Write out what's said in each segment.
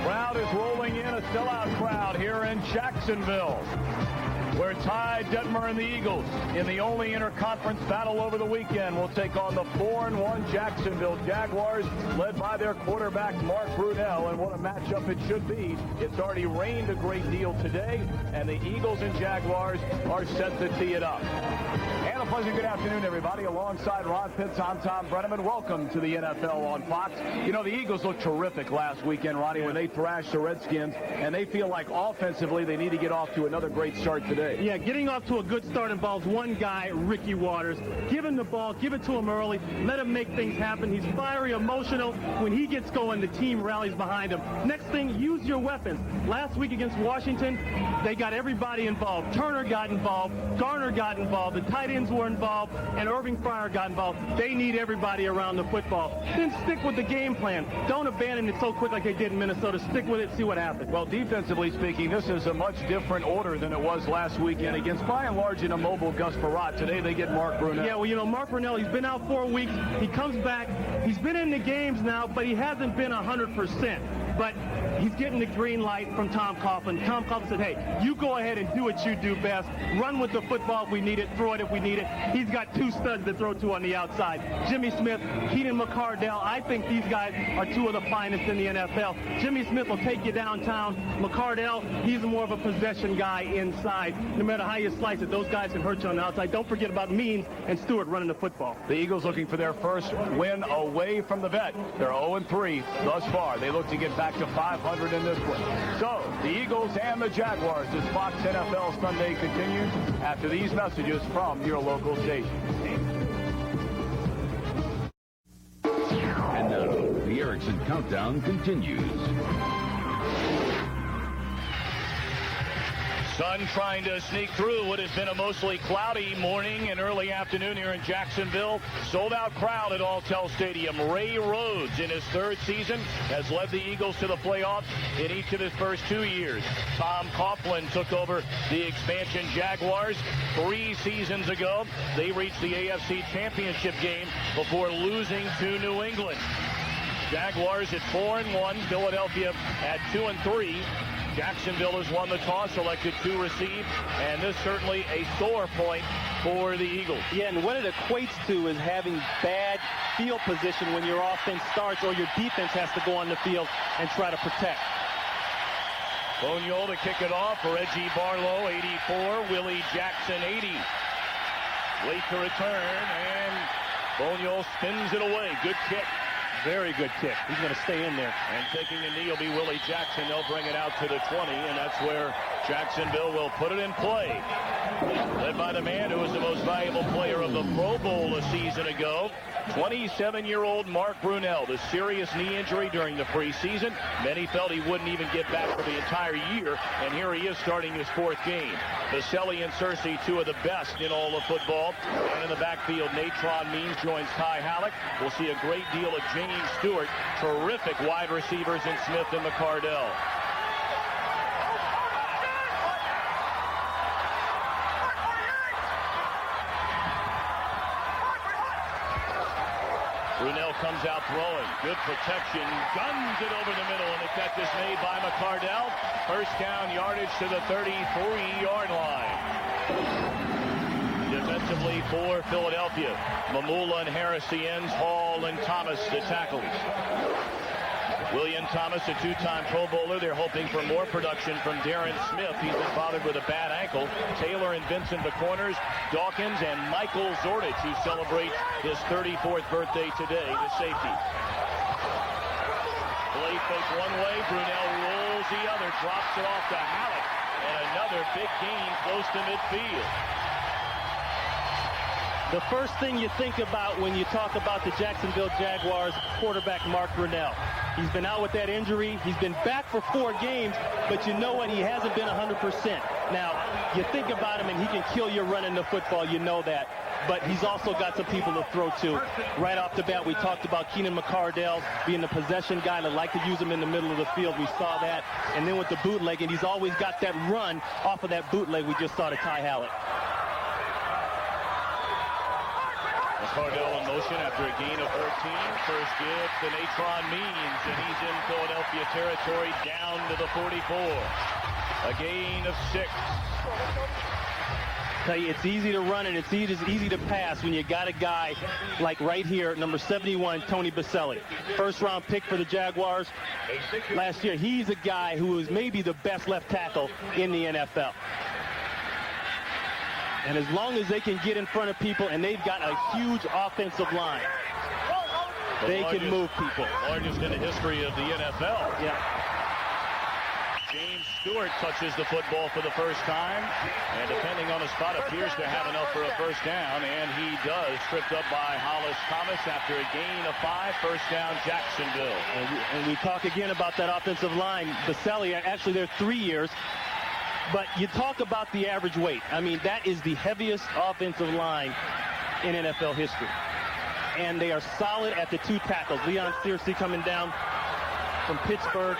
Crowd is rolling in, a sellout crowd here in Jacksonville, where Ty Detmer and the Eagles, in the only interconference battle over the weekend, will take on the 4-1 Jacksonville Jaguars, led by their quarterback, Mark Brunell. And what a matchup it should be. It's already rained a great deal today, and the Eagles and Jaguars are set to tee it up. And a pleasant good afternoon, everybody. Alongside Ron Pitts, I'm Thom Brennaman. Welcome to the NFL on Fox. You know, the Eagles looked terrific last weekend, Ronnie, when they thrashed the Redskins, and they feel like offensively they need to get off to another great start today. Yeah, getting off to a good start involves one guy, Ricky Watters. Give him the ball, give it to him early, let him make things happen. He's fiery, emotional. When he gets going, the team rallies behind him. Next thing, use your weapons. Last week against Washington, they got everybody involved. Turner got involved, Garner got involved, the tight ends were involved, and Irving Fryer got involved. They need everybody around the football. Then stick with the game plan. Don't abandon it so quick like they did in Minnesota. Stick with it, see what happens. Well, defensively speaking, this is a much different order than it was last weekend against, by and large, an immobile Gus Frerotte. Today they get Mark Brunell. Yeah, well, you know, Mark Brunell, he's been out 4 weeks. He comes back. He's been in the games now, but he hasn't been 100%. But he's getting the green light from Tom Coughlin. Tom Coughlin said, hey, you go ahead and do what you do best. Run with the football if we need it. Throw it if we need it. He's got two studs to throw to on the outside. Jimmy Smith, Keenan McCardell. I think these guys are two of the finest in the NFL. Jimmy Smith will take you downtown. McCardell, he's more of a possession guy inside. No matter how you slice it, those guys can hurt you on the outside. Don't forget about Means and Stewart running the football. The Eagles looking for their first win away from the vet. They're 0-3 thus far. They look to get back to 500 in this one. So, the Eagles and the Jaguars as Fox NFL Sunday continues after these messages from your local station. And now, the Erickson Countdown continues. Sun trying to sneak through what has been a mostly cloudy morning and early afternoon here in Jacksonville. Sold-out crowd at Alltel Stadium. Ray Rhodes, in his third season, has led the Eagles to the playoffs in each of his first 2 years. Tom Coughlin took over the expansion Jaguars 3 seasons ago. They reached the AFC Championship game before losing to New England. Jaguars at 4-1, Philadelphia at 2-3. Jacksonville has won the toss, elected to receive, and this certainly a sore point for the Eagles. Yeah, and what it equates to is having bad field position when your offense starts or your defense has to go on the field and try to protect. Boniol to kick it off. Reggie Barlow, 84. Willie Jackson, 80. Late to return, and Boniol spins it away. Good kick. Very good kick. He's going to stay in there. And taking a knee will be Willie Jackson. They'll bring it out to the 20, and that's where Jacksonville will put it in play. Led by the man who was the most valuable player of the Pro Bowl a season ago, 27-year-old Mark Brunell. The serious knee injury during the preseason. Many felt he wouldn't even get back for the entire year, and here he is starting his 4th game. Baselli and Searcy, two of the best in all of football. And in the backfield, Natron Means joins Ty Halleck. We'll see a great deal of James Stewart. Terrific wide receivers in Smith and McCardell. Brunell comes out throwing. Good protection. Guns it over the middle, and the catch is made by McCardell. First down yardage to the 33-yard line. Defensively for Philadelphia, Mamula and Harris the ends, Hall and Thomas the tackles. William Thomas, a 2-time Pro Bowler. They're hoping for more production from Darren Smith. He's been bothered with a bad ankle. Taylor and Vincent, the corners. Dawkins and Michael Zordich, who celebrates his 34th birthday today, the safety. Blade fake one way. Brunell rolls the other, drops it off to Halleck. And another big gain close to midfield. The first thing you think about when you talk about the Jacksonville Jaguars quarterback Mark Brunell. He's been out with that injury. He's been back for 4 games, but you know what? He hasn't been 100%. Now, you think about him, and he can kill you running the football. You know that. but he's also got some people to throw to. Right off the bat, we talked about Keenan McCardell being the possession guy that like to use him in the middle of the field. We saw that. And then with the bootleg, and he's always got that run off of that bootleg we just saw to Ty Hallett. McCardell in motion after a gain of 14. First give to Natron Means, and he's in Philadelphia territory down to the 44. A gain of 6. Tell you, it's easy to run and it's easy to pass when you got a guy like right here, number 71, Tony Baselli. First-round pick for the Jaguars last year. He's a guy who is maybe the best left tackle in the NFL. And as long as they can get in front of people, and they've got a huge offensive line, they can move people. Largest in the history of the NFL. Yeah. James Stewart touches the football for the first time, and depending on the spot, appears to have enough for a first down, and he does. Tripped up by Hollis Thomas after a gain of 5. First down, Jacksonville. And we talk again about that offensive line. Baselli, actually, they're 3 years. But you talk about the average weight. I mean, that is the heaviest offensive line in NFL history. And they are solid at the 2 tackles. Leon Searcy coming down from Pittsburgh.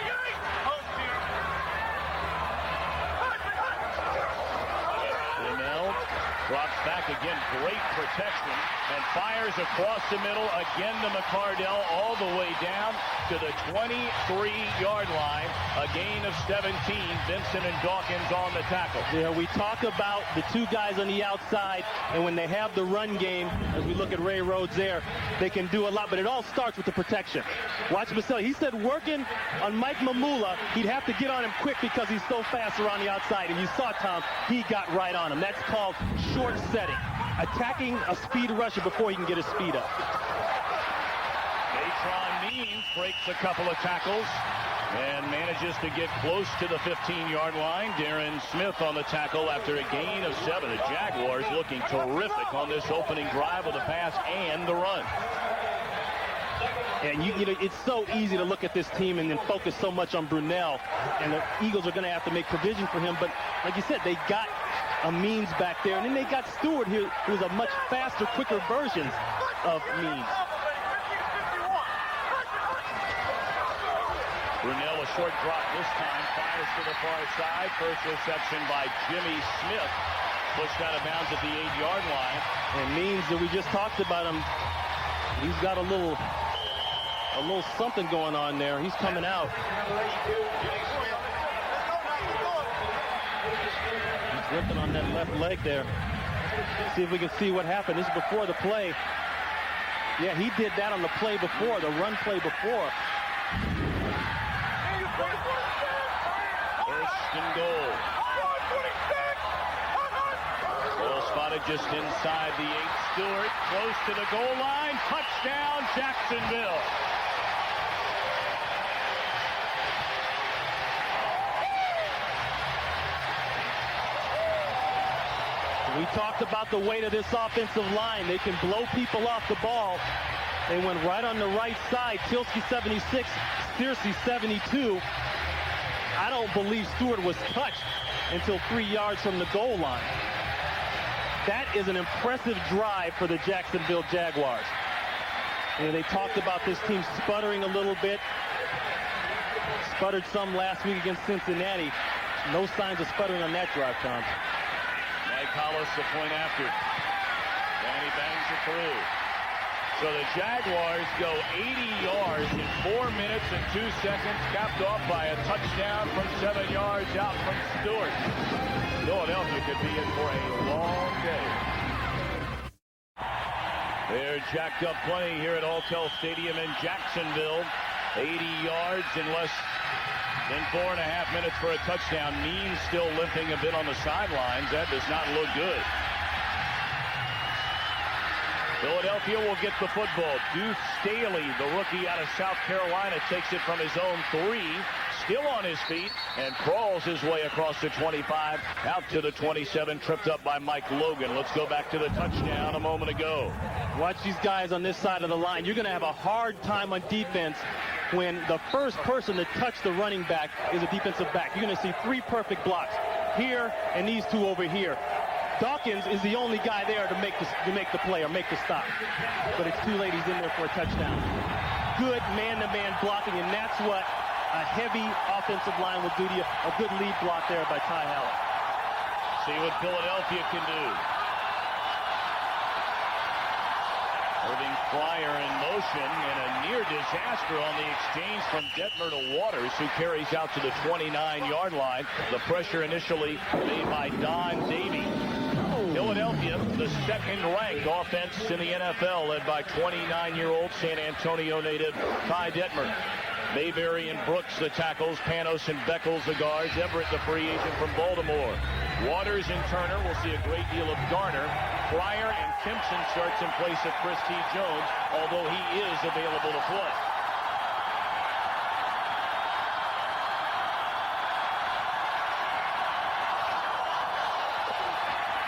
Drops back again, great protection, and fires across the middle again to McCardell all the way down to the 23-yard line. A gain of 17. Vincent and Dawkins on the tackle. Yeah, we talk about the 2 guys on the outside, and when they have the run game, as we look at Ray Rhodes there, they can do a lot, but it all starts with the protection. Watch Baselli. He said working on Mike Mamula, he'd have to get on him quick because he's so fast around the outside, and you saw Thom, he got right on him. That's called short setting, attacking a speed rusher before he can get his speed up. Natron Means breaks a couple of tackles and manages to get close to the 15-yard line. Darren Smith on the tackle after a gain of 7. The Jaguars looking terrific on this opening drive with the pass and the run. And you know, it's so easy to look at this team and then focus so much on Brunell, and the Eagles are going to have to make provision for him. But like you said, they got a Means back there, and then they got Stewart here, who's a much faster, quicker version of Means. Brunell, a short drop this time, fires to the far side. First reception by Jimmy Smith, pushed out of bounds at the 8-yard line. And Means, that we just talked about him, he's got a little something going on there. He's coming out. He's ripping on that left leg there. See if we can see what happened. This is before the play. Yeah, he did that on the play before, the run play before. First and goal. Ball spotted just inside the 8. Stewart close to the goal line. Touchdown, Jacksonville. We talked about the weight of this offensive line. They can blow people off the ball. They went right on the right side. Tilsky 76, Searcy 72. I don't believe Stewart was touched until 3 yards from the goal line. That is an impressive drive for the Jacksonville Jaguars. You know, they talked about this team sputtering a little bit. Sputtered some last week against Cincinnati. No signs of sputtering on that drive, Thom. Mike Hollis, the point after. And he bangs it through. So the Jaguars go 80 yards in 4 minutes and 2 seconds, capped off by a touchdown from 7 yards out from Stewart. Philadelphia could be in for a long day. They're jacked up plenty here at Alltel Stadium in Jacksonville. 80 yards in less than 4.5 minutes for a touchdown. Means still limping a bit on the sidelines. That does not look good. Philadelphia will get the football. Deuce Staley, the rookie out of South Carolina, takes it from his own 3, still on his feet, and crawls his way across the 25, out to the 27, tripped up by Mike Logan. Let's go back to the touchdown a moment ago. Watch these guys on this side of the line. You're going to have a hard time on defense when the first person to touch the running back is a defensive back. You're going to see 3 perfect blocks here and these 2 over here. Dawkins is the only guy there to make the play or make the stop. But it's too late. He's in there for a touchdown. Good man-to-man blocking, and that's what a heavy offensive line will do to you. A good lead block there by Ty Hallett. See what Philadelphia can do. Irving Fryer in motion, and a near disaster on the exchange from Detmer to Waters, who carries out to the 29-yard line. The pressure initially made by Don Davey. Philadelphia, the second-ranked offense in the NFL, led by 29-year-old San Antonio native Ty Detmer. Mayberry and Brooks, the tackles. Panos and Beckles, the guards. Everett, the free agent from Baltimore. Waters and Turner will see a great deal of Garner. Fryer and Timpson starts in place of Chris T. Jones, although he is available to play.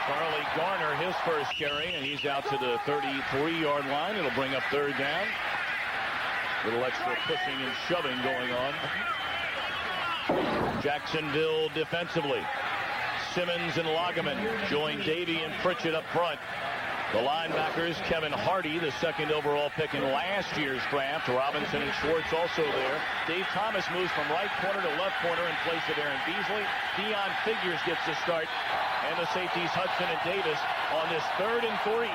Charlie Garner, his first carry, and he's out to the 33-yard line. It'll bring up third down. A little extra pushing and shoving going on. Jacksonville defensively. Simmons and Lageman join Davey and Pritchett up front. The linebackers, Kevin Hardy, the second overall pick in last year's draft. Robinson and Schwartz also there. Dave Thomas moves from right corner to left corner in place of Aaron Beasley. Deion Figures gets the start. And the safeties Hudson and Davis on this 3rd and 3.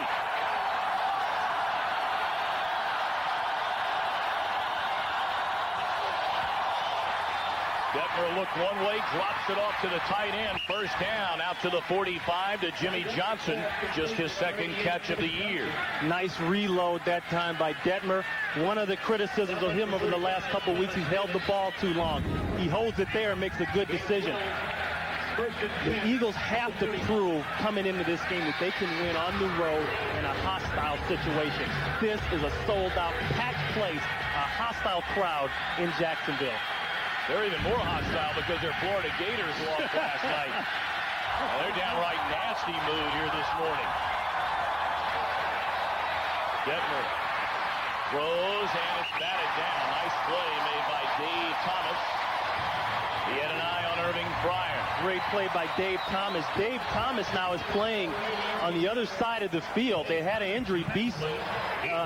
Detmer looked one way, drops it off to the tight end. First down out to the 45 to Jimmy Johnson. Just his second catch of the year. Nice reload that time by Detmer. One of the criticisms of him over the last couple weeks, he's held the ball too long. He holds it there and makes a good decision. The Eagles have to prove coming into this game that they can win on the road in a hostile situation. This is a sold-out, packed place, a hostile crowd in Jacksonville. They're even more hostile because their Florida Gators lost last night. Well, they're downright nasty mood here this morning. Detmer throws, and it's batted down. Nice play made by Dave Thomas. He had an eye on Irving Fryer. Great play by Dave Thomas. Dave Thomas now is playing on the other side of the field. They had an injury.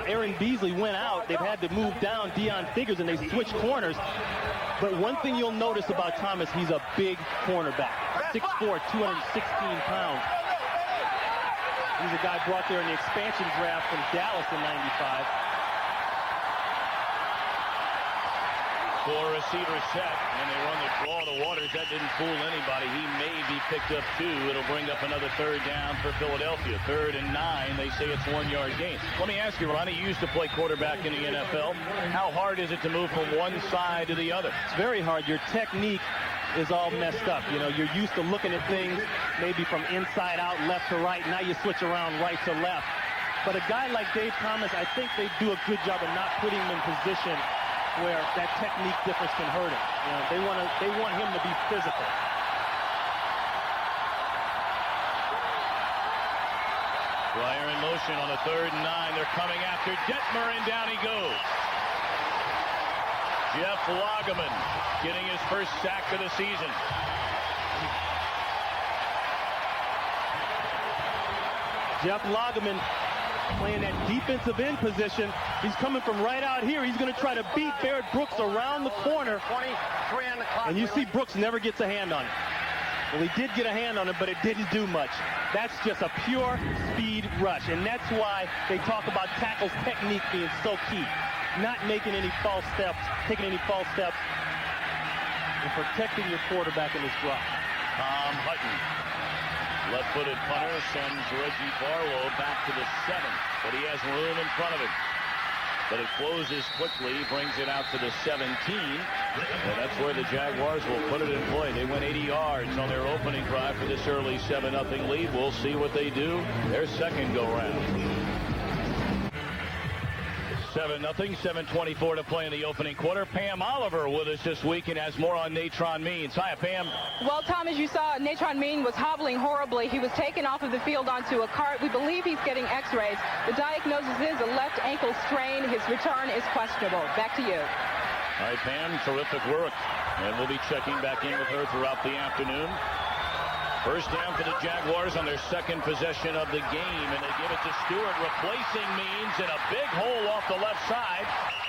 Aaron Beasley went out. They've had to move down Deion Figures, and they switched corners. But one thing you'll notice about Thomas, he's a big cornerback. 6'4", 216 pounds. He's a guy brought there in the expansion draft from Dallas in '95. 4 receivers set, and they run the draw to Waters. That didn't fool anybody. He may be picked up 2. It'll bring up another third down for Philadelphia. 3rd and 9. They say it's 1-yard gain. Let me ask you, Ronnie, you used to play quarterback in the NFL. How hard is it to move from one side to the other? It's very hard. Your technique is all messed up. You know, you're used to looking at things maybe from inside out, left to right. Now you switch around right to left. But a guy like Dave Thomas, I think they do a good job of not putting him in position where that technique difference can hurt him. You know, they want him to be physical. Fryer in motion on the 3rd and 9. They're coming after Detmer, and down he goes. Jeff Lageman getting his first sack of the season. Jeff Lageman playing that defensive end position. He's coming from right out here. He's going to try to beat Barrett Brooks around the corner. 23 on the clock. And you see Brooks never gets a hand on it. Well, he did get a hand on it, but it didn't do much. That's just a pure speed rush. And that's why they talk about tackles technique being so key. Not making any false steps, taking any false steps, and protecting your quarterback in his drop. Thom Hutton, left-footed punter, sends Reggie Barlow back to the 7, but he has room in front of him. But it closes quickly, brings it out to the 17, and that's where the Jaguars will put it in play. They went 80 yards on their opening drive for this early 7-0 lead. We'll see what they do their second go-round. 7-0, 7:24 to play in the opening quarter. Pam Oliver with us this week and has more on Natron Means. Hi, Pam. Well, Tom, as you saw, Natron Mean was hobbling horribly. He was taken off of the field onto a cart. We believe he's getting x-rays. The diagnosis is a left ankle strain. His return is questionable. Back to you. All right, Pam, terrific work. And we'll be checking back in with her throughout the afternoon. First down for the Jaguars on their second possession of the game, and they give it to Stewart, replacing Means in a big hole off the left side,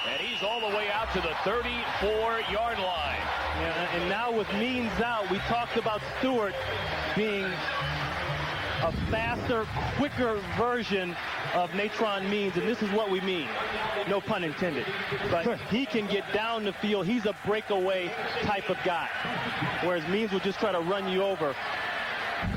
and he's all the way out to the 34-yard line. Yeah, and now with Means out, we talked about Stewart being a faster, quicker version of Natron Means, and this is what we mean. No pun intended. But he can get down the field. He's a breakaway type of guy, whereas Means will just try to run you over.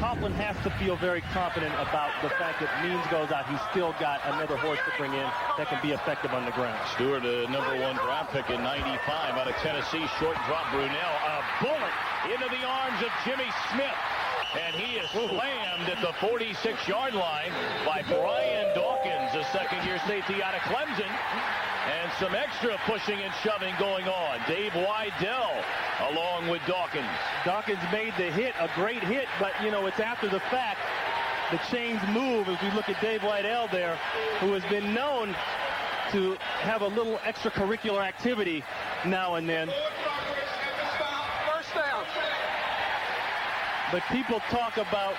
Coughlin has to feel very confident about the fact that Means goes out. He's still got another horse to bring in that can be effective on the ground. Stewart, a #1 draft pick in '95 out of Tennessee. Short drop, Brunell. A bullet into the arms of Jimmy Smith. And he is slammed at the 46-yard line by Brian Dawkins, a second-year safety out of Clemson. And some extra pushing and shoving going on. Dave Wydell along with Dawkins. Dawkins made the hit, a great hit, but, you know, it's after the fact. The chains move as we look at Dave Wydell there, who has been known to have a little extracurricular activity now and then. First down. But people talk about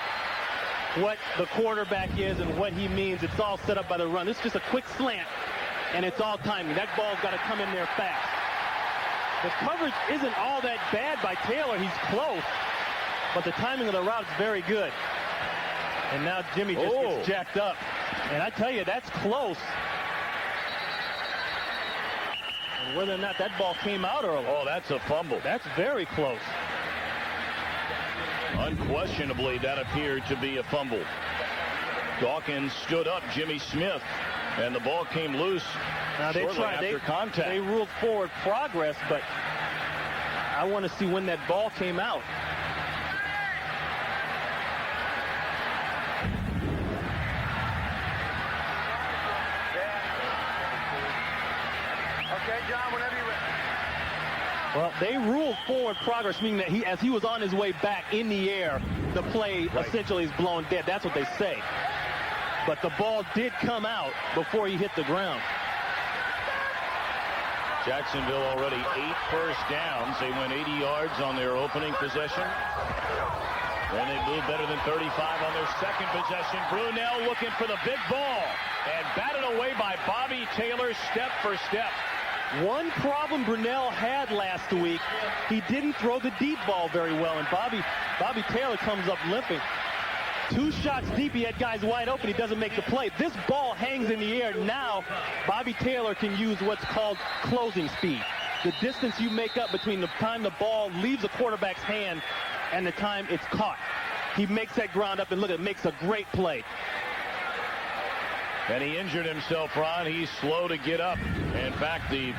what the quarterback is and what he means. It's all set up by the run. This is just a quick slant, and it's all timing. That ball's got to come in there fast. The coverage isn't all that bad by Taylor. He's close, but the timing of the route is very good. And now Jimmy just gets jacked up. And I tell you, that's close. And whether or not that ball came out early. Oh, that's a fumble. That's very close. Unquestionably, that appeared to be a fumble. Dawkins stood up Jimmy Smith, and the ball came loose shortly after contact. They ruled forward progress, but I want to see when that ball came out. Okay, John, whenever you're ready. Well, they ruled forward progress, meaning that as he was on his way back in the air, the play essentially is blown dead. That's what they say. But the ball did come out before he hit the ground. Jacksonville already 8 first downs. They went 80 yards on their opening possession. Then they moved better than 35 on their second possession. Brunell looking for the big ball and batted away by Bobby Taylor step for step. One problem Brunell had last week, he didn't throw the deep ball very well, and Bobby Taylor comes up limping. 2 shots deep, he had guys wide open, he doesn't make the play. This ball hangs in the air. Now, Bobby Taylor can use what's called closing speed. The distance you make up between the time the ball leaves the quarterback's hand and the time it's caught. He makes that ground up, and look, it makes a great play. And he injured himself, Ron. He's slow to get up. In fact, the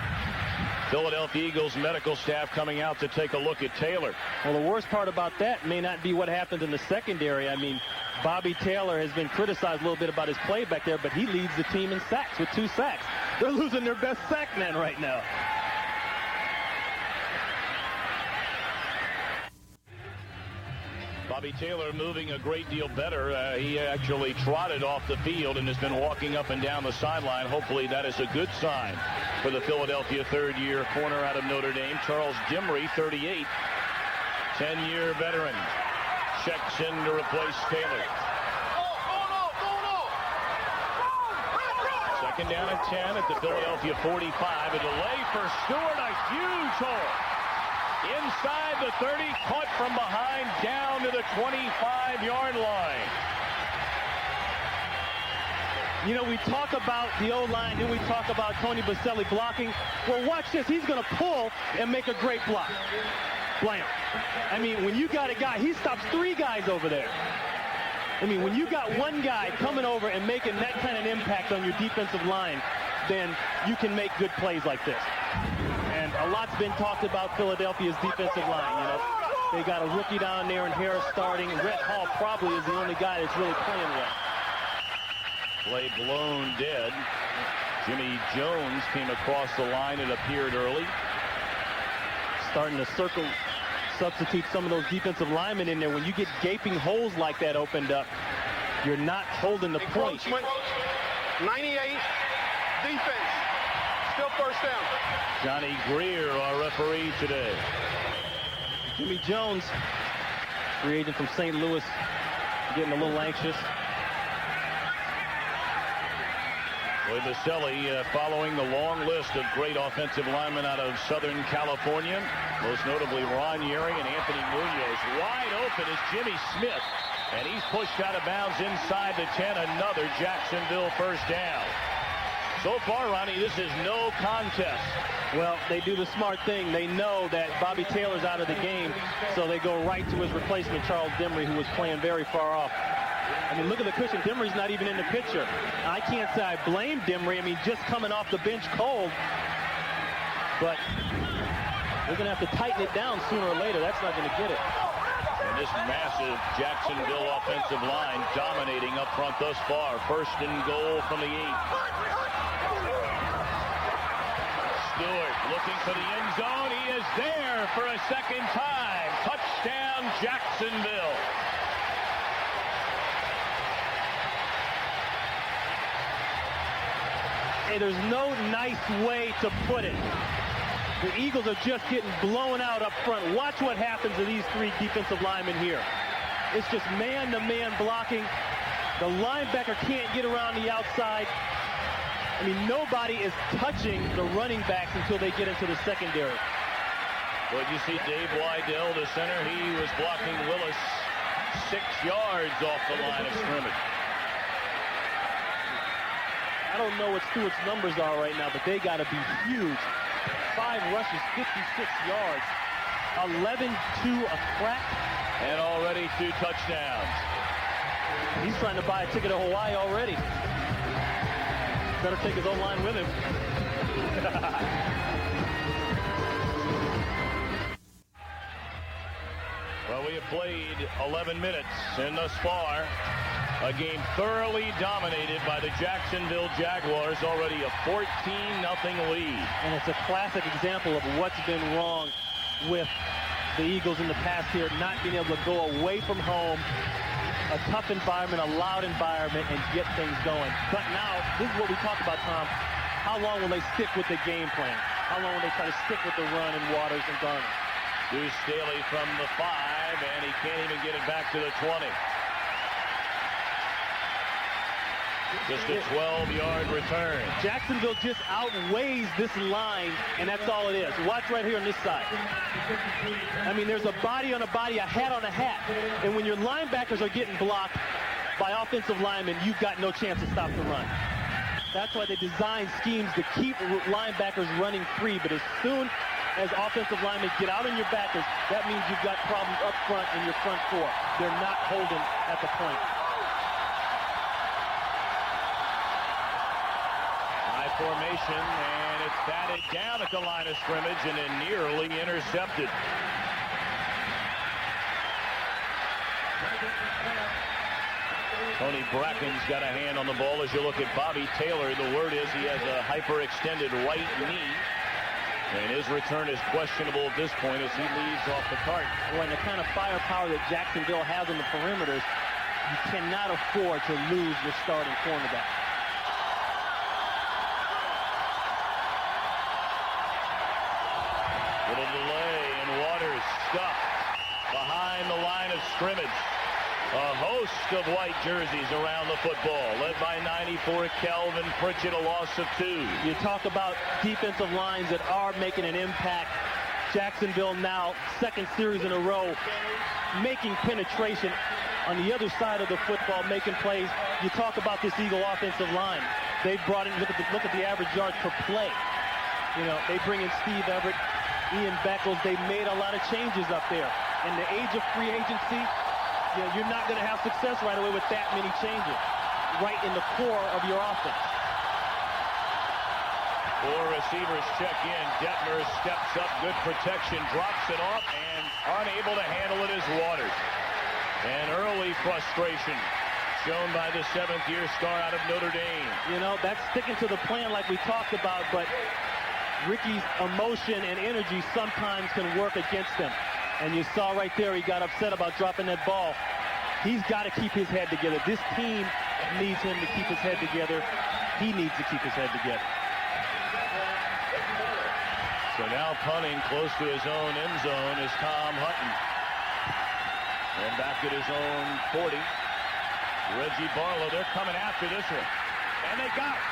Philadelphia Eagles medical staff coming out to take a look at Taylor. Well, the worst part about that may not be what happened in the secondary. I mean, Bobby Taylor has been criticized a little bit about his play back there, but he leads the team in sacks with 2 sacks. They're losing their best sack man right now. Bobby Taylor moving a great deal better. He actually trotted off the field and has been walking up and down the sideline. Hopefully that is a good sign for the Philadelphia third-year corner out of Notre Dame. Charles Dimry, 38, 10-year veteran, checks in to replace Taylor. Second down and 10 at the Philadelphia 45. A delay for Stewart, a huge hole. Inside the 30, caught from behind, down to the 25-yard line. You know, we talk about the O-line, then we talk about Tony Baselli blocking. Well, watch this. He's going to pull and make a great block. Blam. I mean, when you got a guy, he stops 3 guys over there. I mean, when you got one guy coming over and making that kind of impact on your defensive line, then you can make good plays like this. And a lot's been talked about Philadelphia's defensive line. You know, they got a rookie down there and Harris starting. Rhett Hall probably is the only guy that's really playing well. Play blown dead. Jimmy Jones came across the line. It appeared early. Starting to circle, substitute some of those defensive linemen in there. When you get gaping holes like that opened up, you're not holding the point. 98, defense, still first down. Johnny Greer, our referee today. Jimmy Jones Free agent from St. Louis, getting a little anxious. Boy, Baselli following the long list of great offensive linemen out of Southern California, most notably Ron Yeri and Anthony Munoz. Wide open is Jimmy Smith, and he's pushed out of bounds inside the 10. Another Jacksonville first down. So far, Ronnie, this is no contest. Well, they do the smart thing. They know that Bobby Taylor's out of the game, so they go right to his replacement, Charles Demery, who was playing very far off. I mean, look at the cushion. Demery's not even in the picture. I can't say I blame Demery. I mean, just coming off the bench cold. But they're going to have to tighten it down sooner or later. That's not going to get it. And this massive Jacksonville offensive line dominating up front thus far. First and goal from the 8. Stewart looking for the end zone. He is there for a second time. Touchdown, Jacksonville. Hey, there's no nice way to put it. The Eagles are just getting blown out up front. Watch what happens to these 3 defensive linemen here. It's just man-to-man blocking. The linebacker can't get around the outside. I mean, nobody is touching the running backs until they get into the secondary. Well, you see Dave Wydell, the center. He was blocking Willis 6 yards off the line of scrimmage. I don't know what Stewart's numbers are right now, but they got to be huge. 5 rushes, 56 yards. 11-2 a crack. And already 2 touchdowns. He's trying to buy a ticket to Hawaii already. Better take his own line with him. Well, we have played 11 minutes, and thus far, a game thoroughly dominated by the Jacksonville Jaguars, already a 14-0 lead. And it's a classic example of what's been wrong with the Eagles in the past here, not being able to go away from home, a tough environment, a loud environment, and get things going. But now, this is what we talk about, Tom. How long will they stick with the game plan? How long will they try to stick with the run and Waters and Garner? Deuce Staley from the 5, and he can't even get it back to the 20. Just a 12-yard return. Jacksonville just outweighs this line, and that's all it is. Watch right here on this side. I mean, there's a body on a body, a hat on a hat. And when your linebackers are getting blocked by offensive linemen, you've got no chance to stop the run. That's why they design schemes to keep linebackers running free. But as soon as offensive linemen get out on your backers, that means you've got problems up front in your front 4. They're not holding at the point. Formation, and it's batted down at the line of scrimmage and then nearly intercepted. Tony Bracken's got a hand on the ball. As you look at Bobby Taylor, the word is he has a hyperextended right knee, and his return is questionable at this point as he leaves off the cart. Well, and the kind of firepower that Jacksonville has in the perimeters, you cannot afford to lose your starting cornerback. Little delay, and Waters stuck behind the line of scrimmage. A host of white jerseys around the football, led by 94 Kelvin Pritchett, a loss of 2. You talk about defensive lines that are making an impact. Jacksonville now, second series in a row, making penetration on the other side of the football, making plays. You talk about this Eagle offensive line. They brought in, look at the average yards per play. You know, they bring in Steve Everett, Ian Beckles. They made a lot of changes up there. In the age of free agency, you know, you're not going to have success right away with that many changes right in the core of your offense. 4 receivers check in. Detmer steps up, good protection, drops it off, and unable to handle it is Waters. And early frustration shown by the 7th-year star out of Notre Dame. You know, that's sticking to the plan like we talked about, but Ricky's emotion and energy sometimes can work against him. And you saw right there, he got upset about dropping that ball. He's got to keep his head together. This team needs him to keep his head together. He needs to keep his head together. So now punting close to his own end zone is Thom Hutton. And back at his own 40. Reggie Barlow, they're coming after this one. And they got it.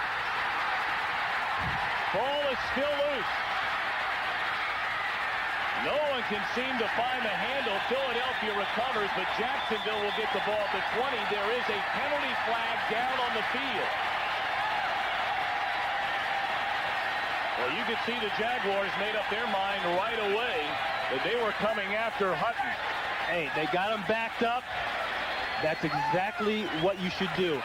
Ball is still loose. No one can seem to find the handle. Philadelphia recovers, but Jacksonville will get the ball at the 20. There is a penalty flag down on the field. Well, you could see the Jaguars made up their mind right away that they were coming after Hutton. Hey, they got him backed up. That's exactly what you should do.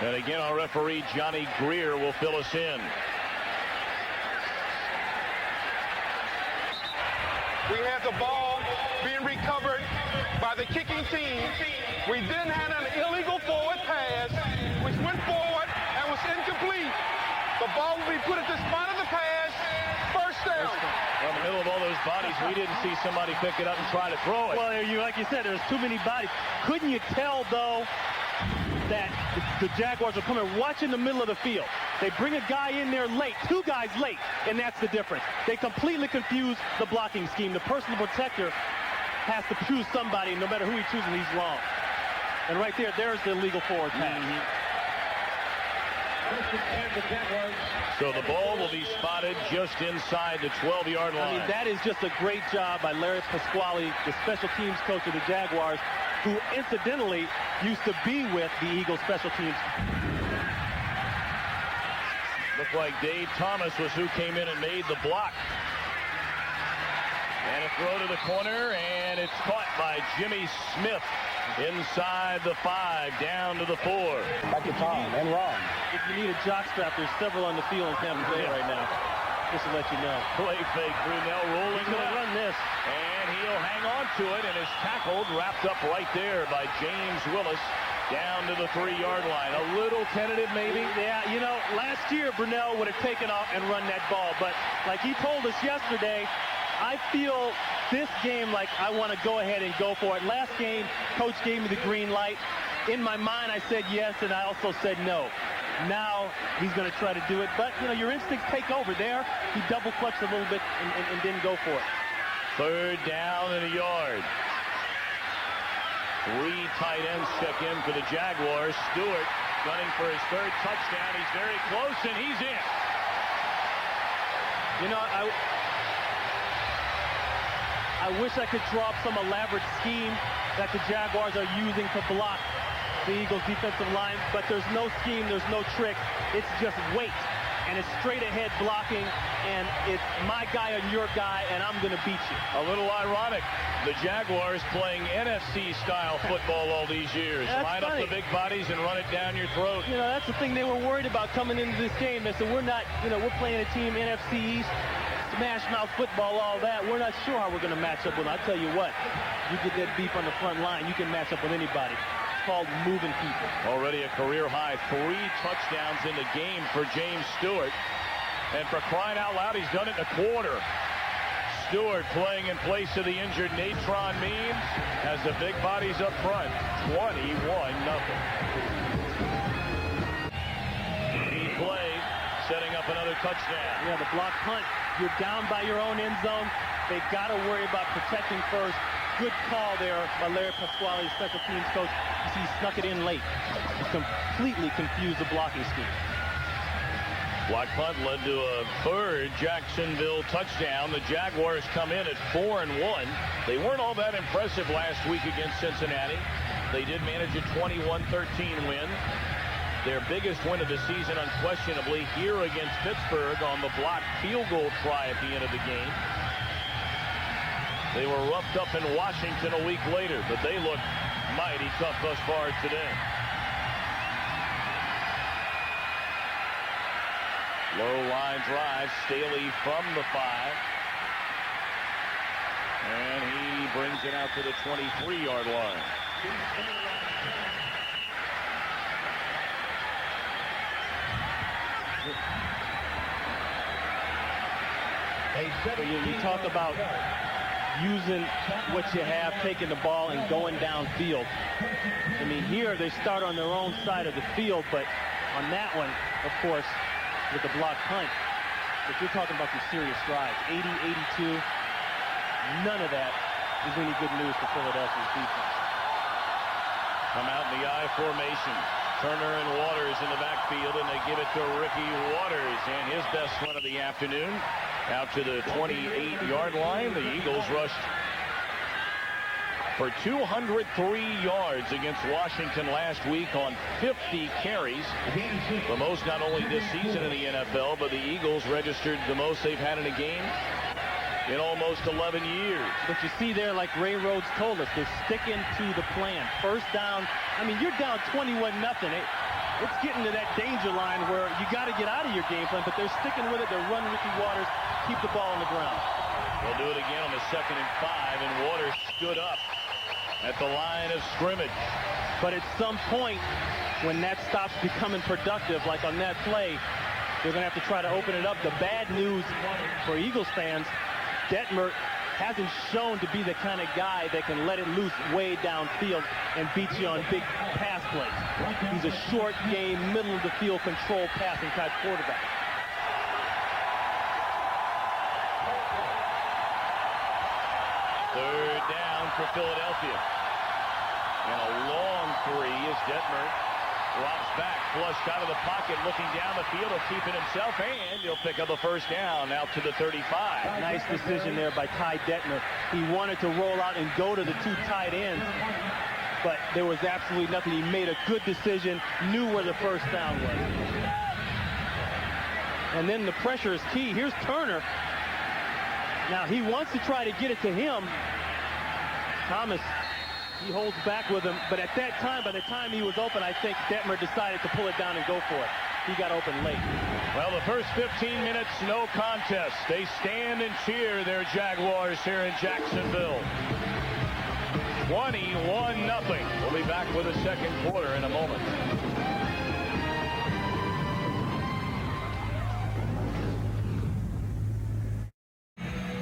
And again, our referee, Johnny Greer, will fill us in. We have the ball being recovered by the kicking team. We then had an illegal forward pass, which went forward and was incomplete. The ball will be put at the spot of the pass. First down. Well, in the middle of all those bodies, we didn't see somebody pick it up and try to throw it. Well, like you said, there's too many bodies. Couldn't you tell, though, that the Jaguars are coming right in the middle of the field? They bring a guy in there late, two guys late, and that's the difference. They completely confuse the blocking scheme. The personal protector has to choose somebody, no matter who he chooses, he's wrong. And right there's the illegal forward pass. So the ball will be spotted just inside the 12-yard line. I mean, that is just a great job by Larry Pasquale, the special teams coach of the Jaguars, who incidentally used to be with the Eagles special teams. Looked like Dave Thomas was who came in and made the block. And a throw to the corner, and it's caught by Jimmy Smith inside the 5, down to the 4. Back to Thom and Ron. If you need a jockstrap, there's several on the field in Tampa Bay right now. Just to let you know. Play fake. Brunell rolling. He's going to run this. And he'll hang on to it and is tackled, wrapped up right there by James Willis down to the 3-yard line. A little tentative maybe. Yeah, you know, last year Brunell would have taken off and run that ball. But like he told us yesterday, I feel this game like I want to go ahead and go for it. Last game, coach gave me the green light. In my mind, I said yes, and I also said no. Now he's going to try to do it, but you know your instincts take over. There, he double clutched a little bit and didn't go for it. 3rd down and a yard. 3 tight ends check in for the Jaguars. Stewart gunning for his 3rd touchdown. He's very close and he's in. You know, I wish I could draw up some elaborate scheme that the Jaguars are using to block the Eagles defensive line, but there's no scheme, there's no trick. It's just weight, and it's straight ahead blocking, and it's my guy and your guy, and I'm going to beat you. A little ironic. The Jaguars playing NFC-style football all these years. Line up the big bodies and run it down your throat. You know, that's the thing they were worried about coming into this game. They said, we're not, you know, we're playing a team NFC East, smash mouth football, all that. We're not sure how we're going to match up with them. I tell you what, you get that beef on the front line, you can match up with anybody. It's called moving people. Already a career high 3 touchdowns in the game for James Stewart. And for crying out loud, he's done it in a quarter. Stewart playing in place of the injured Natron Means as the big bodies up front. 21-0. He played, setting up another touchdown. Yeah, the block punt. You're down by your own end zone. They got to worry about protecting first. Good call there by Larry Pasquale, special teams coach. You see, he snuck it in late. He completely confused the blocking scheme. Block punt led to a 3rd Jacksonville touchdown. The Jaguars come in at 4-1. They weren't all that impressive last week against Cincinnati. They did manage a 21-13 win. Their biggest win of the season, unquestionably, here against Pittsburgh on the blocked field goal try at the end of the game. They were roughed up in Washington a week later, but they look mighty tough thus far today. Low line drive, Staley from the 5. And he brings it out to the 23-yard line. So you talk about using what you have, taking the ball and going downfield. I mean, here they start on their own side of the field, but on that one, of course, with the block punt, if you're talking about some serious strides, 80, 82, none of that is any good news for Philadelphia's defense. Come out in the I formation. Turner and Waters in the backfield, and they give it to Ricky Waters, and his best run of the afternoon out to the 28-yard line. The Eagles rushed for 203 yards against Washington last week on 50 carries. The most not only this season in the NFL, but the Eagles registered the most they've had in a game in almost 11 years. But you see there, like Ray Rhodes told us, they're sticking to the plan. First down, I mean, you're down 21-0. It's getting to that danger line where you got to get out of your game plan, but they're sticking with it. They're running Ricky Waters, keep the ball on the ground. They'll do it again on the 2nd and 5, and Waters stood up at the line of scrimmage. But at some point, when that stops becoming productive, like on that play, they're going to have to try to open it up. The bad news for Eagles fans, Detmer hasn't shown to be the kind of guy that can let it loose way downfield and beat you on big pass plays. He's a short game, middle of the field control passing type quarterback. Third down for Philadelphia. And a long three as Detmer drops back, flushed out of the pocket, looking down the field. He'll keep it himself, and he'll pick up a first down out to the 35. Nice decision there by Ty Detmer. He wanted to roll out and go to the two tight ends, but there was absolutely nothing. He made a good decision, knew where the first down was. And then the pressure is key. Here's Turner. Now he wants to try to get it to him. Thomas, he holds back with him, but at that time, by the time he was open, I think Detmer decided to pull it down and go for it. He got open late. Well, the first 15 minutes, no contest. They stand and cheer their Jaguars here in Jacksonville. 21-0. We'll be back with the second quarter in a moment.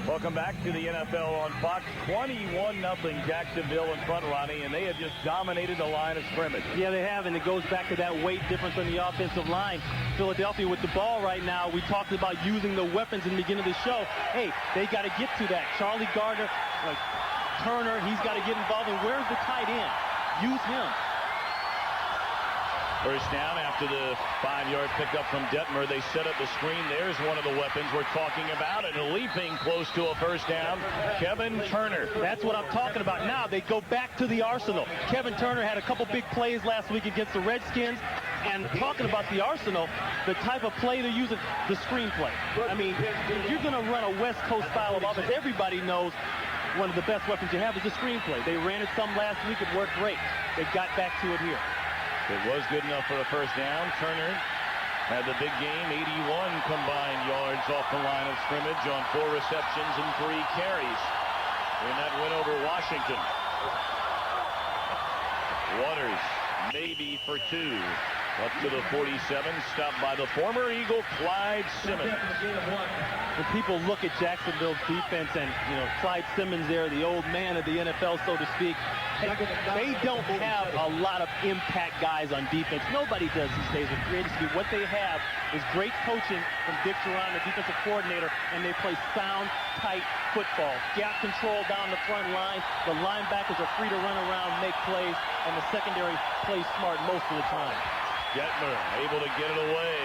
Welcome back to the NFL on Fox. 21-0 Jacksonville in front, Ronnie, and they have just dominated the line of scrimmage. Yeah, they have, and it goes back to that weight difference on the offensive line. Philadelphia with the ball right now. We talked about using the weapons in the beginning of the show. Hey, they got to get to that. Charlie Gardner, like Turner, he's got to get involved. And where's the tight end? Use him. First down after the 5-yard pickup from Detmer. They set up the screen. There's one of the weapons we're talking about, and leaping close to a first down, Kevin Turner. That's what I'm talking about. Now they go back to the arsenal. Kevin Turner had a couple big plays last week against the Redskins. And talking about the arsenal, the type of play they're using, the screen play. I mean, if you're going to run a West Coast style of offense, everybody knows one of the best weapons you have is the screen play. They ran it some last week. It worked great. They got back to it here. It was good enough for a first down. Turner had the big game, 81 combined yards off the line of scrimmage on 4 receptions and 3 carries in that win over Washington. Waters maybe for 2. Up to the 47, stopped by the former Eagle, Clyde Simmons. When people look at Jacksonville's defense and, Clyde Simmons there, the old man of the NFL, so to speak, they don't have a lot of impact guys on defense. Nobody does these days with creative speed. What they have is great coaching from Dick Duran, the defensive coordinator, and they play sound, tight football. Gap control down the front line. The linebackers are free to run around, make plays, and the secondary plays smart most of the time. Detmer able to get it away.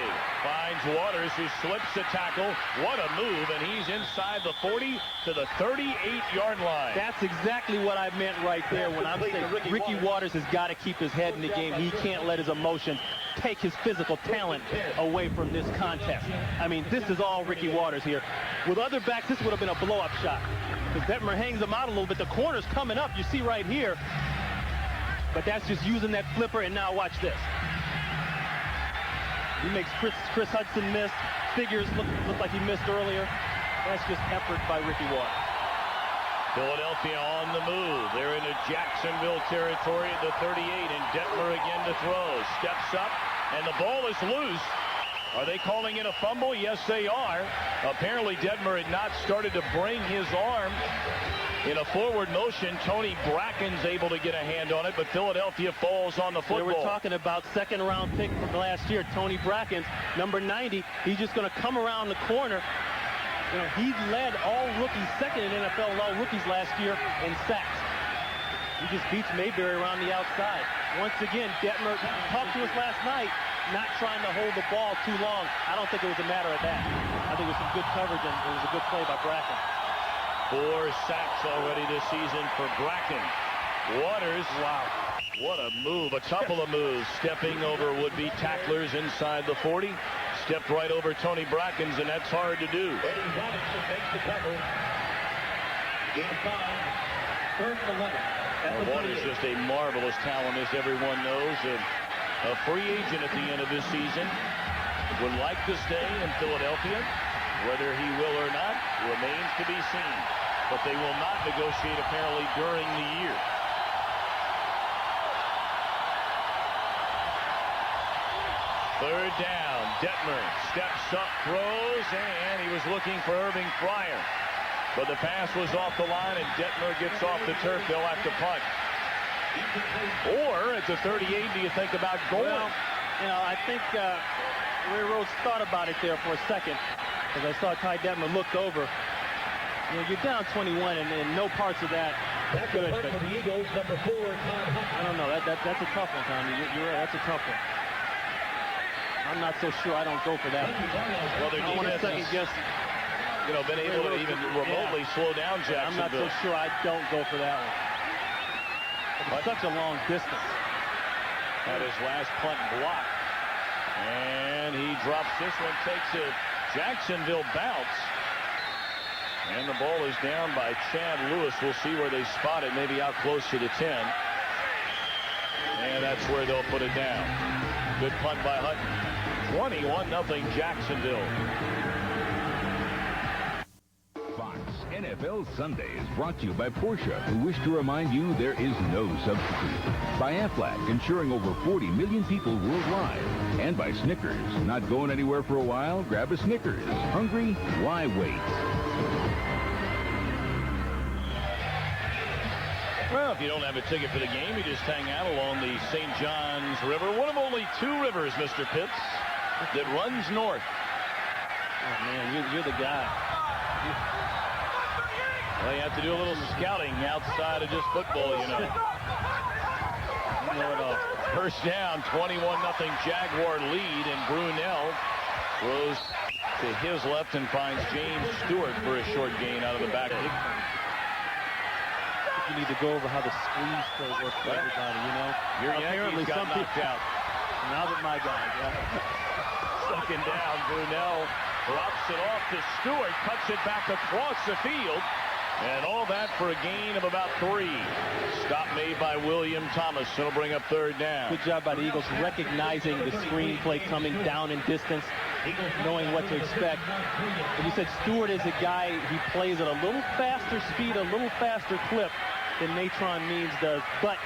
Finds Waters, who slips the tackle. What a move, and he's inside the 40 to the 38-yard line. That's exactly what I meant right there when I'm saying Ricky Waters has got to keep his head in the game. He can't let his emotion take his physical talent away from this contest. I mean, this is all Ricky Waters here. With other backs, this would have been a blow-up shot. Because Detmer hangs him out a little bit. The corner's coming up, you see right here. But that's just using that flipper, and now watch this. He makes Chris Hudson miss. Figures look like he missed earlier. That's just effort by Ricky Waters. Philadelphia on the move. They're into Jacksonville territory at the 38, and Detmer again to throw. Steps up, and the ball is loose. Are they calling it a fumble? Yes, they are. Apparently, Detmer had not started to bring his arm in a forward motion. Tony Bracken's able to get a hand on it, but Philadelphia falls on the football. They were talking about second-round pick from last year, Tony Bracken, number 90. He's just going to come around the corner You know, he led all rookies, second in NFL and all rookies last year in sacks. He just beats Mayberry around the outside. Once again, Detmer talked to us last night, not trying to hold the ball too long. I don't think it was a matter of that. I think it was some good coverage, and it was a good play by Bracken. 4 sacks already this season for Bracken. Waters, wow, what a move, a couple of moves, stepping over would-be tacklers inside the 40, stepped right over Tony Bracken's, and that's hard to do. Waters is just a marvelous talent, as everyone knows, and a free agent at the end of this season. Would like to stay in Philadelphia. Whether he will or not remains to be seen, but they will not negotiate apparently during the year. Third down, Detmer steps up, throws, and he was looking for Irving Fryer. But the pass was off the line, and Detmer gets off the turf. They'll have to punt. Or, at the 38, do you think about going? Well, you know, I think Ray Rhodes thought about it there for a second, because I saw Ty Detmer looked over. You know, you're down 21, and no parts of that good. But the Eagles, number 4, I don't know. That's a tough one, Tommy. You're right. That's a tough one. I'm not so sure I don't go for that. Well, I want to second guess. You know, been able to even remotely slow down Jacksonville. I'm not so sure I don't go for that one. It's such a long distance. Had his last punt blocked. And he drops this one, takes a Jacksonville bounce. And the ball is down by Chad Lewis. We'll see where they spot it, maybe out close to the 10. And that's where they'll put it down. Good punt by Hutton. 21-0 Jacksonville. Fox NFL Sunday is brought to you by Porsche, who wish to remind you there is no substitute. By Aflac, insuring over 40 million people worldwide. And by Snickers. Not going anywhere for a while? Grab a Snickers. Hungry? Why wait? Well, if you don't have a ticket for the game, you just hang out along the St. Johns River. One of only 2 rivers, Mr. Pitts, that runs north. Oh, man, you're the guy. Well, you have to do a little scouting outside of just football, you know. First down, 21-0 Jaguar lead, and Brunell throws to his left and finds James Stewart for a short gain out of the back. You need to go over how the squeeze play works for everybody, you know. Apparently some people out. Now that my guy, Second down, Brunell drops it off to Stewart, cuts it back across the field, and all that for a gain of about 3. Stop made by William Thomas. It'll bring up third down. Good job by the Eagles recognizing the screen play coming down in distance, knowing what to expect. And you said Stewart is a guy, he plays at a little faster speed, a little faster clip than Natron Means does, but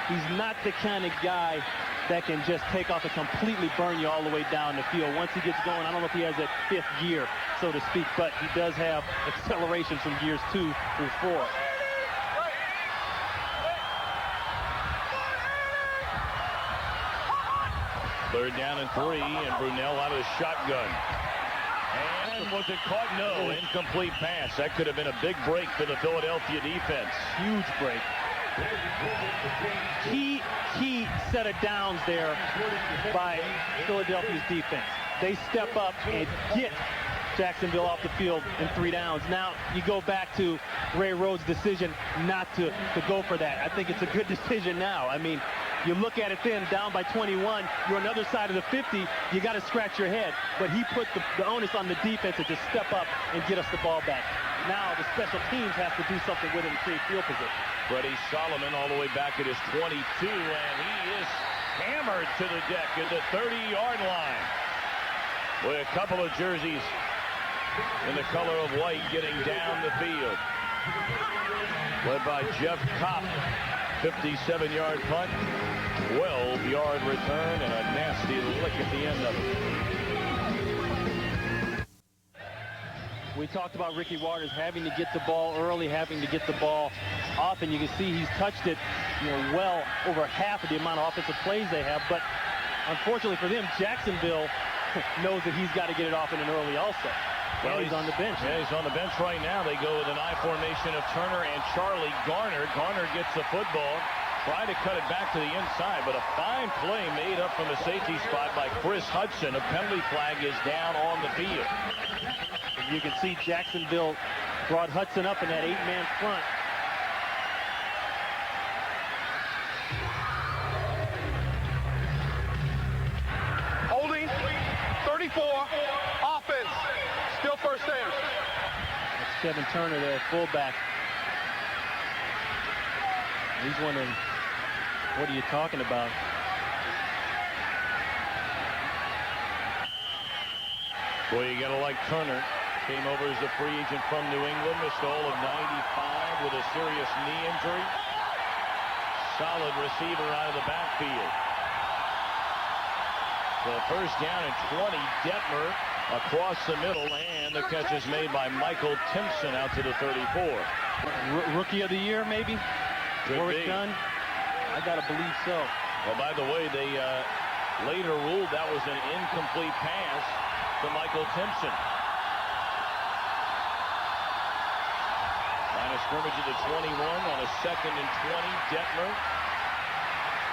he's not the kind of guy that can just take off and completely burn you all the way down the field. Once he gets going, I don't know if he has that 5th gear, so to speak, but he does have acceleration from gears 2 through 4. Third down and 3, and Brunell out of the shotgun. And was it caught? No, incomplete pass. That could have been a big break for the Philadelphia defense. Huge break. Key set of downs there by Philadelphia's defense. They step up and get Jacksonville off the field in 3 downs. Now you go back to Ray Rhodes' decision not to go for that. I think it's a good decision now. I mean, you look at it then, down by 21, you're on the other side of the 50, you got to scratch your head. But he put the onus on the defense to just step up and get us the ball back. Now the special teams have to do something with it and create field position. Freddie Solomon all the way back at his 22, and he is hammered to the deck at the 30-yard line. With a couple of jerseys in the color of white getting down the field. Led by Jeff Kopp. 57-yard punt, 12-yard return, and a nasty lick at the end of it. We talked about Ricky Waters having to get the ball early, having to get the ball often. You can see he's touched it, well over half of the amount of offensive plays they have. But unfortunately for them, Jacksonville knows that he's got to get it off in an early also. Well, he's on the bench. Yeah, he's on the bench right now. They go with an I formation of Turner and Charlie Garner. Garner gets the football, trying to cut it back to the inside, but a fine play made up from the safety spot by Chris Hudson. A penalty flag is down on the field. And you can see Jacksonville brought Hudson up in that 8-man front. Holding, 34, offense, still first down. That's Kevin Turner there, fullback. He's wondering, what are you talking about? Boy, you gotta like Turner. Came over as a free agent from New England, missed all of 95 with a serious knee injury. Solid receiver out of the backfield. So first down and 20, Detmer across the middle, and the catch is made by Michael Timpson out to the 34. Rookie of the year, maybe? Could be. Done? I gotta believe so. Well, by the way, they later ruled that was an incomplete pass to Michael Timpson. Line of scrimmage at the 21 on a 2nd and 20, Detmer.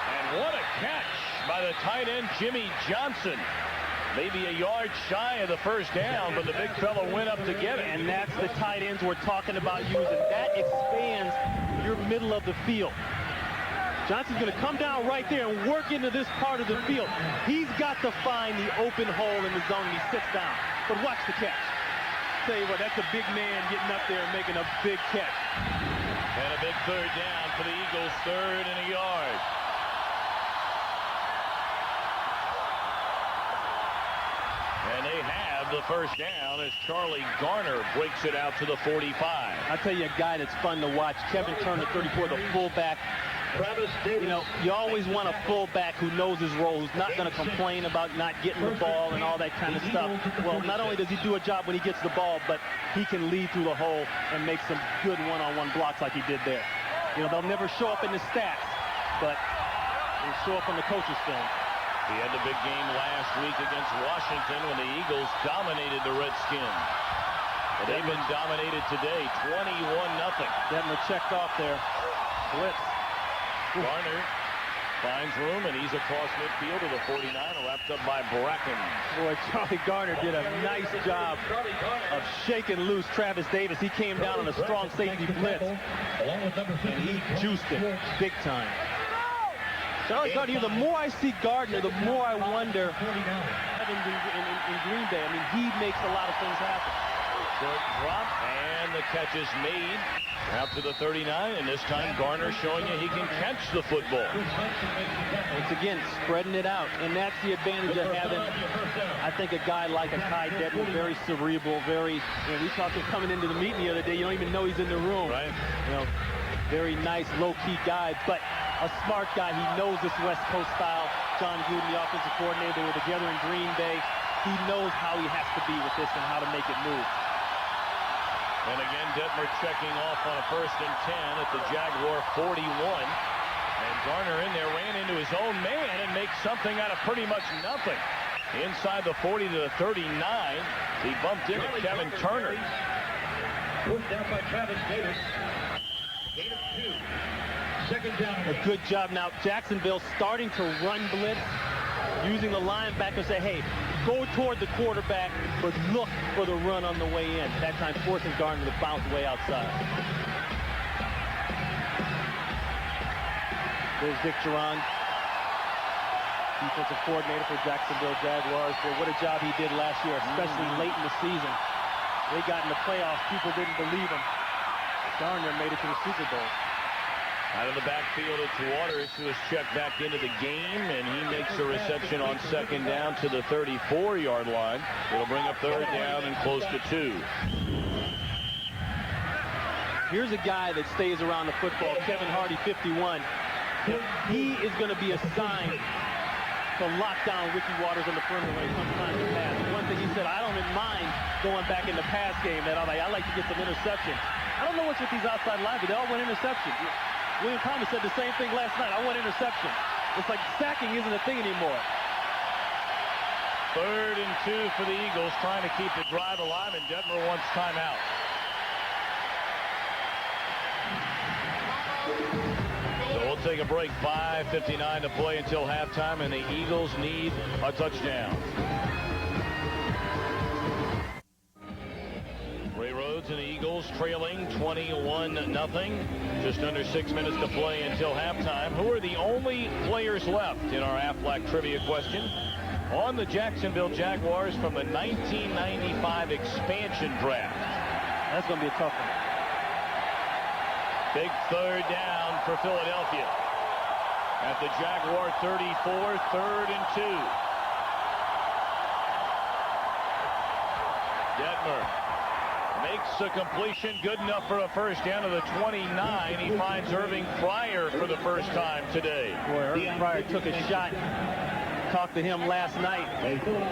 And what a catch by the tight end, Jimmy Johnson. Maybe a yard shy of the first down, but the big fella went up to get it. And that's the tight ends we're talking about using. That expands your middle of the field. Johnson's going to come down right there and work into this part of the field. He's got to find the open hole in the zone, and he sits down. But watch the catch. Tell you what, that's a big man getting up there and making a big catch. And a big third down for the Eagles, 3rd and a yard. And they have the first down as Charlie Garner breaks it out to the 45. I'll tell you a guy that's fun to watch, Kevin Turner, 34, the fullback. You know, you always want a fullback who knows his role, who's not going to complain about not getting the ball and all that kind of stuff. Well, not only does he do a job when he gets the ball, but he can lead through the hole and make some good one-on-one blocks like he did there. You know, they'll never show up in the stats, but they'll show up on the coach's film. He had the big game last week against Washington when the Eagles dominated the Redskins. But they've been dominated today, 21-0. Detmer checked off there. Blitz. Garner finds room, and he's across midfield to the 49, wrapped up by Bracken. Boy, Charlie Garner did a nice job of shaking loose Travis Davis. He came down on a strong safety blitz, and he juiced it big time. Charlie Gardner, the more I see Gardner, the more I wonder in Green Bay. I mean, he makes a lot of things happen. Short drop, and the catch is made out to the 39, and this time Garner showing you he can catch the football. Once again, spreading it out, and that's the advantage of having, I think, a guy like a Kai Detmer, very cerebral, very, you know, we talked to him coming into the meeting the other day, you don't even know he's in the room. Right. You know, very nice, low-key guy, but a smart guy. He knows this West Coast style. John Gruden, the offensive coordinator, they were together in Green Bay. He knows how he has to be with this and how to make it move. And again, Detmer checking off on a 1st and 10 at the Jaguar 41. And Garner in there ran into his own man and makes something out of pretty much nothing. Inside the 40 to the 39, he bumped into Kevin Turner. Pushed down by Travis Davis. Gain of 2. Second down. A good job now. Jacksonville starting to run blitz, using the linebacker to say, hey, go toward the quarterback, but look for the run on the way in. That time forcing Garner to bounce way outside. There's Dick Duran, defensive coordinator for Jacksonville Jaguars. Boy, what a job he did last year, especially late in the season. They got in the playoffs. People didn't believe him. Garner made it to the Super Bowl. Out of the backfield, it's Waters who has checked back into the game, and he makes a reception on 2nd down to the 34-yard line. It'll bring up 3rd down and close to 2. Here's a guy that stays around the football, Kevin Hardy, 51. He is going to be assigned to lock down Ricky Waters on the perimeter when it comes time to pass. One thing he said, I don't mind going back in the pass game. That I like to get some interceptions. I don't know what's with these outside linemen. They all want interceptions. William Thomas said the same thing last night. I want interception. It's like sacking isn't a thing anymore. 3rd and 2 for the Eagles, trying to keep the drive alive, and Detmer wants timeout. So we'll take a break. 5:59 to play until halftime, and the Eagles need a touchdown. Ray Rhodes and the Eagles trailing 21-0. Just under 6 minutes to play until halftime. Who are the only players left in our Aflac trivia question? On the Jacksonville Jaguars from the 1995 expansion draft. That's going to be a tough one. Big 3rd down for Philadelphia. At the Jaguar 34, 3rd and 2. Detmer makes a completion good enough for a first down to the 29. He finds Irving Fryer for the first time today. Boy, Irving Fryer took a shot. Talked to him last night.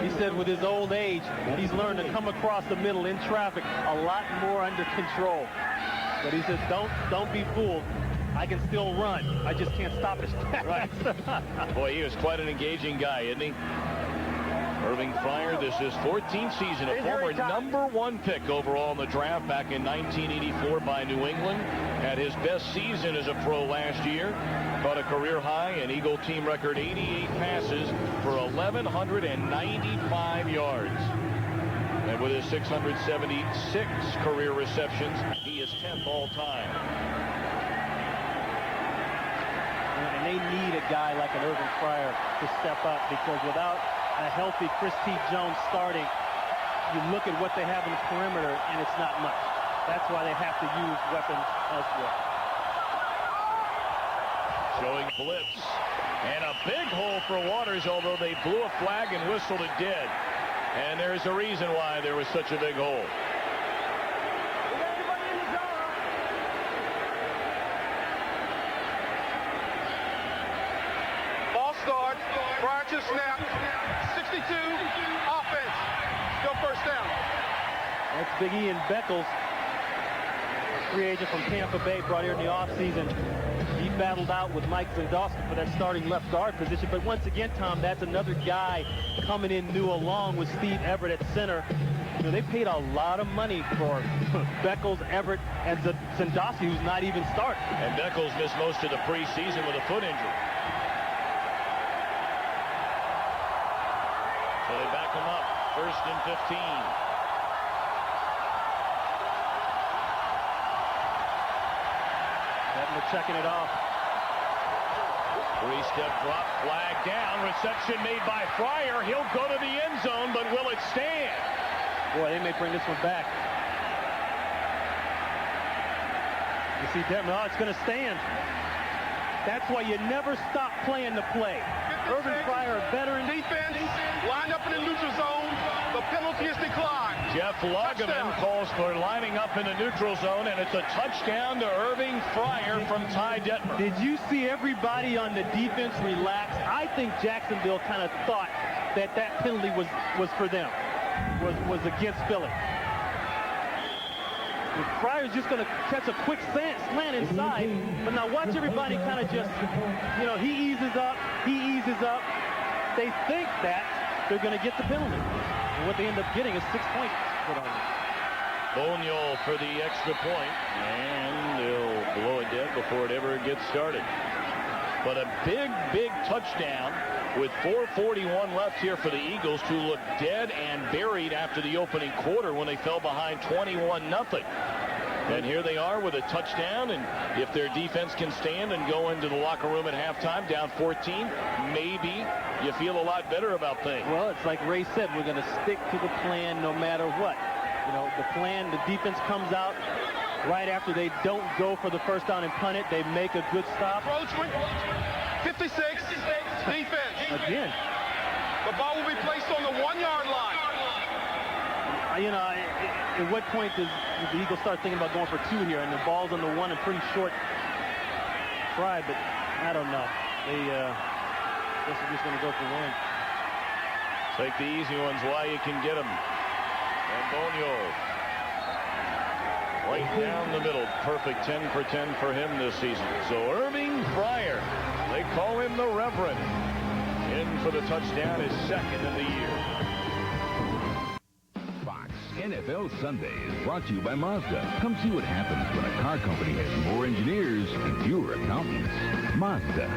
He said with his old age, he's learned to come across the middle in traffic a lot more under control. But he says, don't be fooled. I can still run. I just can't stop his tracks. Right. Boy, he was quite an engaging guy, isn't he? Irving Fryer, this is 14th season, a former #1 pick overall in the draft back in 1984 by New England. Had his best season as a pro last year. Caught a career high and Eagle team record 88 passes for 1,195 yards. And with his 676 career receptions, he is 10th all time. And they need a guy like an Irving Fryer to step up, because without a healthy Chris T. Jones starting, you look at what they have in the perimeter, and it's not much. That's why they have to use weapons elsewhere. Showing blitz. And a big hole for Waters, although they blew a flag and whistled it dead. And there's a reason why there was such a big hole. Ball start prior to snap. 62 offense. Still first down. That's Big Ian Beckles, free agent from Tampa Bay, brought here in the offseason. He battled out with Mike Zandowski for that starting left guard position. But once again, Tom, that's another guy coming in new along with Steve Everett at center. You know, they paid a lot of money for Beckles, Everett, and Zandowski, who's not even starting. And Beckles missed most of the preseason with a foot injury. So they back him up. 1st and 15. Checking it off. 3-step drop, flag down, reception made by Fryer. He'll go to the end zone, but will it stand? Boy, they may bring this one back. You see Detmer, oh, it's going to stand. That's why you never stop playing the play. Irving Fryer, a veteran. Defense lined up in the neutral zone. The penalty is declined. Jeff Lageman calls for lining up in the neutral zone, and it's a touchdown to Irving Fryer from Ty Detmer. Did you see everybody on the defense relax? I think Jacksonville kind of thought that penalty was for them, was against Philly. Fryer's just going to catch a quick slant inside, but now watch everybody kind of just, you know, he eases up. They think that they're going to get the penalty. And what they end up getting is 6 points put on them. Boniol for the extra point, and they'll blow it dead before it ever gets started. But a big touchdown with 4:41 left here for the Eagles, who look dead and buried after the opening quarter when they fell behind 21-0. And here they are with a touchdown, and if their defense can stand and go into the locker room at halftime down 14, maybe you feel a lot better about things. Well, it's like Ray said, we're going to stick to the plan no matter what. You know, the plan, the defense comes out right after they don't go for the first down and punt it. They make a good stop. 56, defense. Again. The ball will be placed on the 1-yard line. You know, at what point does the Eagles start thinking about going for 2 here? And the ball's on the 1 and pretty short try, but I don't know. They guess they're just going to go for 1. Take the easy ones while you can get them. And Boniol right down the middle. Perfect 10 for 10 for him this season. So Irving Fryer, they call him the Reverend, in for the touchdown, his second of the year. NFL Sunday is brought to you by Mazda. Come see what happens when a car company has more engineers and fewer accountants. Mazda.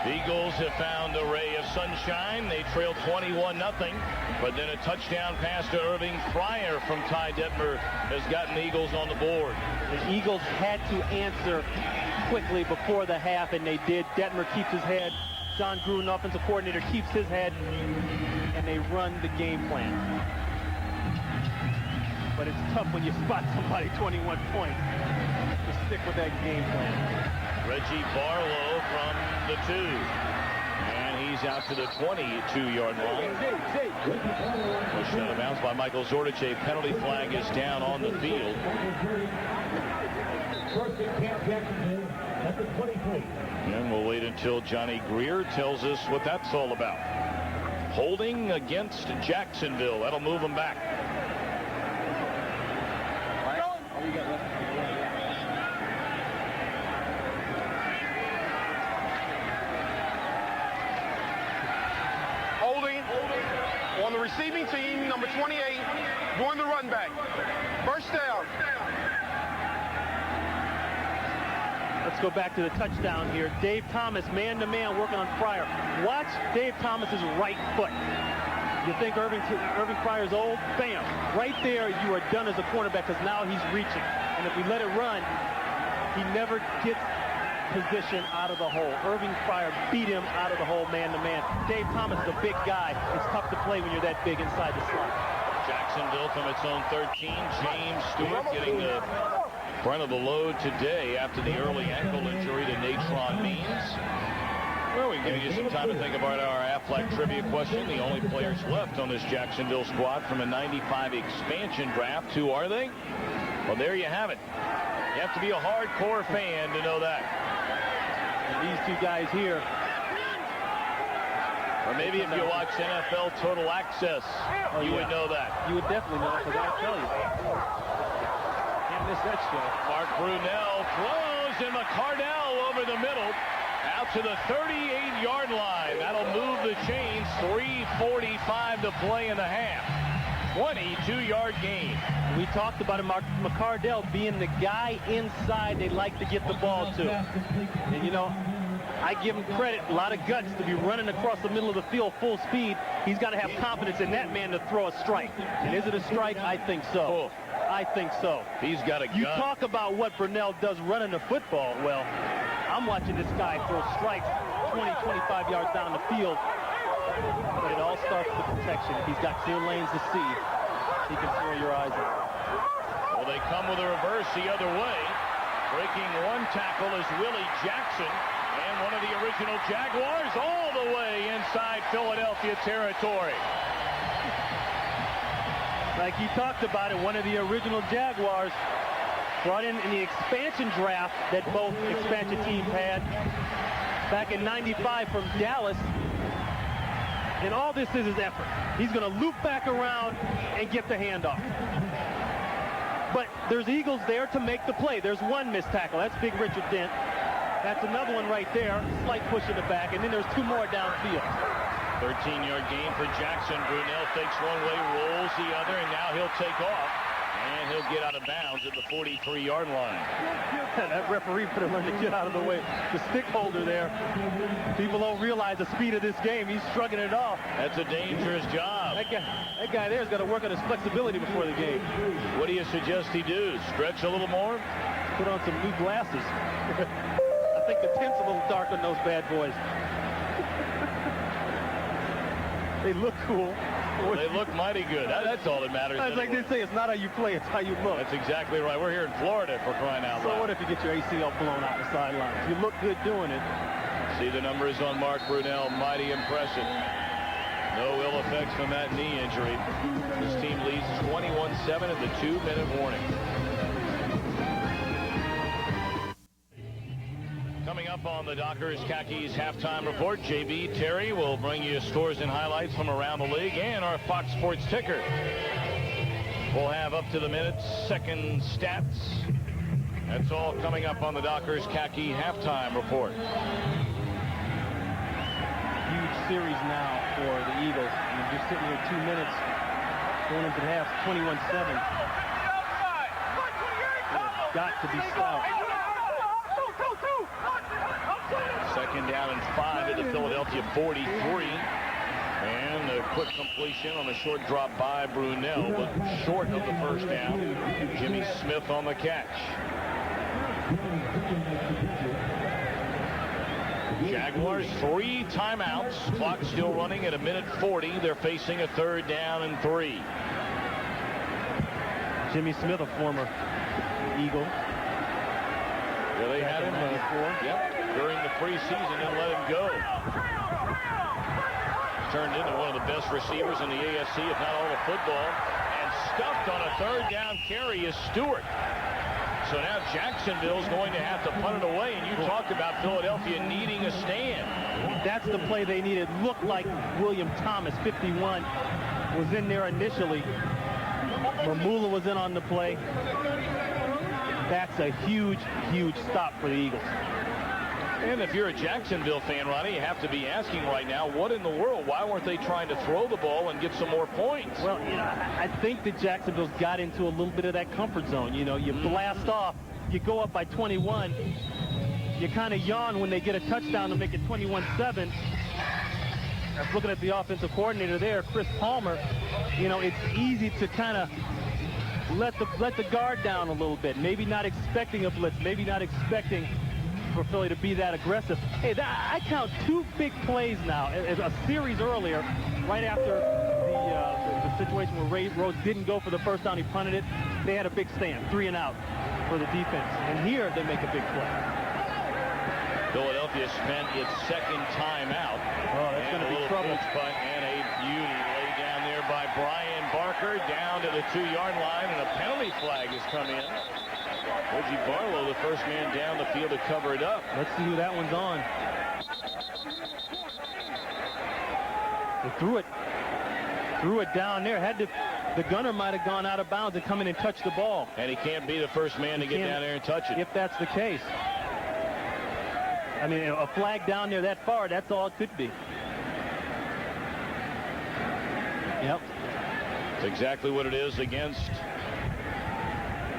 The Eagles have found a ray of sunshine. They trailed 21-0, but then a touchdown pass to Irving Fryer from Ty Detmer has gotten the Eagles on the board. The Eagles had to answer quickly before the half, and they did. Detmer keeps his head. John Gruden, offensive coordinator, keeps his head, and they run the game plan. But it's tough when you spot somebody 21 points to stick with that game plan. Reggie Barlow from the 2. And he's out to the 22-yard line. Pushed out of bounds by Michael Zordich. A penalty flag is down on the field. And we'll wait until Johnny Greer tells us what that's all about. Holding against Jacksonville. That'll move them back. On the receiving team, number 28, doing the run back. First down. Let's go back to the touchdown here. Dave Thomas, man-to-man, working on Fryer. Watch Dave Thomas's right foot. You think Irving Fryer's old? Bam. Right there, you are done as a cornerback because now he's reaching. And if we let it run, he never gets position out of the hole. Irving Fryer beat him out of the hole man-to-man. Dave Thomas is a big guy. It's tough to play when you're that big inside the slot. Jacksonville from its own 13. James Stewart getting the front of the load today after the early ankle injury to Natron Means. Well, we're giving you some time to think about our Aflac trivia question. The only players left on this Jacksonville squad from a 95 expansion draft. Who are they? Well, there you have it. You have to be a hardcore fan to know that. And these two guys here. Or maybe if you watch NFL Total Access, you would know that. You would definitely know it, because I'll tell you. Can't miss that show. Mark Brunell throws, and McCardell over the middle. Out to the 38-yard line. That'll move the chains. 3:45 to play in the half. 22-yard gain. We talked about it, McCardell being the guy inside they like to get the ball to. And, you know, I give him credit, a lot of guts to be running across the middle of the field full speed. He's got to have confidence in that man to throw a strike. And is it a strike? I think so. I think so. He's got a gun. You talk about what Brunell does running the football. Well, I'm watching this guy throw strikes 20, 25 yards down the field. But it all starts with protection. If he's got clear lanes to see, he can throw your eyes out. Well, they come with a reverse the other way. Breaking one tackle is Willie Jackson, and one of the original Jaguars all the way inside Philadelphia territory. Like he talked about it, one of the original Jaguars brought in the expansion draft that both expansion teams had back in '95 from Dallas. And all this is effort. He's going to loop back around and get the handoff. But there's Eagles there to make the play. There's one missed tackle. That's Big Richard Dent. That's another one right there. Slight push in the back. And then there's two more downfield. 13-yard gain for Jackson. Brunell fakes one way, rolls the other, and now he'll take off. And he'll get out of bounds at the 43-yard line. That referee better learn to get out of the way. The stick holder there. People don't realize the speed of this game. He's shrugging it off. That's a dangerous job. That guy there's got to work on his flexibility before the game. What do you suggest he do? Stretch a little more? Put on some new glasses. I think the tint's a little dark on those bad boys. They look cool. They look mighty good. That's all that matters. It's like they say, it's not how you play, it's how you look. That's exactly right. We're here in Florida, for crying out loud. So what if you get your ACL blown out the sideline? You look good doing it. See the numbers on Mark Brunell. Mighty impressive. No ill effects from that knee injury. This team leads 21-7 at the 2-minute warning. Coming up on the Dockers Khakis halftime report, JB Terry will bring you scores and highlights from around the league and our Fox Sports ticker. We'll have up to the minute second stats. That's all coming up on the Dockers Khaki halftime report. huge series now for the Eagles. And just sitting here 2 minutes, going into the half, 21-7. Got to be stopped. Second down and 5 at the Philadelphia 43. And a quick completion on a short drop by Brunell, but short of the first down. Jimmy Smith on the catch. Jaguars 3 timeouts. Clock still running at 1:40. They're facing a 3rd down and 3. Jimmy Smith, a former Eagle. Yeah, they had him during the preseason and let him go. Turned into one of the best receivers in the AFC, if not all of football. And stuffed on a 3rd down carry is Stewart. So now Jacksonville's going to have to punt it away. And you talk about Philadelphia needing a stand. That's the play they needed. Looked like William Thomas, 51, was in there initially. Mamula was in on the play. That's a huge, huge stop for the Eagles. And if you're a Jacksonville fan, Ronnie, you have to be asking right now, what in the world? Why weren't they trying to throw the ball and get some more points? Well, you know, I think that Jacksonville's got into a little bit of that comfort zone. You know, you blast off, you go up by 21, you kind of yawn when they get a touchdown to make it 21-7. I was looking at the offensive coordinator there, Chris Palmer. You know, it's easy to kind of let the guard down a little bit. Maybe not expecting a blitz, maybe not expecting for Philly to be that aggressive. Hey, I count 2 big plays now. A series earlier, right after the situation where Ray Rhodes didn't go for the first down, he punted it. They had a big stand, 3 and out for the defense. And here they make a big play. Philadelphia spent its 2nd timeout. Oh, that's going to be trouble. Punt and a beauty laid down there by Brian Barker down to the 2-yard line, and a penalty flag has come in. Reggie Barlow, the first man down the field to cover it up. Let's see who that one's on. They threw it down there. The gunner might have gone out of bounds and come in and touch the ball. And he can't be the first man to get down there and touch it. If that's the case. I mean, a flag down there that far, that's all it could be. Yep. That's exactly what it is against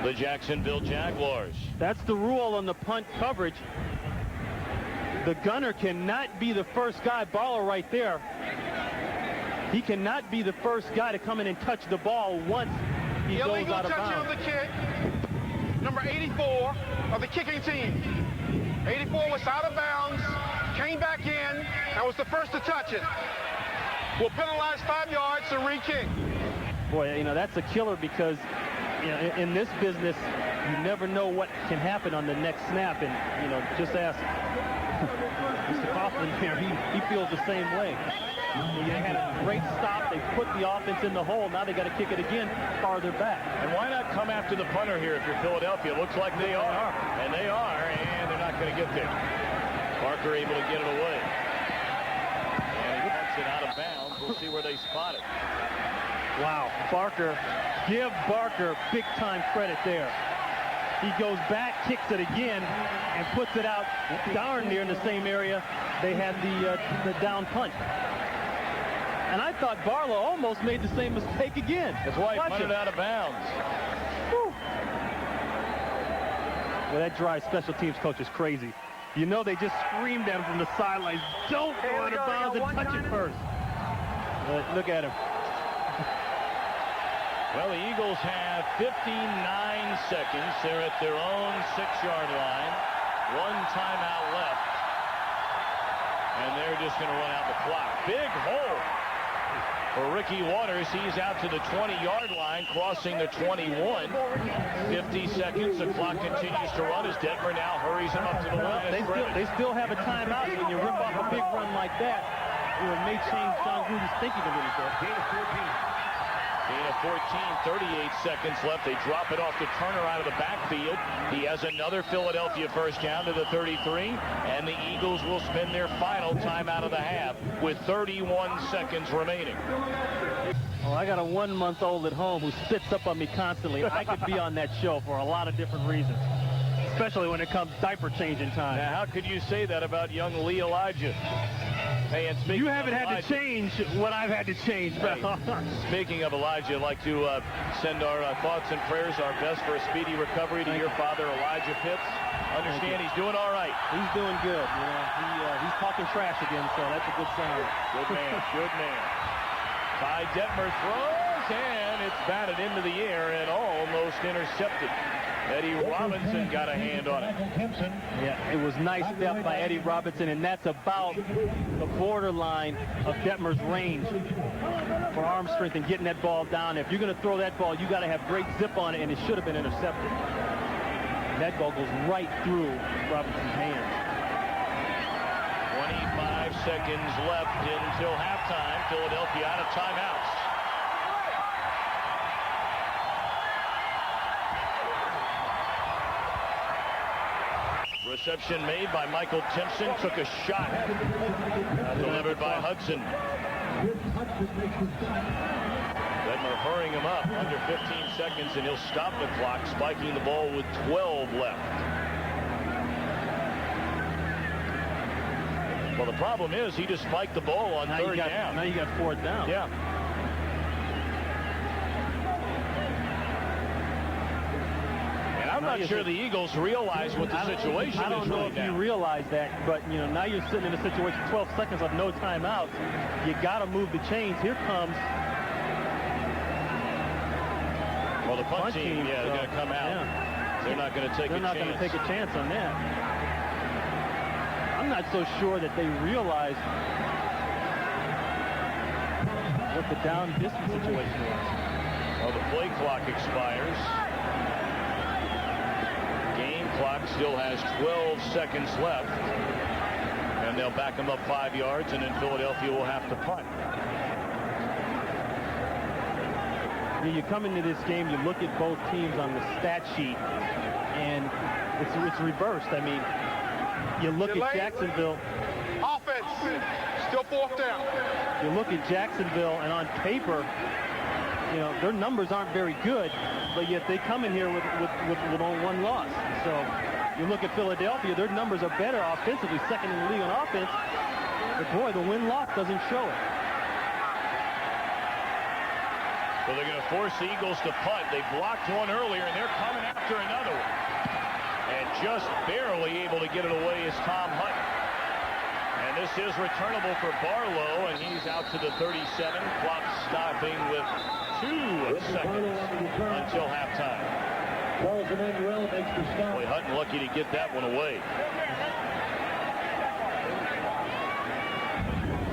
the Jacksonville Jaguars. That's the rule on the punt coverage. The gunner cannot be the first guy. Barlow right there. He cannot be the first guy to come in and touch the ball once he goes out of bounds. Illegal touching of the kick. Number 84 of the kicking team. 84 was out of bounds, came back in, and was the first to touch it. Will penalize 5 yards to re-kick. Boy, you know, that's a killer because, you know, in this business, you never know what can happen on the next snap. And, you know, just ask Mr. Coughlin here. He feels the same way. They had a great stop. They put the offense in the hole. Now they got to kick it again farther back. And why not come after the punter here if you're Philadelphia? Looks like they are. And they are, and they're not going to get there. Barker able to get it away. And he puts it out of bounds. We'll see where they spot it. Wow, Barker, give Barker big-time credit there. He goes back, kicks it again, and puts it out darn near in the same area they had the down punt. And I thought Barlow almost made the same mistake again. That's why he punted out of bounds. Whew. Well, that drives special teams coach is crazy. You know they just screamed at him from the sidelines, don't go out of bounds and touch it first. Look at him. Well, the Eagles have 59 seconds. They're at their own 6-yard line. 1 timeout left. And they're just going to run out the clock. Big hole for Ricky Waters. He's out to the 20-yard line, crossing the 21. 50 seconds. The clock continues to run as Detmer now hurries him up to the line. They still have a timeout. When you rip off a big run like that, it may change John Gruden's thinking a little bit. Gain of 14, 38 seconds left. They drop it off to Turner out of the backfield. He has another Philadelphia first down to the 33, and the Eagles will spend their final timeout of the half with 31 seconds remaining. Oh, I got a 1-month-old at home who spits up on me constantly. I could be on that show for a lot of different reasons, especially when it comes diaper changing time. Now, how could you say that about young Lee Elijah? Hey, and You haven't had to change what I've had to change. Hey, speaking of Elijah, I'd like to send our thoughts and prayers, our best for a speedy recovery to your father, Elijah Pitts. Understand he's doing all right. He's doing good. You know, he's talking trash again, so that's a good sign. Good man, good man. Ty Detmer throws, and it's batted into the air and almost intercepted. Eddie Robinson got a hand on it. Yeah, it was nice step by Eddie Robinson, and that's about the borderline of Detmer's range for arm strength and getting that ball down. If you're going to throw that ball, you got to have great zip on it, and it should have been intercepted. And that ball goes right through Robinson's hands. 25 seconds left until halftime. Philadelphia out of timeouts. Reception made by Michael Timpson. Took a shot. Delivered by Hudson. Detmer hurrying him up. Under 15 seconds, and he'll stop the clock, spiking the ball with 12 left. Well, the problem is he just spiked the ball on third down. Now you got fourth down. Yeah. I'm not sure the Eagles realize what the situation is. I don't know if you realize that, but you know, now you're sitting in a situation, 12 seconds of no timeout. You got to move the chains. Here comes. Well, the punt team, they're going to come out. Yeah. They're not going to take a chance. They're not going to take a chance on that. I'm not so sure that they realize what the down distance situation is. Well, the play clock expires. Clock still has 12 seconds left, and they'll back them up 5 yards, and then Philadelphia will have to punt. You come into this game, you look at both teams on the stat sheet, and it's reversed. I mean, you look at Jacksonville. Offense, still fourth down. You look at Jacksonville, and on paper, you know, their numbers aren't very good, but yet they come in here with only one loss. So you look at Philadelphia, their numbers are better offensively, second in the league on offense. But boy, the win-loss doesn't show it. Well, they're going to force the Eagles to punt. They blocked one earlier, and they're coming after another one. And just barely able to get it away is Thom Hunt. And this is returnable for Barlow, and he's out to the 37. Clock stopping with 2 seconds until halftime. Boy, Hutton lucky to get that one away.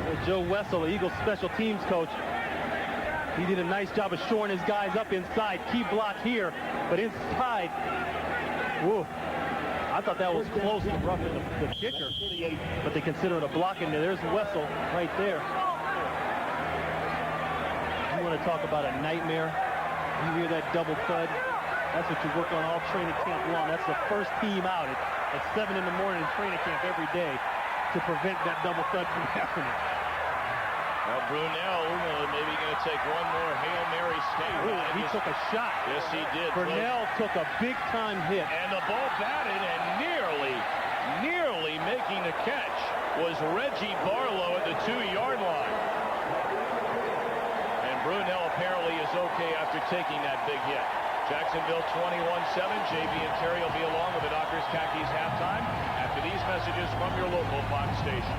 Well, Joe Wessel, Eagles special teams coach, he did a nice job of shoring his guys up inside. Key block here, but inside, whoa. I thought that was close to roughing the kicker, but they consider it a block in there. There's Wessel right there. You want to talk about a nightmare? You hear that double thud? That's what you work on all training camp long. That's the first team out at 7 in the morning in training camp every day to prevent that double thud from happening. Well, Brunell maybe going to take one more Hail Mary stand. He took a shot. Yes, he did. Brunell took a big-time hit. And the ball batted, and nearly making the catch was Reggie Barlow at the 2-yard line. And Brunell apparently is okay after taking that big hit. Jacksonville 21-7. JB and Terry will be along with the Dockers Khakis halftime after these messages from your local Fox station.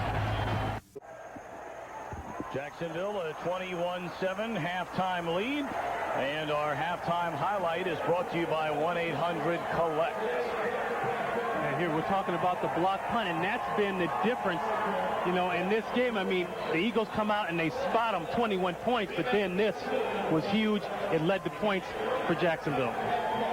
Jacksonville a 21-7 halftime lead, and our halftime highlight is brought to you by 1-800-COLLECT. And here we're talking about the block punt, and that's been the difference, you know, in this game. I mean, the Eagles come out and they spot them 21 points, but then this was huge. It led to points for Jacksonville.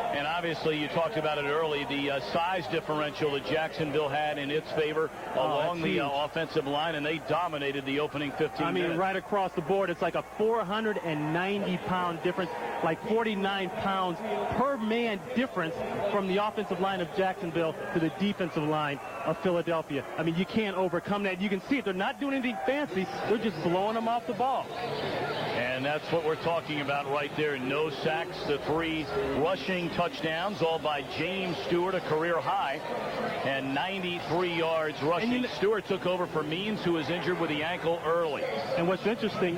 And obviously, you talked about it early, the size differential that Jacksonville had in its favor along the offensive line, and they dominated the opening 15 minutes. Right across the board, it's like a 490-pound difference, like 49 pounds per man difference from the offensive line of Jacksonville to the defensive line of Philadelphia. I mean, you can't overcome that. You can see it. They're not doing anything fancy. They're just blowing them off the ball. And that's what we're talking about right there. No sacks, the 3 rushing touchdowns, all by James Stewart, a career high, and 93 yards rushing. Stewart took over for Means, who was injured with the ankle early. And what's interesting,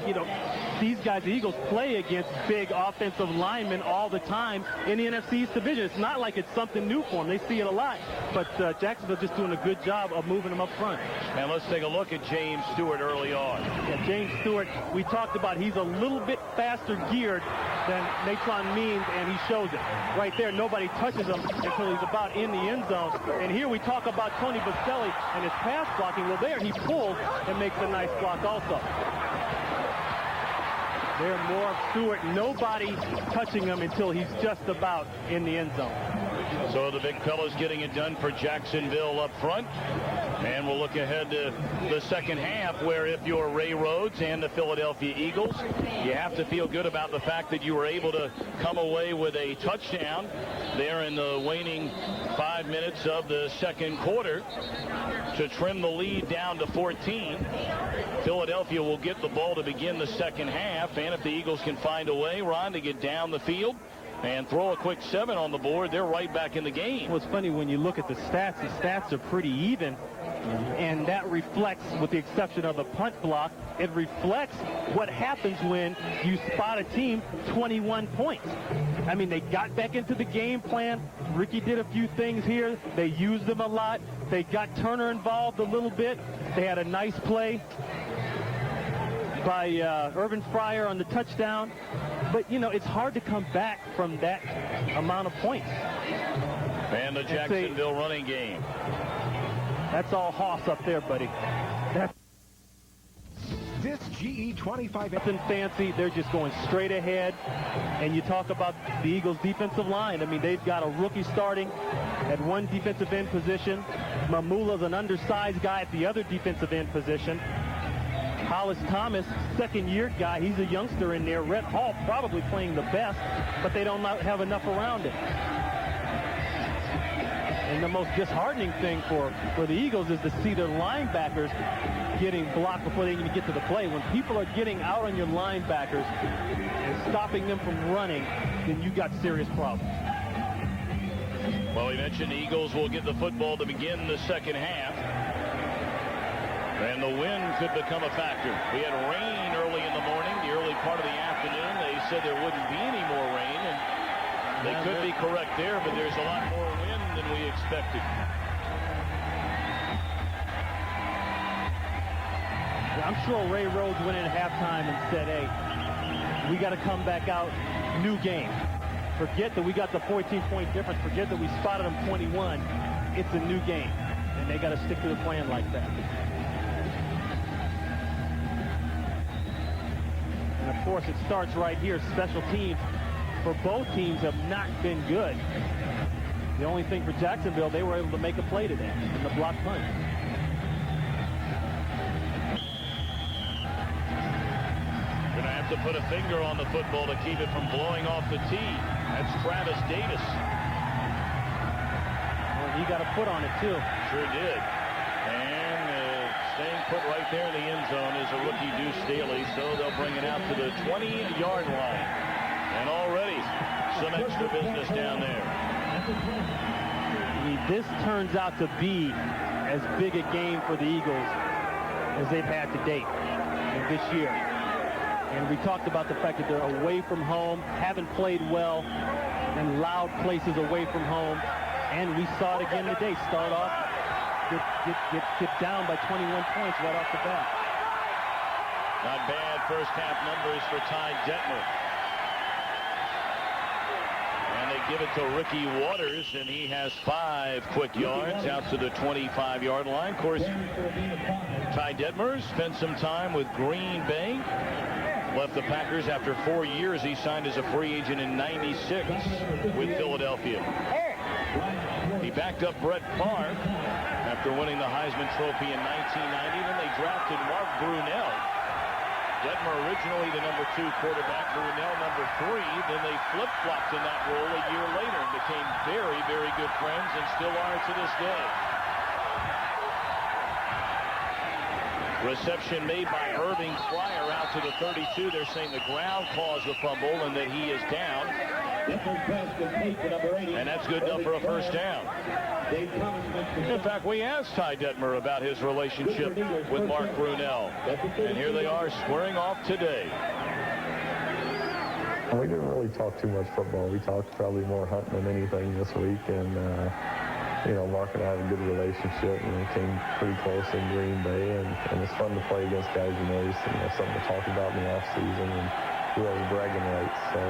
these guys, the Eagles, play against big offensive linemen all the time in the NFC East division. It's not like it's something new for them. They see it a lot. But Jacksonville just doing a good job of moving them up front. And let's take a look at James Stewart early on. Yeah, James Stewart, we talked about, he's a little bit faster geared than Natron Means, and he shows it. Right there, nobody touches him until he's about in the end zone. And here we talk about Tony Baselli and his pass blocking. Well, there he pulls and makes a nice block also. There, more of Stewart. Nobody touching him until he's just about in the end zone. So the big fella's getting it done for Jacksonville up front. And we'll look ahead to the second half, where if you're Ray Rhodes and the Philadelphia Eagles, you have to feel good about the fact that you were able to come away with a touchdown there in the waning 5 minutes of the second quarter to trim the lead down to 14. Philadelphia will get the ball to begin the second half, and if the Eagles can find a way, Ron, to get down the field and throw a quick 7 on the board, they're right back in the game. Well, it's funny when you look at the stats are pretty even. And that reflects, with the exception of the punt block, it reflects what happens when you spot a team 21 points. I mean, they got back into the game plan. Ricky did a few things here. They used them a lot. They got Turner involved a little bit. They had a nice play by Urban Fryer on the touchdown. But, it's hard to come back from that amount of points. And the Jacksonville running game. That's all Hoss up there, buddy. This GE 25. Nothing fancy. They're just going straight ahead. And you talk about the Eagles' defensive line. I mean, they've got a rookie starting at one defensive end position. Mamula's an undersized guy at the other defensive end position. Hollis Thomas, second-year guy. He's a youngster in there. Rhett Hall probably playing the best, but they don't have enough around him. And the most disheartening thing for the Eagles is to see their linebackers getting blocked before they even get to the play. When people are getting out on your linebackers and stopping them from running, then you got serious problems. Well, we mentioned the Eagles will get the football to begin the second half. And the wind could become a factor. We had rain early in the morning, the early part of the afternoon. They said there wouldn't be any more rain, and they could be correct there, but there's a lot more wind than we expected. I'm sure Ray Rhodes went in at halftime and said, hey, we got to come back out, new game. Forget that we got the 14-point difference. Forget that we spotted them 21. It's a new game, and they got to stick to the plan like that. And, of course, it starts right here. Special teams for both teams have not been good. The only thing for Jacksonville, they were able to make a play today in the block punt. Going to have to put a finger on the football to keep it from blowing off the tee. That's Travis Davis. Well, he got a foot on it, too. Sure did. And staying put right there in the end zone is a rookie, Deuce Staley, so they'll bring it out to the 20-yard line. And already some extra business down there. I mean, this turns out to be as big a game for the Eagles as they've had to date this year. And we talked about the fact that they're away from home, haven't played well in loud places away from home. And we saw it again today. Start off, get down by 21 points right off the bat. Not bad first half numbers for Ty Detmer. And they give it to Ricky Waters, and he has 5 quick yards out to the 25-yard line. Of course, Ty Detmer spent some time with Green Bay. Left the Packers after 4 years. He signed as a free agent in '96 with Philadelphia. He backed up Brett Favre after winning the Heisman Trophy in 1990. Then they drafted Mark Brunell. Detmer originally the number 2 quarterback, Brunell number 3. Then they flip-flopped in that role a year later and became very, very good friends and still are to this day. Reception made by Irving Fryer out to the 32. They're saying the ground caused the fumble and that he is down. And that's good enough for a first down. In fact, we asked Ty Detmer about his relationship with Mark Brunell. And here they are squaring off today. We didn't really talk too much football. We talked probably more hunting than anything this week. And, you know, Mark and I have a good relationship. You know, came pretty close in Green Bay. And it's fun to play against guys you know, something to talk about in the offseason and who has bragging rights. So,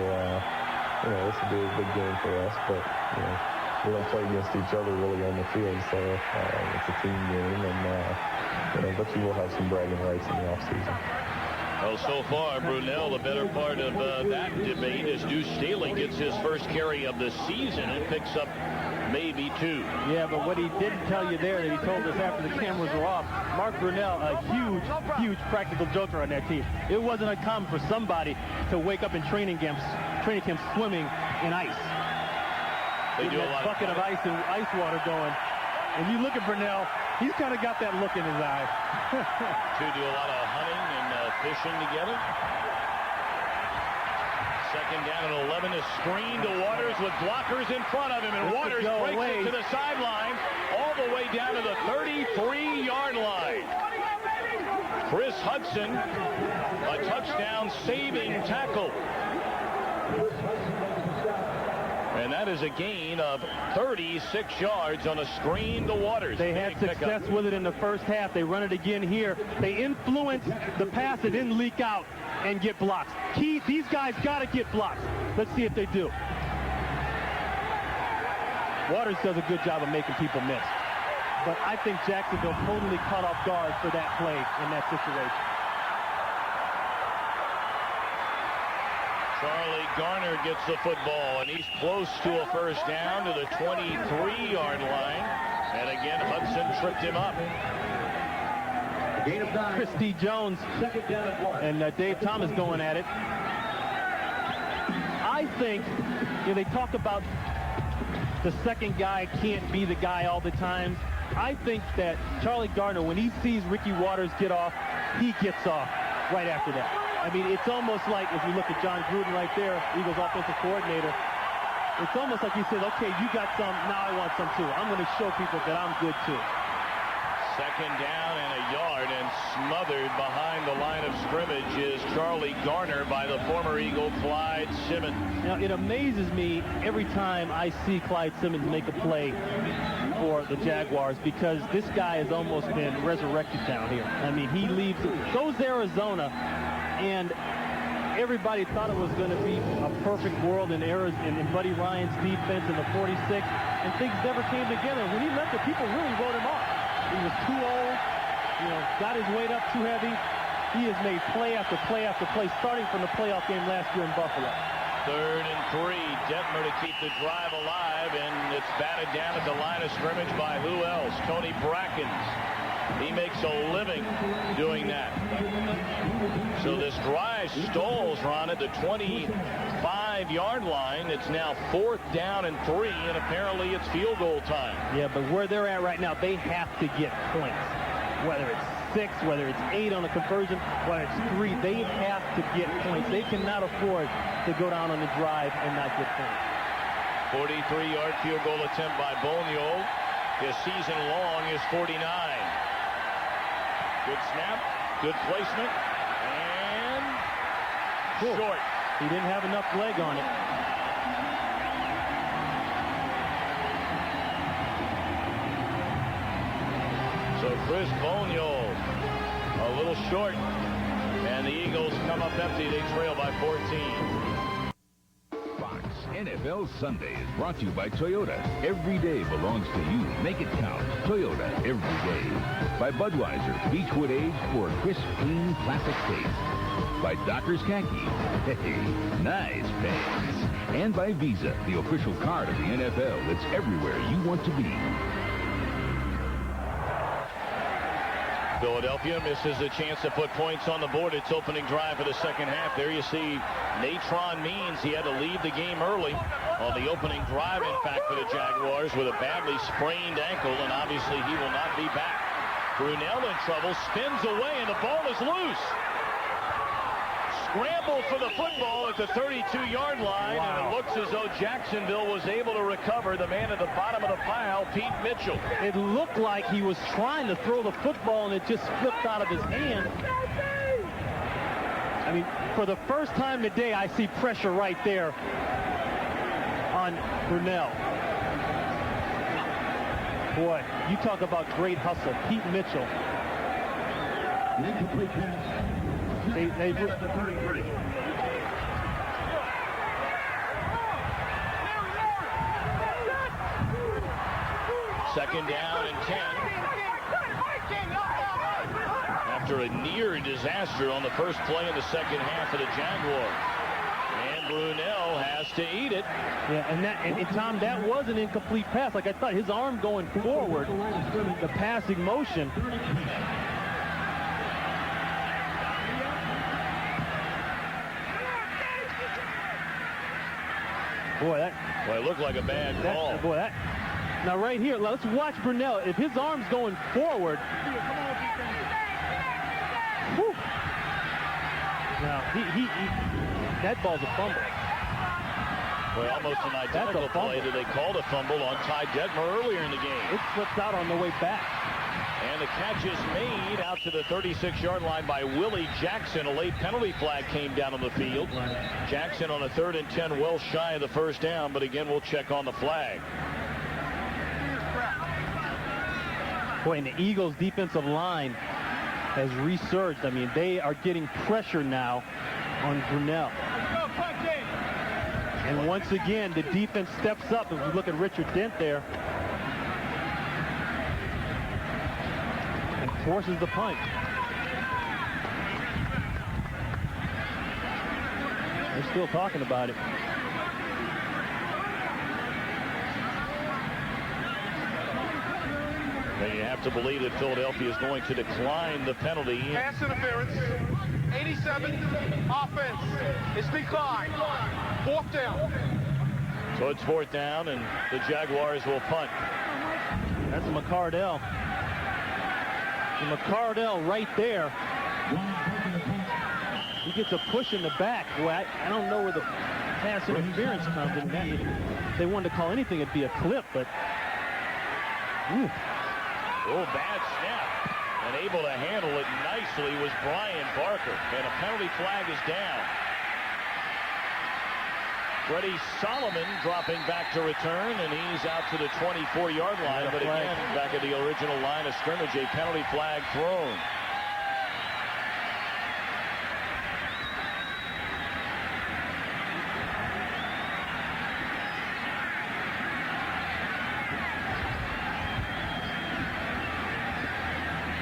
you know, this will be a big game for us. But, you know, we don't play against each other really on the field. So it's a team game. And, you know, but you will have some bragging rights in the offseason. Well, so far, Brunell, the better part of that debate as Deuce Staley gets his first carry of the season and picks up maybe 2. Yeah, but what he didn't tell you there that he told us after the cameras were off, Mark Brunell, a huge practical joker on that team. It wasn't uncommon for somebody to wake up in training camp swimming in ice. They do a lot bucket of ice and ice water going. And you look at Brunell, he's kind of got that look in his eye. To do a lot of hunting and fishing together. Second down and 11 is screen to Waters with blockers in front of him, and Waters breaks it to the sideline all the way down to the 33-yard line. Chris Hudson, a touchdown saving tackle. And that is a gain of 36 yards on a screen to Waters. They had success with it in the first half. They run it again here. They influence the pass. It didn't leak out and get blocks. These guys got to get blocks. Let's see if they do. Waters does a good job of making people miss. But I think Jacksonville totally caught off guard for that play in that situation. Charlie Garner gets the football, and he's close to a first down to the 23-yard line. And again, Hudson tripped him up. Christy Jones and Dave Thomas going at it. I think, you know, they talk about the second guy can't be the guy all the time. I think that Charlie Garner, when he sees Ricky Waters get off, he gets off right after that. I mean, it's almost like, if you look at John Gruden right there, Eagles offensive coordinator, it's almost like he says, okay, you got some, now I want some too. I'm going to show people that I'm good too. Second down and a yard, and smothered behind the line of scrimmage is Charlie Garner by the former Eagle Clyde Simmons. Now, it amazes me every time I see Clyde Simmons make a play for the Jaguars, because this guy has almost been resurrected down here. I mean, he leaves, goes to Arizona, and everybody thought it was going to be a perfect world in Buddy Ryan's defense in the 46, and things never came together. When he left, the people really wrote him off. He was too old, you know, got his weight up too heavy. He has made play after play after play, starting from the playoff game last year in Buffalo. 3rd and 3, Detmer to keep the drive alive, and it's batted down at the line of scrimmage by who else? Tony Brackens. He makes a living doing that. So this drive stalls, Ron, at the 25-yard line. It's now 4th down and 3, and apparently it's field goal time. Yeah, but where they're at right now, they have to get points. Whether it's 6, whether it's 8 on a conversion, whether it's 3, they have to get points. They cannot afford to go down on the drive and not get points. 43-yard field goal attempt by Boniol. His season long is 49. Good snap, good placement, and short. He didn't have enough leg on it. So Chris Boniol a little short, and the Eagles come up empty. They trail by 14. Fox NFL Sunday is brought to you by Toyota. Every day belongs to you. Make it count. Toyota every day. By Budweiser, Beechwood aged for a crisp, clean, classic taste. By Dockers Khaki. Hey, nice pants. And by Visa, the official card of the NFL that's everywhere you want to be. Philadelphia misses a chance to put points on the board. Its opening drive for the second half. There you see Natron Means. He had to leave the game early on the opening drive, in fact, for the Jaguars with a badly sprained ankle, and obviously he will not be back. Brunell in trouble, spins away, and the ball is loose. Scramble for the football at the 32-yard line, and it looks as though Jacksonville was able to recover. The man at the bottom of the pile, Pete Mitchell. It looked like he was trying to throw the football, and it just slipped out of his hand. I mean, for the first time today, I see pressure right there on Brunell. Boy, you talk about great hustle. Pete Mitchell. An incomplete pass. They the 33. Second down and 10. After a near disaster on the first play in the second half of the Jaguars. And Brunell has to eat it. Yeah, and Tom, that was an incomplete pass. Like I thought, his arm going forward, the passing motion. Boy, it looked like a bad call. Now right here, let's watch Brunell. If his arm's going forward, whew, now that ball's a fumble. Well, almost an identical play that they called a fumble on Ty Detmer earlier in the game. It slipped out on the way back. And the catch is made out to the 36-yard line by Willie Jackson. A late penalty flag came down on the field. Jackson on a 3rd and 10, well shy of the first down, but again, we'll check on the flag. Boy, and the Eagles' defensive line has resurged. I mean, they are getting pressure now on Brunell. And once again, the defense steps up. If we look at Richard Dent there, and forces the punt. They're still talking about it. Well, you have to believe that Philadelphia is going to decline the penalty. Pass interference. 87 offense. It's declined. 4th down. So it's 4th down, and the Jaguars will punt. That's McCardell. McCardell right there. He gets a push in the back. Boy, I don't know where the pass interference comes in. If they wanted to call anything, it'd be a clip, but... Oh, bad snap. And able to handle it nicely was Brian Barker. And a penalty flag is down. Freddie Solomon dropping back to return, and he's out to the 24-yard line. But again, back at the original line of scrimmage, a penalty flag thrown.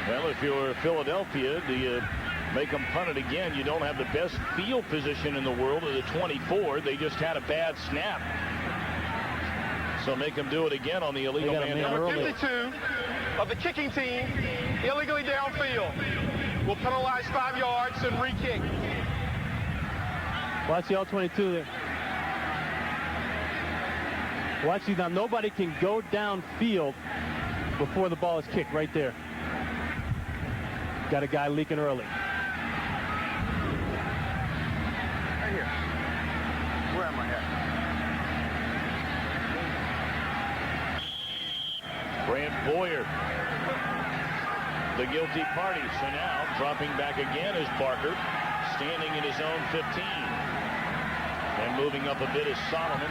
Well, if you're Philadelphia, do you make them punt it again? You don't have the best field position in the world at the 24. They just had a bad snap. So make them do it again on the illegal man. Number 52 of the kicking team, illegally downfield, will penalize 5 yards and re-kick. Watch the L22 there. Watch these now. Nobody can go downfield before the ball is kicked right there. Got a guy leaking early. Right here. Where am I at? Brant Boyer, the guilty party. So now dropping back again is Barker, standing in his own 15. And moving up a bit is Solomon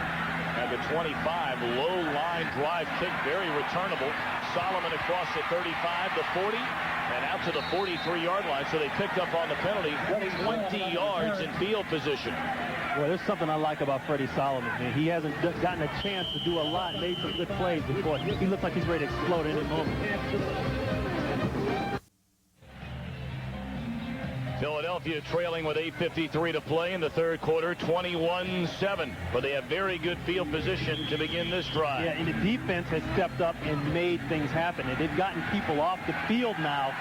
at the 25. Low line drive kick, very returnable. Solomon across the 35, the 40. And out to the 43-yard line, so they picked up on the penalty. 20 yards in field position. Well, there's something I like about Freddie Solomon. Man, he hasn't gotten a chance to do a lot, made some good plays before. He looks like he's ready to explode at any moment. Philadelphia trailing with 8:53 to play in the third quarter, 21-7. But they have very good field position to begin this drive. Yeah, and the defense has stepped up and made things happen. And they've gotten people off the field now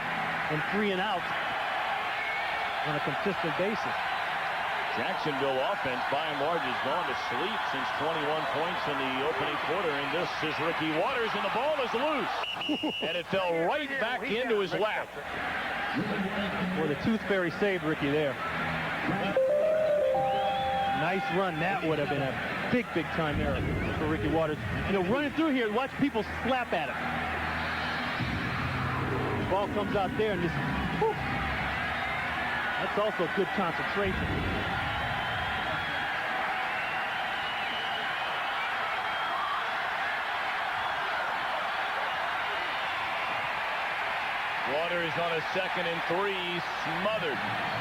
and 3 and outs on a consistent basis. Jacksonville offense, by and large, has gone to sleep since 21 points in the opening quarter. And this is Ricky Waters, and the ball is loose. And it fell right back into his lap. Well, the tooth fairy saved Ricky there. Nice run. That would have been a big time error for Ricky Waters. You know, running through here, watch people slap at him. The ball comes out there and just, whew. That's also good concentration. Waters on a 2nd and 3, smothered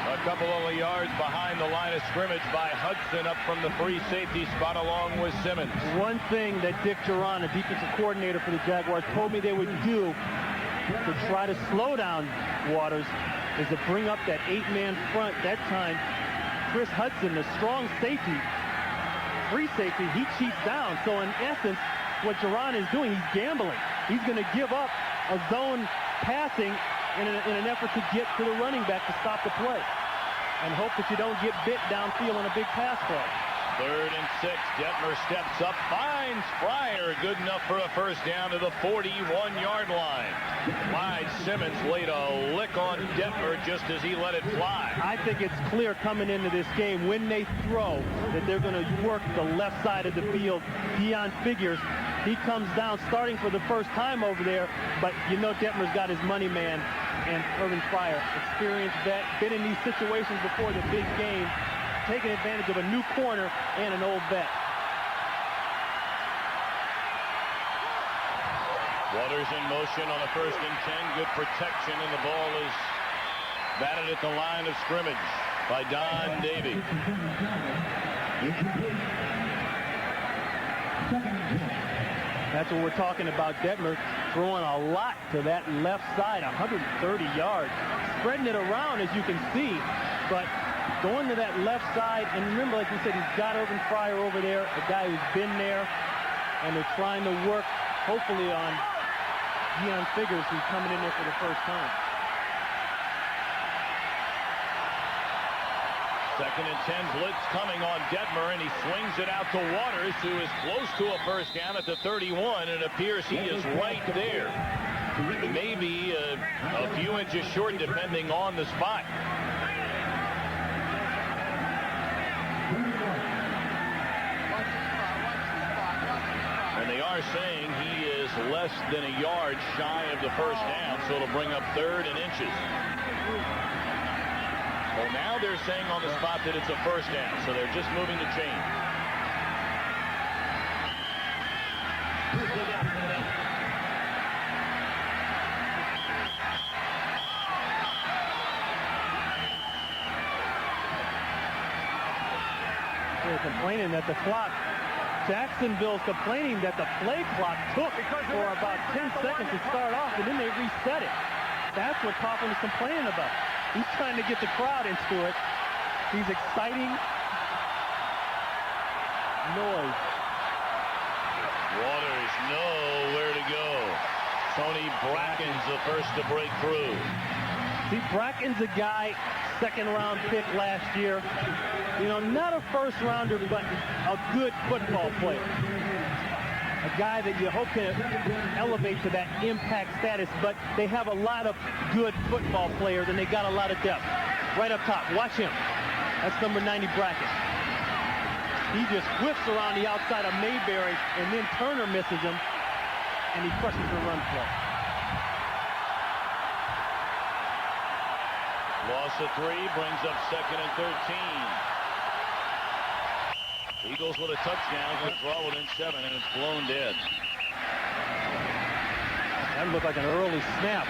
a couple of yards behind the line of scrimmage by Hudson up from the free safety spot along with Simmons. One thing that Dick Duran, a defensive coordinator for the Jaguars, told me they would do to try to slow down Waters is to bring up that 8-man front. That time, Chris Hudson, the strong safety, free safety, he cheats down. So in essence, what Duran is doing, he's gambling. He's going to give up a zone passing in an effort to get to the running back to stop the play and hope that you don't get bit downfield on a big pass play. 3rd and 6. Detmer steps up, finds Fryer. Good enough for a first down to the 41-yard line. Clyde Simmons laid a lick on Detmer just as he let it fly. I think it's clear coming into this game when they throw that they're going to work the left side of the field. Deion figures he comes down starting for the first time over there, but you know Detmer's got his money man and Irvin Fryer, experienced vet, been in these situations before the big game, taking advantage of a new corner and an old vet. Waters in motion on a 1st and 10. Good protection, and the ball is batted at the line of scrimmage by Don Davey. That's what we're talking about. Detmer throwing a lot to that left side, 130 yards. Spreading it around, as you can see, but going to that left side. And remember, like we said, he's got Irvin Fryer over there, a guy who's been there, and they're trying to work, hopefully, on Deion Figures, who's coming in there for the first time. 2nd and 10, blitz coming on Detmer, and he swings it out to Waters, who is close to a first down at the 31, and it appears he is right there. Maybe a few inches short, depending on the spot. And they are saying he is less than a yard shy of the first down, so it'll bring up 3rd and inches. Well, now they're saying on the spot that it's a first down, so they're just moving the chain. They're complaining that the clock, Jacksonville's complaining that the play clock took for about 10 seconds to start off, and then they reset it. That's what Coughlin is complaining about. He's trying to get the crowd into it. He's exciting noise. Waters nowhere to go. Tony Bracken's the first to break through. See, Bracken's a guy, 2nd-round pick last year. You know, not a first-rounder, but a good football player. A guy that you hope can elevate to that impact status, but they have a lot of good football players, and they got a lot of depth. Right up top, watch him. That's number 90, Bracken. He just whips around the outside of Mayberry, and then Turner misses him, and he crushes the run play. Loss of 3 brings up 2nd and 13. Eagles with a touchdown, going to throw within 7, and it's blown dead. That looked like an early snap.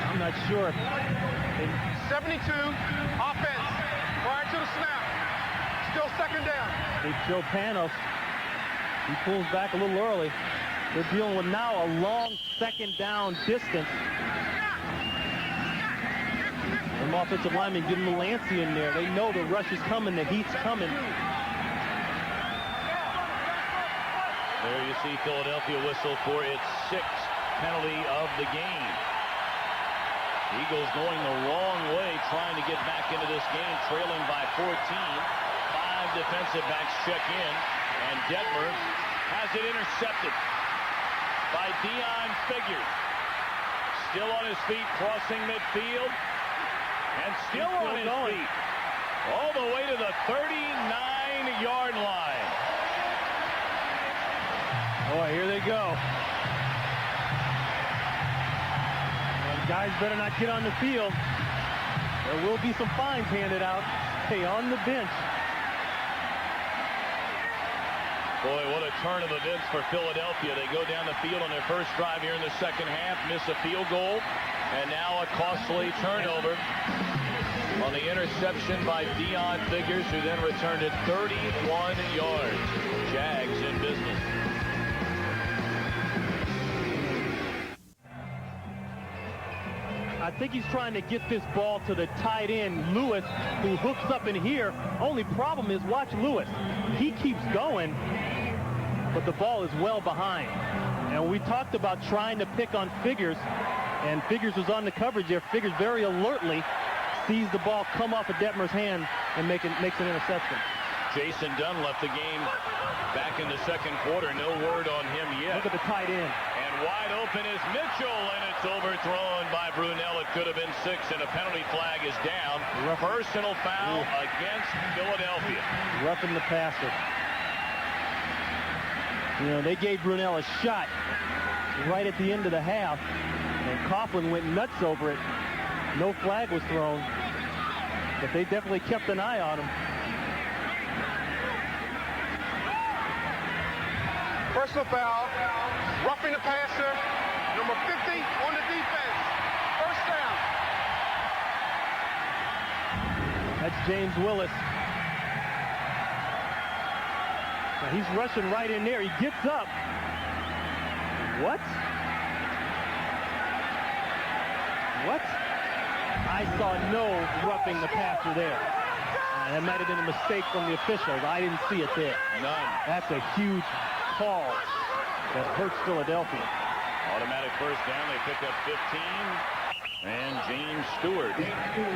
I'm not sure. 72, offense, prior to the snap. Still 2nd down. Big Joe Panos, he pulls back a little early. They're dealing with now a long 2nd down distance. Them offensive linemen getting a little antsy in there. They know the rush is coming, the heat's coming. There you see Philadelphia whistle for its 6th penalty of the game. Eagles going the wrong way, trying to get back into this game, trailing by 14. 5 defensive backs check in, and Detmer has it intercepted by Deon Figures. Still on his feet, crossing midfield, and still on his feet, all the way to the 39-yard line. Boy, here they go. Well, guys better not get on the field. There will be some fines handed out. Hey, on the bench. Boy, what a turn of events for Philadelphia. They go down the field on their first drive here in the second half, miss a field goal, and now a costly turnover on the interception by Deon Figures, who then returned it 31 yards. Jags in business. I think he's trying to get this ball to the tight end, Lewis, who hooks up in here. Only problem is, watch Lewis. He keeps going, but the ball is well behind. And we talked about trying to pick on Figures, and Figures was on the coverage there. Figures very alertly sees the ball come off of Detmer's hand and makes an interception. Jason Dunn left the game back in the second quarter. No word on him yet. Look at the tight end. And wide open is Mitchell, and it's overthrown by Brunell. It could have been 6, and a penalty flag is down. Personal foul against Philadelphia. Roughing the passer. You know, they gave Brunell a shot right at the end of the half, and Coughlin went nuts over it. No flag was thrown, but they definitely kept an eye on him. Personal foul, roughing the passer, number 50 on the defense. First down. That's James Willis. Now he's rushing right in there. He gets up. What? What? I saw no roughing the passer there. That might have been a mistake from the officials. I didn't see it there. None. That's a huge call that hurts Philadelphia. Automatic first down. They pick up 15. And James Stewart,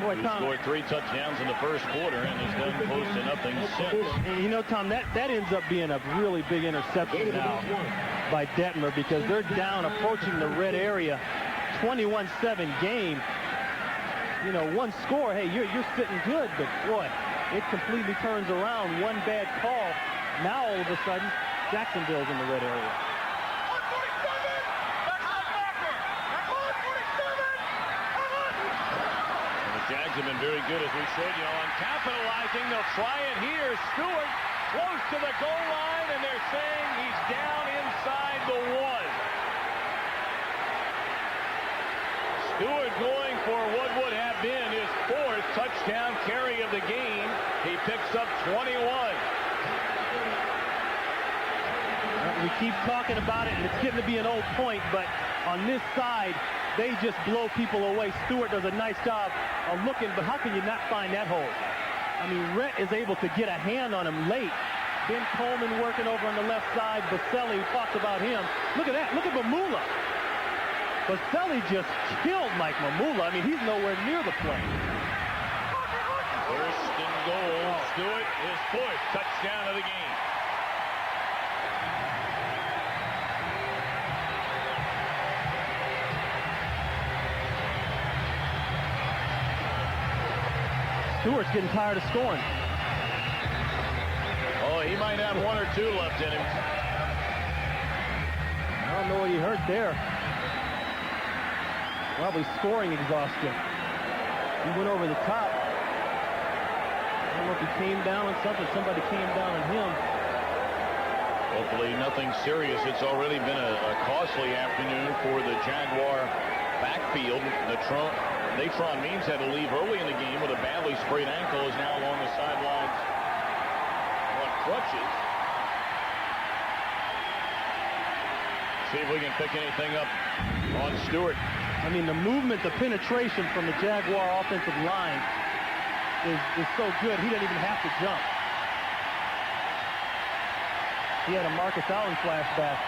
Boy, Thom, scored 3 touchdowns in the first quarter and has done close to nothing since. And you know, Thom, that ends up being a really big interception now by Detmer, because they're down approaching the red area. 21-7 game. You know, one score, hey, you're sitting good, but boy, it completely turns around. One bad call. Now all of a sudden, Jacksonville's in the red area. Jags have been very good, as we showed you, on capitalizing. They'll try it here. Stewart close to the goal line, and they're saying he's down inside the 1. Stewart going for what would have been his 4th touchdown carry of the game. He picks up 21. We keep talking about it, and it's getting to be an old point, but on this side, they just blow people away. Stewart does a nice job of looking, but how can you not find that hole? I mean, Rhett is able to get a hand on him late. Ben Coleman working over on the left side. Baselli, we talked about him. Look at that. Look at Mamula. Baselli just killed Mike Mamula. I mean, he's nowhere near the play. First and goal. Stewart, his 4th touchdown of the game. Stewart's getting tired of scoring. Oh, he might have 1 or 2 left in him. I don't know what he hurt there. Probably scoring exhaustion. He went over the top. I don't know if he came down on something. Somebody came down on him. Hopefully nothing serious. It's already been a costly afternoon for the Jaguar backfield. Natron Means had to leave early in the game with a badly sprained ankle, is now along the sidelines on crutches. See if we can pick anything up on Stewart. I mean, the movement, the penetration from the Jaguar offensive line is so good, he doesn't even have to jump. He had a Marcus Allen flashback.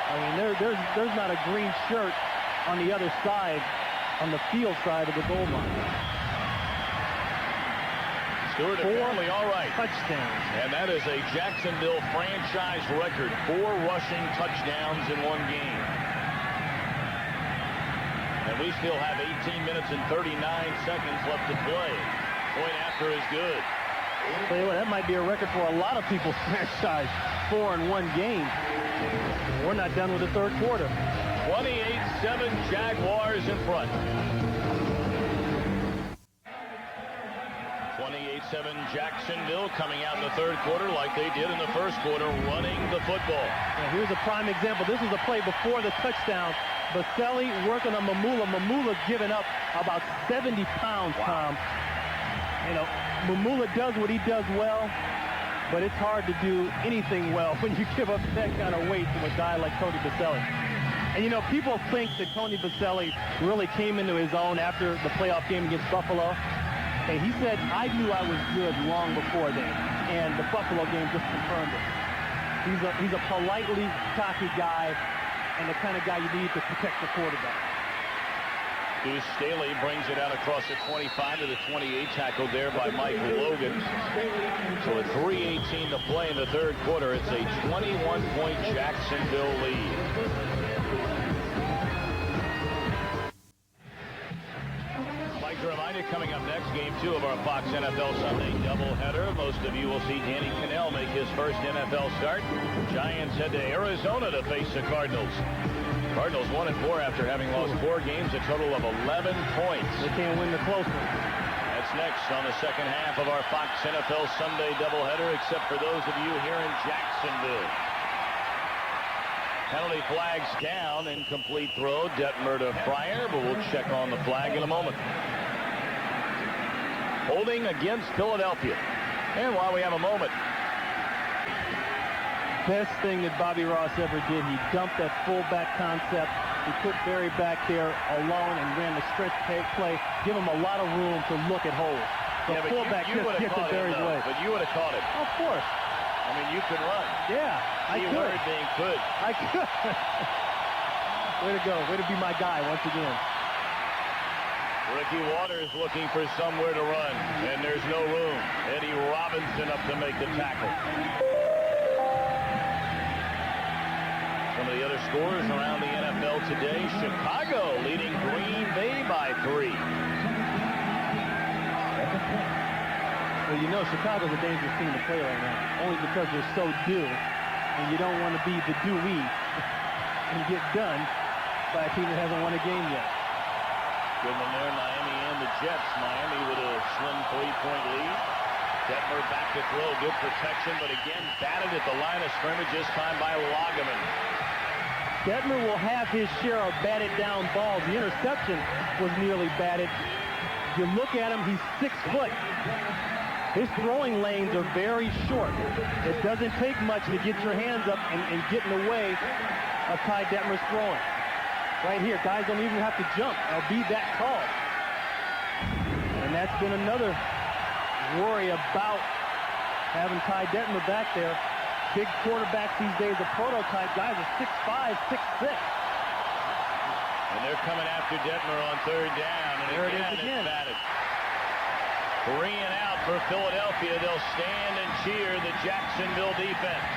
I mean, there's not a green shirt on the other side, on the field side of the goal line. Stewart apparently all right. Touchdowns. And that is a Jacksonville franchise record. 4 rushing touchdowns in one game. And we still have 18 minutes and 39 seconds left to play. Point after is good. I'll tell you what, that might be a record for a lot of people's franchise. 4 in one game. We're not done with the third quarter. 28-7 Jaguars in front. 28-7 Jacksonville coming out in the third quarter like they did in the first quarter, running the football. Now here's a prime example. This is a play before the touchdown. Baselli working on Mamula. Mamula's given up about 70 pounds, Tom. You know, Mamula does what he does well, but it's hard to do anything well when you give up that kind of weight to a guy like Tony Baselli. And, you know, people think that Tony Baselli really came into his own after the playoff game against Buffalo. And he said, I knew I was good long before then. And the Buffalo game just confirmed it. He's a politely cocky guy and the kind of guy you need to protect the quarterback. Deuce Staley brings it out across the 25 to the 28, tackled there by Michael Logan. So at 3:18 to play in the third quarter, it's a 21-point Jacksonville lead. Like a reminder, coming up next, game 2 of our Fox NFL Sunday doubleheader. Most of you will see Danny Cannell make his first NFL start. Giants head to Arizona to face the Cardinals. Cardinals 1-4 after having lost 4 games, a total of 11 points. They can't win the close one. That's next on the second half of our Fox NFL Sunday doubleheader, except for those of you here in Jacksonville. Penalty flags down, incomplete throw, Detmer to Fryer, but we'll check on the flag in a moment. Holding against Philadelphia. And while we have a moment, best thing that Bobby Ross ever did, he dumped that fullback concept. He put Barry back there alone and ran the stretch play, give him a lot of room to look at holes. The fullback just gets in Barry's way. But you would have caught it. Of course. I mean, you could run. Yeah, I could. Keyword being could. I could. Way to go. Way to be my guy once again. Ricky Waters looking for somewhere to run, and there's no room. Eddie Robinson up to make the tackle. Some of the other scores around the NFL today. Chicago leading Green Bay by 3. Well, you know Chicago's a dangerous team to play right now, only because they're so due, and you don't want to be the dewey and get done by a team that hasn't won a game yet. Good one there, Miami and the Jets. Miami with a slim 3-point lead. Detmer back to throw, good protection, but again batted at the line of scrimmage, this time by Lageman. Detmer will have his share of batted down balls. The interception was nearly batted. You look at him, he's 6 foot. His throwing lanes are very short. It doesn't take much to get your hands up and get in the way of Ty Detmer's throwing. Right here, guys don't even have to jump. They'll be that tall. And that's been another worry about having Ty Detmer back there. Big quarterbacks these days, the prototype guys are 6'5", 6'6". And they're coming after Detmer on third down. And there again, it is again. It's batted. 3 and out for Philadelphia. They'll stand and cheer the Jacksonville defense.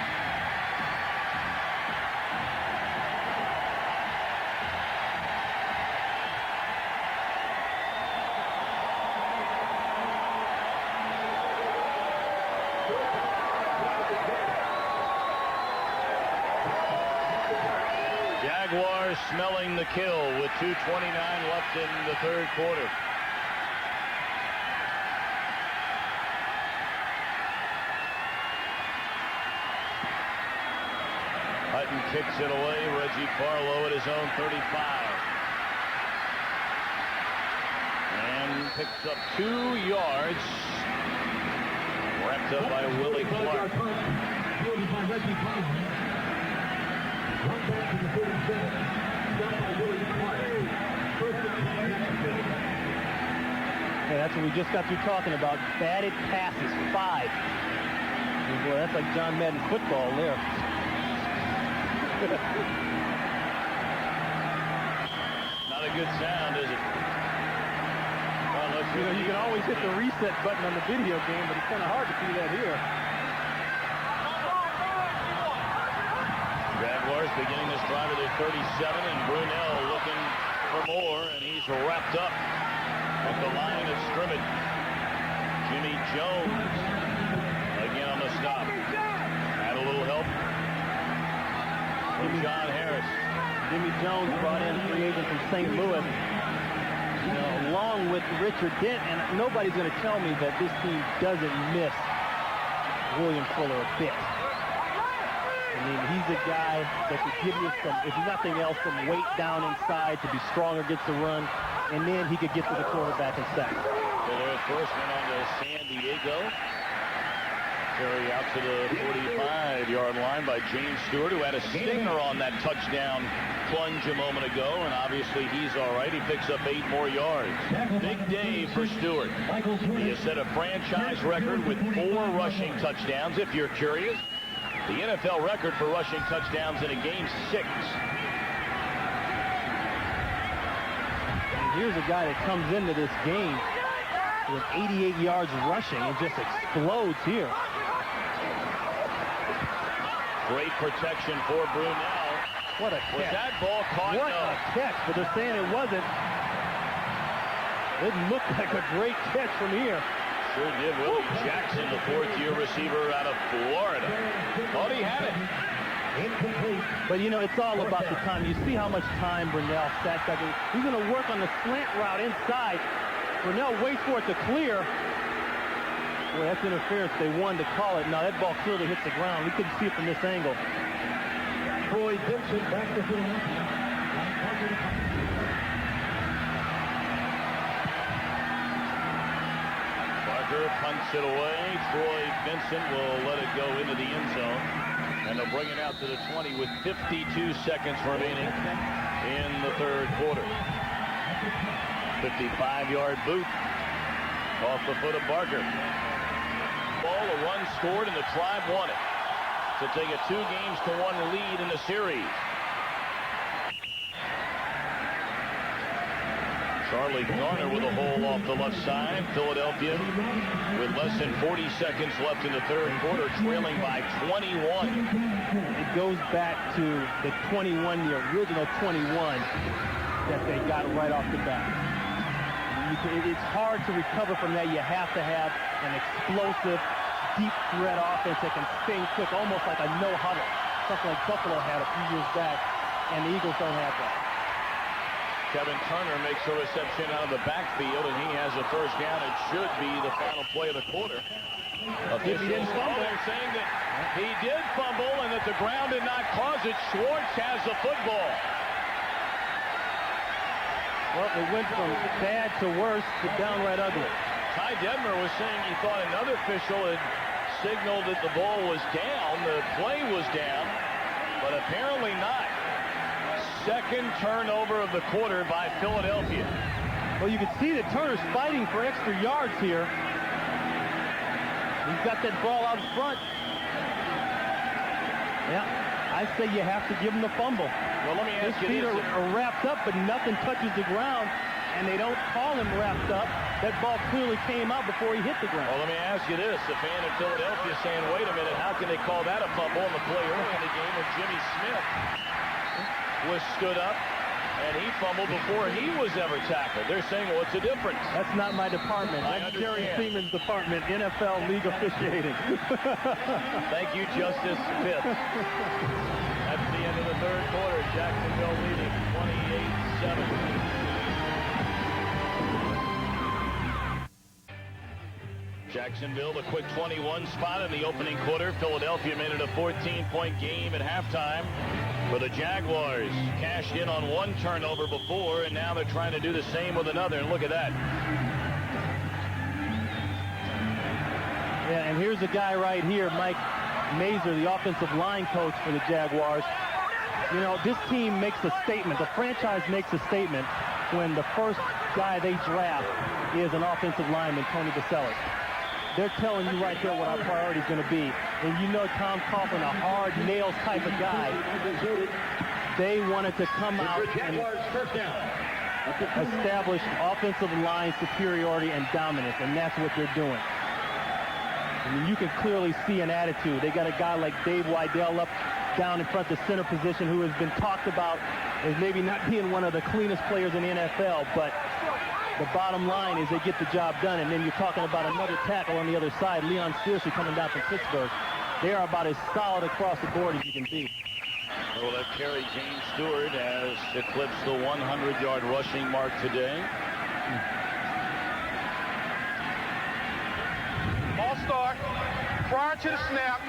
Jaguars smelling the kill with 2:29 left in the third quarter. Hutton kicks it away. Reggie Barlow at his own 35. And picks up 2 yards. Wrapped up by Willie Clark. Yeah, that's what we just got through talking about. Batted passes, 5. Boy, that's like John Madden football there. good sound, is it? You know, you can always hit the reset button on the video game, but it's kind of hard to see that here. Jaguars beginning this drive at their 37, and Brunell looking for more, and he's wrapped up at the line of scrimmage. Jimmy Jones again on the stop. Had a little help from John Harris. Jimmy Jones brought in free agent from St. Louis, along with Richard Dent, and nobody's going to tell me that this team doesn't miss William Fuller a bit. I mean, he's a guy that could give you some, if nothing else, some weight down inside to be stronger, gets the run, and then he could get to the quarterback and sack. Fuller first went on to San Diego. Carry out to the 45-yard line by James Stewart, who had a stinger on that touchdown plunge a moment ago, and obviously he's all right. He picks up 8 more yards. Big day for Stewart. He has set a franchise record with 4 rushing touchdowns. If you're curious, the NFL record for rushing touchdowns in a game, 6. And here's a guy that comes into this game with 88 yards rushing and just explodes here. Great protection for Brunell. What a catch. Was that ball caught? What a catch, but they're saying it wasn't. It looked like a great catch from here. Sure did. Willie Jackson, the 4th-year receiver out of Florida. Thought he had it. But, you know, it's all about the time. You see how much time Brunell sat back. He's going to work on the slant route inside. Brunell waits for it to clear. Boy, that's interference. They wanted to call it. Now, that ball clearly hits the ground. We couldn't see it from this angle. Troy Vincent back to Philadelphia. Barker punts it away. Troy Vincent will let it go into the end zone. And they'll bring it out to the 20 with 52 seconds remaining in the 3rd quarter. 55-yard boot off the foot of Barker. Ball, a run scored, and the Tribe won it to take a 2-1 lead in the series. Charlie Garner with a hole off the left side. Philadelphia with less than 40 seconds left in the 3rd quarter, trailing by 21. It goes back to the 21, the original 21 that they got right off the bat. It's hard to recover from that. You have to have an explosive, deep threat offense that can spin quick, almost like a no-huddle, something like Buffalo had a few years back, and the Eagles don't have that. Kevin Turner makes a reception out of the backfield, and he has a 1st down. It should be the final play of the quarter. If he didn't fumble. They're saying that he did fumble and that the ground did not cause it. Schwartz has the football. Well, it went from bad to worse to downright ugly. Ty Detmer was saying he thought another official had signaled that the ball was down, the play was down, but apparently not. 2nd turnover of the quarter by Philadelphia. Well, you can see that Turner's fighting for extra yards here. He's got that ball out front. Yeah, I say you have to give him the fumble. Well, let me ask His feet are wrapped up, but nothing touches the ground, and they don't call him wrapped up. That ball clearly came out before he hit the ground. Well, let me ask you this. The fan in Philadelphia saying, wait a minute, how can they call that a fumble on the play early in the game when Jimmy Smith was stood up and he fumbled before he was ever tackled? They're saying, what's the difference? That's not my department. That's Jerry Seaman's department, NFL League Officiating. Thank you, Justice Fifth. That's the end of the 3rd quarter. Jacksonville leading 28-7. Jacksonville, the quick 21 spot in the opening quarter. Philadelphia made it a 14-point game at halftime. For the Jaguars, cashed in on 1 turnover before, and now they're trying to do the same with another. And look at that. Yeah, and here's a guy right here, Mike Mazer, the offensive line coach for the Jaguars. You know, this team makes a statement. The franchise makes a statement when the first guy they draft is an offensive lineman, Tony Basellas. They're telling you right there what our priority is going to be. And you know Tom Coughlin, a hard nails type of guy. They wanted to come out and establish offensive line superiority and dominance, and that's what they're doing. I mean, you can clearly see an attitude. They got a guy like Dave Weidel up down in front of the center position who has been talked about as maybe not being one of the cleanest players in the NFL, but the bottom line is they get the job done. And then you're talking about another tackle on the other side, Leon Searcy coming down from Pittsburgh. They are about as solid across the board as you can be. Well, that carry, James Stewart has eclipsed the 100-yard rushing mark today. Ball start. Prior to the snap,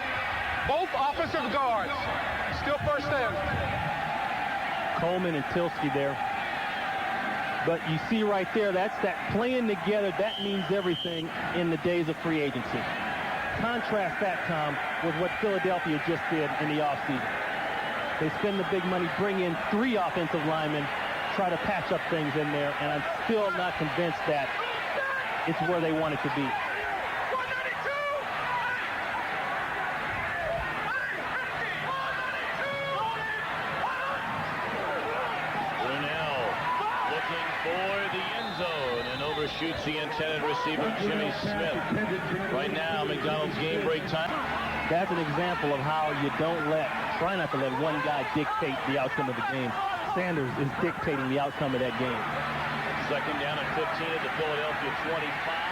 both offensive guards still first down. Coleman and Tilsky there. But you see right there, that's that playing together. That means everything in the days of free agency. Contrast that, Tom, with what Philadelphia just did in the offseason. They spend the big money, bring in 3 offensive linemen, try to patch up things in there, and I'm still not convinced that it's where they want it to be. Brunell looking for the end zone and overshoots the intended receiver, Jimmy Smith. Right now, McDonald's game break time. That's an example of how you try not to let one guy dictate the outcome of the game. Sanders is dictating the outcome of that game. Second down and 15 at the Philadelphia 25.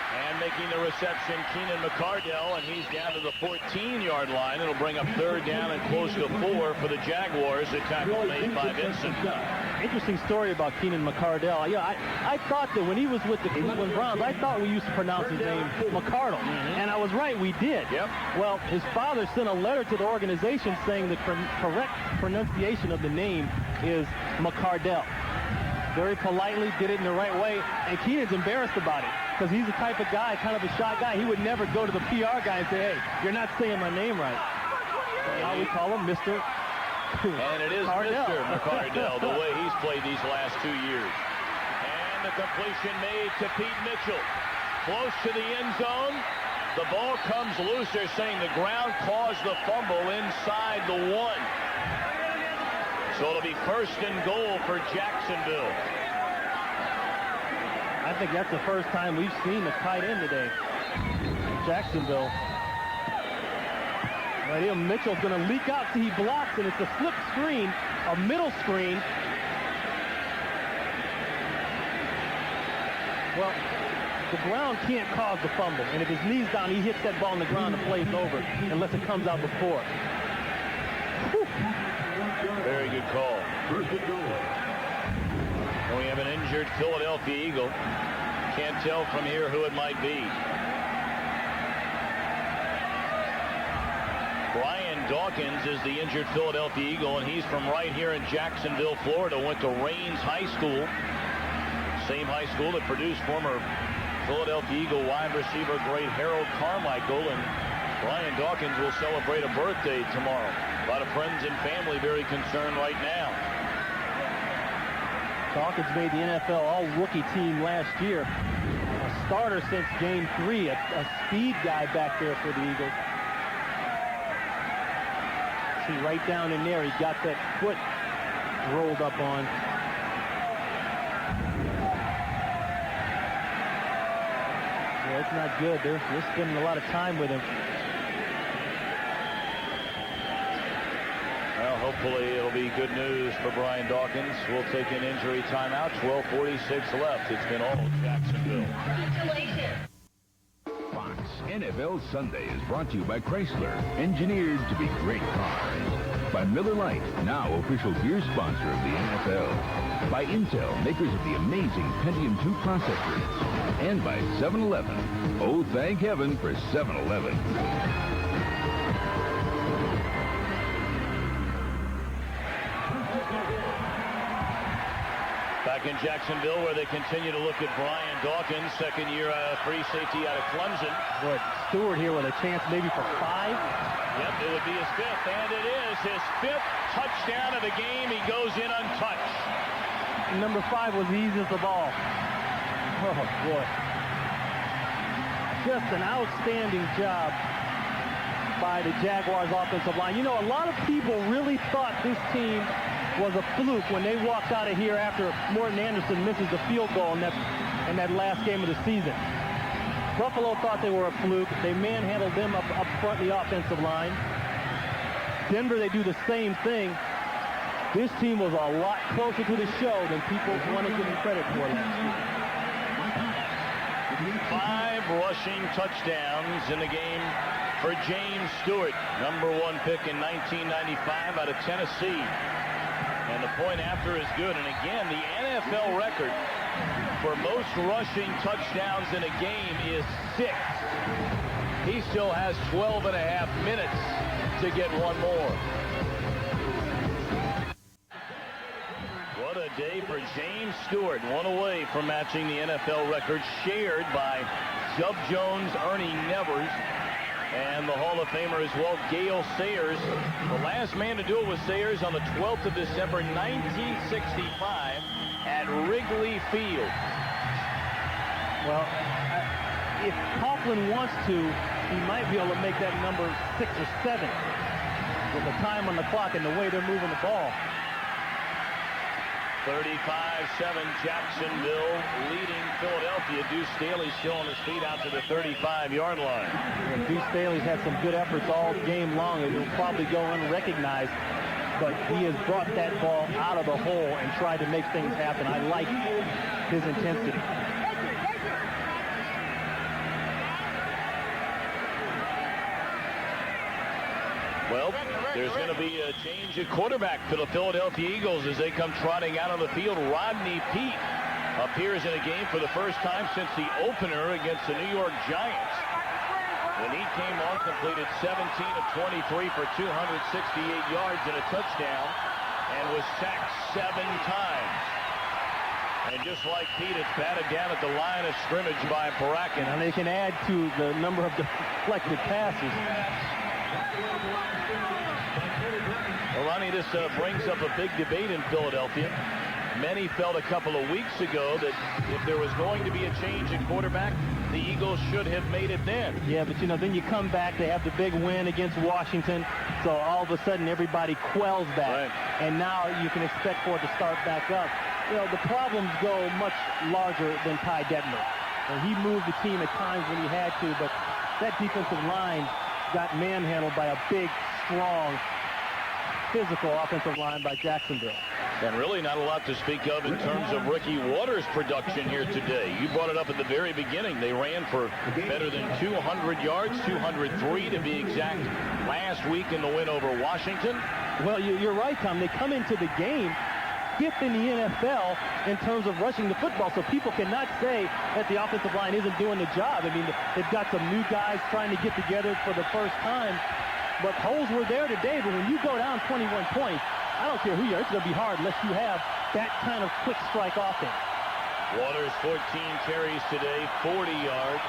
And making the reception, Keenan McCardell, and he's down to the 14-yard line. It'll bring up third down and close to 4 for the Jaguars. A tackle made by Vincent. Interesting story about Keenan McCardell. Yeah, I thought that when he was with the Cleveland Browns, I thought we used to pronounce his name McCardell. And I was right, we did. Yep. Well, his father sent a letter to the organization saying the correct pronunciation of the name is McCardell. Very politely did it in the right way, and Keenan's embarrassed about it because he's the type of guy, kind of a shy guy. He would never go to the PR guy and say, hey, you're not saying my name right. So how we call him Mr. And it is Cardell. Mr. McCardell, the way he's played these last 2 years. And the completion made to Pete Mitchell. Close to the end zone. The ball comes loose. They're saying the ground caused the fumble inside the 1. So it'll be first and goal for Jacksonville. I think that's the first time we've seen the tight end today. Jacksonville. Right here, Mitchell's going to leak out. See, he blocks, and it's a flip screen, a middle screen. Well, the ground can't cause the fumble. And if his knee's down, he hits that ball on the ground, the play's over, unless it comes out before. Whew. Very good call. And we have an injured Philadelphia Eagle. Can't tell from here who it might be. Brian Dawkins is the injured Philadelphia Eagle, and he's from right here in Jacksonville, Florida. Went to Raines High School. Same high school that produced former Philadelphia Eagle wide receiver great Harold Carmichael, and Brian Dawkins will celebrate a birthday tomorrow. A lot of friends and family very concerned right now. Dawkins made the NFL all-rookie team last year. A starter since Game 3, a speed guy back there for the Eagles. See, right down in there, he got that foot rolled up on. Yeah, it's not good. They're spending a lot of time with him. Well, hopefully it'll be good news for Brian Dawkins. We'll take an injury timeout. 12:46 left. It's been all Jacksonville. Fox NFL Sunday is brought to you by Chrysler, engineered to be great cars. By Miller Lite, now official beer sponsor of the NFL. By Intel, makers of the amazing Pentium 2 processor. And by 7-Eleven. Oh, thank heaven for 7-Eleven. Back in Jacksonville, where they continue to look at Brian Dawkins, second year free safety out of Clemson. But Stewart here with a chance maybe for 5. Yep, it would be his 5th, and it is his 5th touchdown of the game. He goes in untouched. Number 5 was the easiest of all. Oh, boy. Just an outstanding job by the Jaguars offensive line. You know, a lot of people really thought this team was a fluke when they walked out of here after Morton Anderson misses the field goal in that last game of the season. Buffalo thought they were a fluke. They manhandled them up front the offensive line. Denver, they do the same thing. This team was a lot closer to the show than people want to give them credit for last year. 5 rushing touchdowns in the game for James Stewart, number 1 pick in 1995 out of Tennessee. And the point after is good. And again, the NFL record for most rushing touchdowns in a game is 6. He still has 12 and a half minutes to get one more. What a day for James Stewart. One away from matching the NFL record shared by Zub Jones, Ernie Nevers, and the Hall of Famer as well, Gale Sayers. The last man to do it was Sayers on the 12th of December, 1965 at Wrigley Field. Well, if Coughlin wants to, he might be able to make that number 6 or 7 with the time on the clock and the way they're moving the ball. 35-7 Jacksonville leading Philadelphia. Deuce Staley still on his feet out to the 35-yard line. And Deuce Staley's had some good efforts all game long. It will probably go unrecognized, but he has brought that ball out of the hole and tried to make things happen. I like his intensity. Well, there's going to be a change at quarterback for the Philadelphia Eagles as they come trotting out on the field. Rodney Peete appears in a game for the first time since the opener against the New York Giants. When he came on, completed 17 of 23 for 268 yards and a touchdown, and was sacked 7 times. And just like Peete, it's batted down at the line of scrimmage by Parakin. And they can add to the number of deflected passes. Well, Ronnie, this brings up a big debate in Philadelphia. Many felt a couple of weeks ago that if there was going to be a change in quarterback, the Eagles should have made it then. Yeah, but, then you come back, they have the big win against Washington, so all of a sudden everybody quells that. Right. And now you can expect for it to start back up. The problems go much larger than Ty Detmer. And he moved the team at times when he had to, but that defensive line got manhandled by a big, strong, physical offensive line by Jacksonville. And really not a lot to speak of in terms of Ricky Waters' production here today. You brought it up at the very beginning. They ran for better than 200 yards, 203 to be exact, last week in the win over Washington. Well, you're right, Tom. They come into the game 5th in the NFL in terms of rushing the football, so people cannot say that the offensive line isn't doing the job. I mean, they've got some new guys trying to get together for the first time, but holes were there today. But when you go down 21 points, I don't care who you are, it's going to be hard unless you have that kind of quick strike offense. Waters 14 carries today, 40 yards.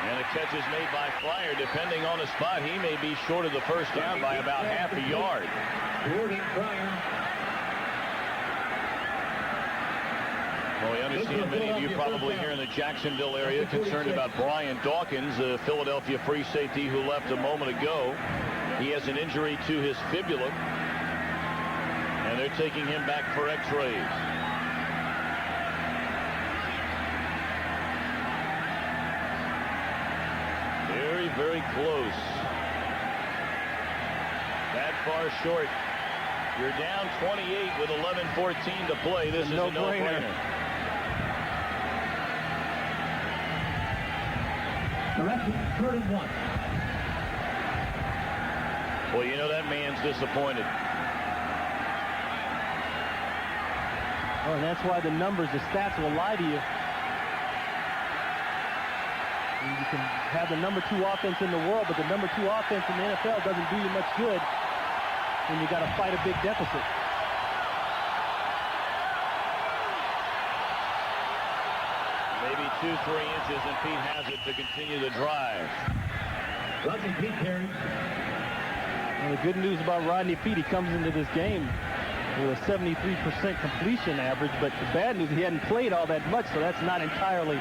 And the catch is made by Fryer. Depending on the spot, he may be short of the first down by about half a yard. Well, we understand many of you probably here in the Jacksonville area concerned about Brian Dawkins, a Philadelphia free safety who left a moment ago. He has an injury to his fibula, and they're taking him back for x-rays. Very, very close. That far short. You're down 28 with 11:14 to play. This is a no-brainer. Third and 1. Well, you know that man's disappointed. Oh, and that's why the numbers, the stats will lie to you. You can have the number 2 offense in the world, but the number 2 offense in the NFL doesn't do you much good when you got to fight a big deficit. Maybe 2-3 inches, and Pete has it to continue the drive. Rodney Peete carries. And the good news about Rodney Peete, he comes into this game with a 73% completion average, but the bad news, he hadn't played all that much, so that's not entirely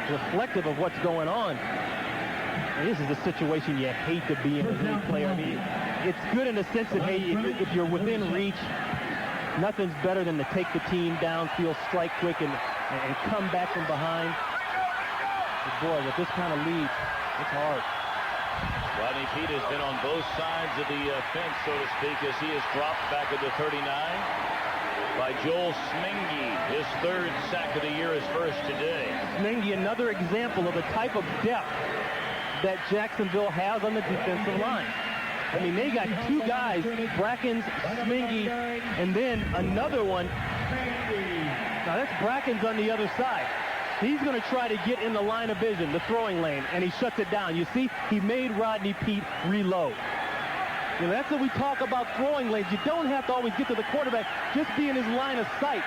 reflective of what's going on. And this is the situation you hate to be in as a league player. I mean, it's good in the sense that, hey, if you're within reach, nothing's better than to take the team downfield, strike quick, and come back from behind. But boy, with this kind of lead, it's hard. Rodney Peete has been on both sides of the fence, so to speak, as he is dropped back at the 39 by Joel Smingy. His third sack of the year, his first today. Smingy, another example of the type of depth that Jacksonville has on the defensive line. I mean, they got two guys, Brackens, Smingy, and then another one. Now that's Brackens on the other side. He's going to try to get in the line of vision, the throwing lane, and he shuts it down. You see, he made Rodney Peete reload. You know, that's what we talk about throwing lanes. You don't have to always get to the quarterback. Just be in his line of sight.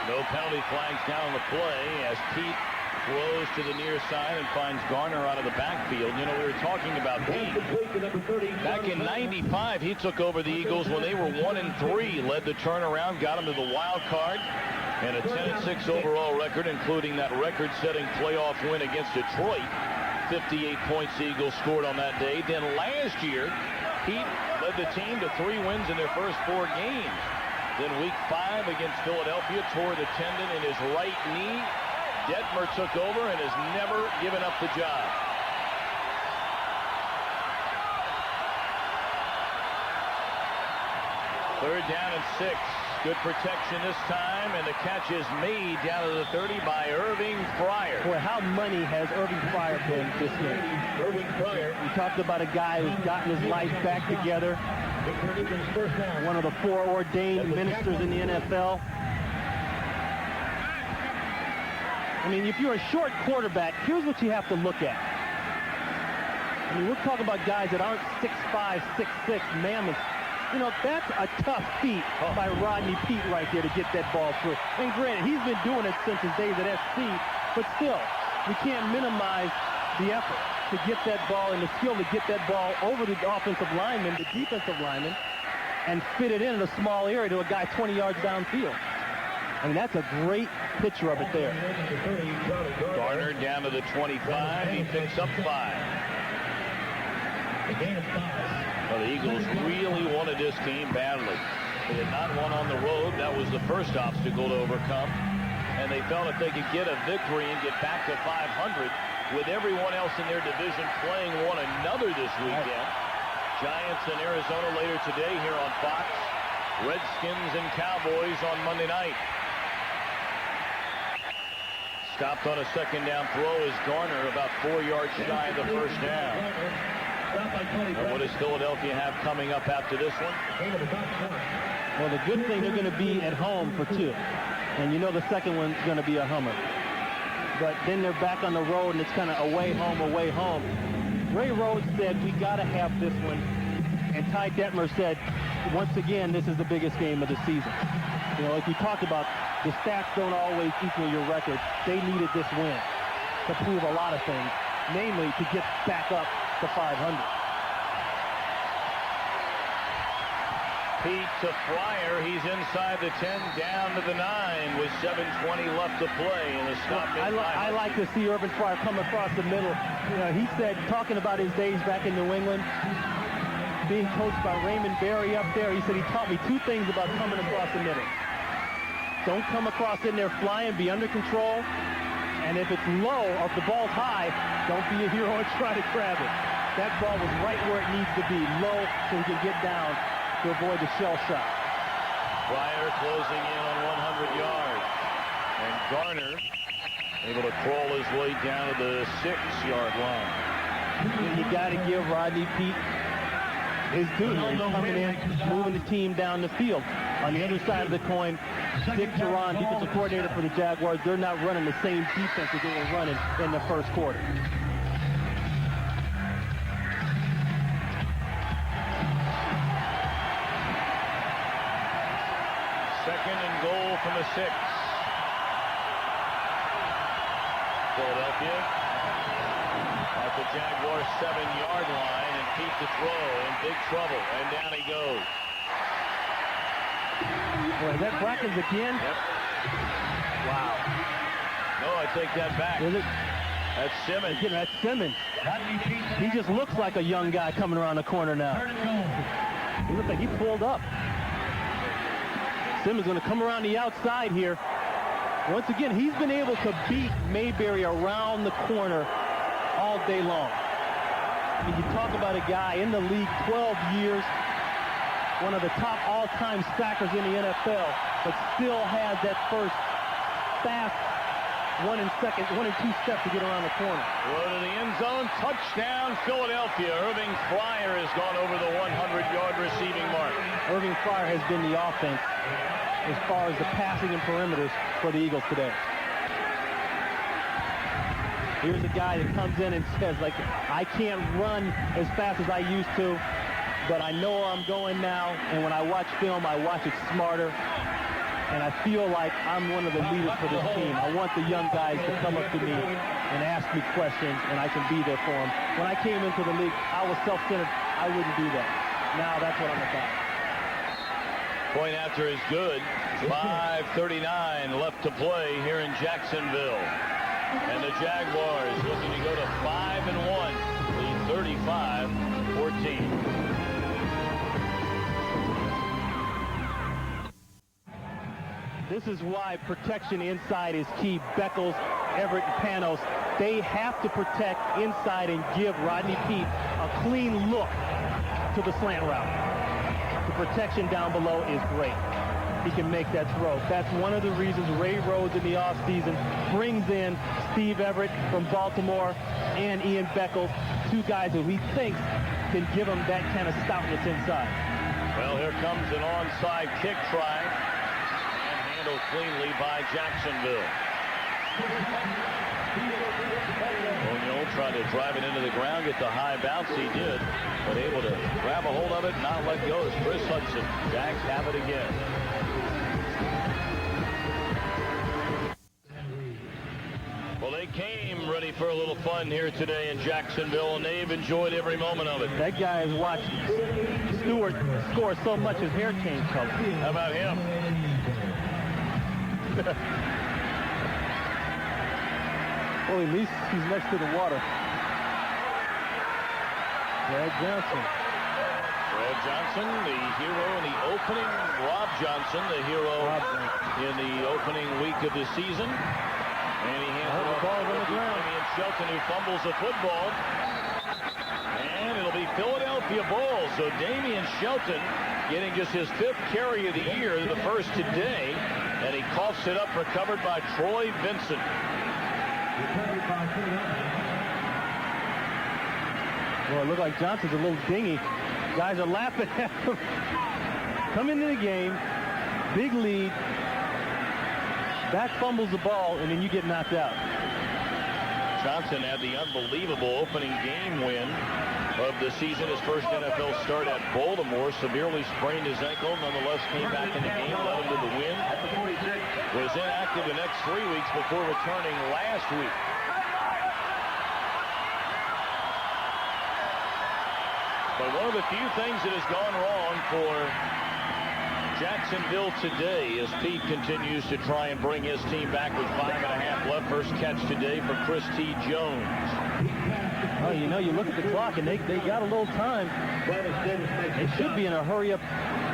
No penalty flags down on the play as Peete throws to the near side and finds Garner out of the backfield. You know, we were talking about Peete. Back in '95, he took over the Eagles when they were 1-3, led the turnaround, got them to the wild card, and a 10-6 overall record, including that record-setting playoff win against Detroit. 58 points the Eagles scored on that day. Then last year, Peete led the team to 3 wins in their first 4 games. Then week 5 against Philadelphia, tore the tendon in his right knee. Detmer took over and has never given up the job. Third down and 6. Good protection this time, and the catch is made down to the 30 by Irving Fryer. Boy, how money has Irving Fryer been this game? Irving Fryer. We talked about a guy who's gotten his life back together. One of the 4 ordained ministers in the NFL. I mean, if you're a short quarterback, here's what you have to look at. I mean, we're talking about guys that aren't 6'5", 6'6", mammoths. You know, that's a tough feat by Rodney Peete right there to get that ball through. And granted, he's been doing it since his days at SC, but still, we can't minimize the effort to get that ball and the skill to get that ball over the offensive lineman, the defensive lineman, and fit it in a small area to a guy 20 yards downfield. I mean, that's a great picture of it there. Garner down to the 25. He picks up 5. Well, the Eagles really wanted this game badly. They had not won on the road. That was the first obstacle to overcome. And they felt if they could get a victory and get back to 500 with everyone else in their division playing one another this weekend. Giants in Arizona later today here on Fox. Redskins and Cowboys on Monday night. Stopped on a second down throw is Garner, about 4 yards shy of the first down. And what does Philadelphia have coming up after this one? Well, the good thing, they're going to be at home for 2. And you know the second one's going to be a hummer. But then they're back on the road, and it's kind of away, home, away, home. Ray Rhodes said, we got to have this one. And Ty Detmer said, once again, this is the biggest game of the season. You know, like we talked about, the stats don't always equal your record. They needed this win to prove a lot of things, namely to get back up to 500. Peete to Fryer. He's inside the 10, down to the 9 with 7:20 left to play. And the stop. I like to see Irving Fryer come across the middle. You know, he said, talking about his days back in New England, being coached by Raymond Berry up there, he said he taught me 2 things about coming across the middle. Don't come across in there flying, be under control. And if it's low or if the ball's high, don't be a hero and try to grab it. That ball was right where it needs to be, low, so he can get down to avoid the shell shot. Fryer closing in on 100 yards. And Garner able to crawl his way down to the 6-yard line. You got to give Rodney Peete his due. He's coming in, moving the team down the field. On the other side of the coin, Dick Duran, defensive coordinator for the Jaguars, they're not running the same defense that they were running in the first quarter. Second and goal from the 6. Philadelphia at the Jaguars 7-yard line, and Peete to throw in big trouble, and down he goes. Boy, is that Brackens again? Yep. Wow. No, I take that back. Is it? That's Simmons. That's Simmons. He just looks like a young guy coming around the corner now. He looks like he pulled up. Simmons going to come around the outside here. Once again, he's been able to beat Mayberry around the corner all day long. And you talk about a guy in the league 12 years, one of the top all-time stackers in the NFL, but still has that first fast 1 and 2 steps to get around the corner. Go to the end zone, touchdown Philadelphia. Irving Fryer has gone over the 100-yard receiving mark. Irving Fryer has been the offense as far as the passing and perimeters for the Eagles today. Here's a guy that comes in and says, like, I can't run as fast as I used to, but I know where I'm going now, and when I watch film, I watch it smarter, and I feel like I'm one of the leaders for this team. I want the young guys to come up to me and ask me questions, and I can be there for them. When I came into the league, I was self-centered. I wouldn't do that. Now that's what I'm about. Point after is good. 5:39 left to play here in Jacksonville. And the Jaguars looking to go to 5-1, lead 35-14. This is why protection inside is key. Beckles, Everett, and Panos, they have to protect inside and give Rodney Peete a clean look to the slant route. The protection down below is great. He can make that throw. That's one of the reasons Ray Rhodes in the offseason brings in Steve Everett from Baltimore and Ian Beckles, two guys who he thinks can give him that kind of stoutness inside. Well, here comes an onside kick try and handled cleanly by Jacksonville. O'Neal tried to drive it into the ground, get the high bounce. He did, but able to grab a hold of it and not let go is Chris Hudson. Jags have it again. Well, they came ready for a little fun here today in Jacksonville, and they've enjoyed every moment of it. That guy has watched Stewart score so much his hair changed color. How about him? Well, at least he's next to the water. Brad Johnson. Brad Johnson, the hero in the opening. Rob Johnson, the hero in the opening week of the season. And he hands it off to Damian Shelton, who fumbles the football. And it'll be Philadelphia ball. So Damian Shelton getting just his 5th carry of the year, the first today. And he coughs it up, recovered by Troy Vincent. Well, it looked like Johnson's a little dingy. Guys are laughing at him. Come into the game, big lead, back fumbles the ball, and then you get knocked out. Johnson had the unbelievable opening game win of the season, his first NFL start at Baltimore. Severely sprained his ankle, nonetheless came back in the game, led him to the win. Was inactive the next 3 weeks before returning last week. But one of the few things that has gone wrong for Jacksonville today as Pete continues to try and bring his team back with 5.5 left. First catch today for Chris T. Jones. Oh, you know, you look at the clock and they got a little time. They should be in a hurry-up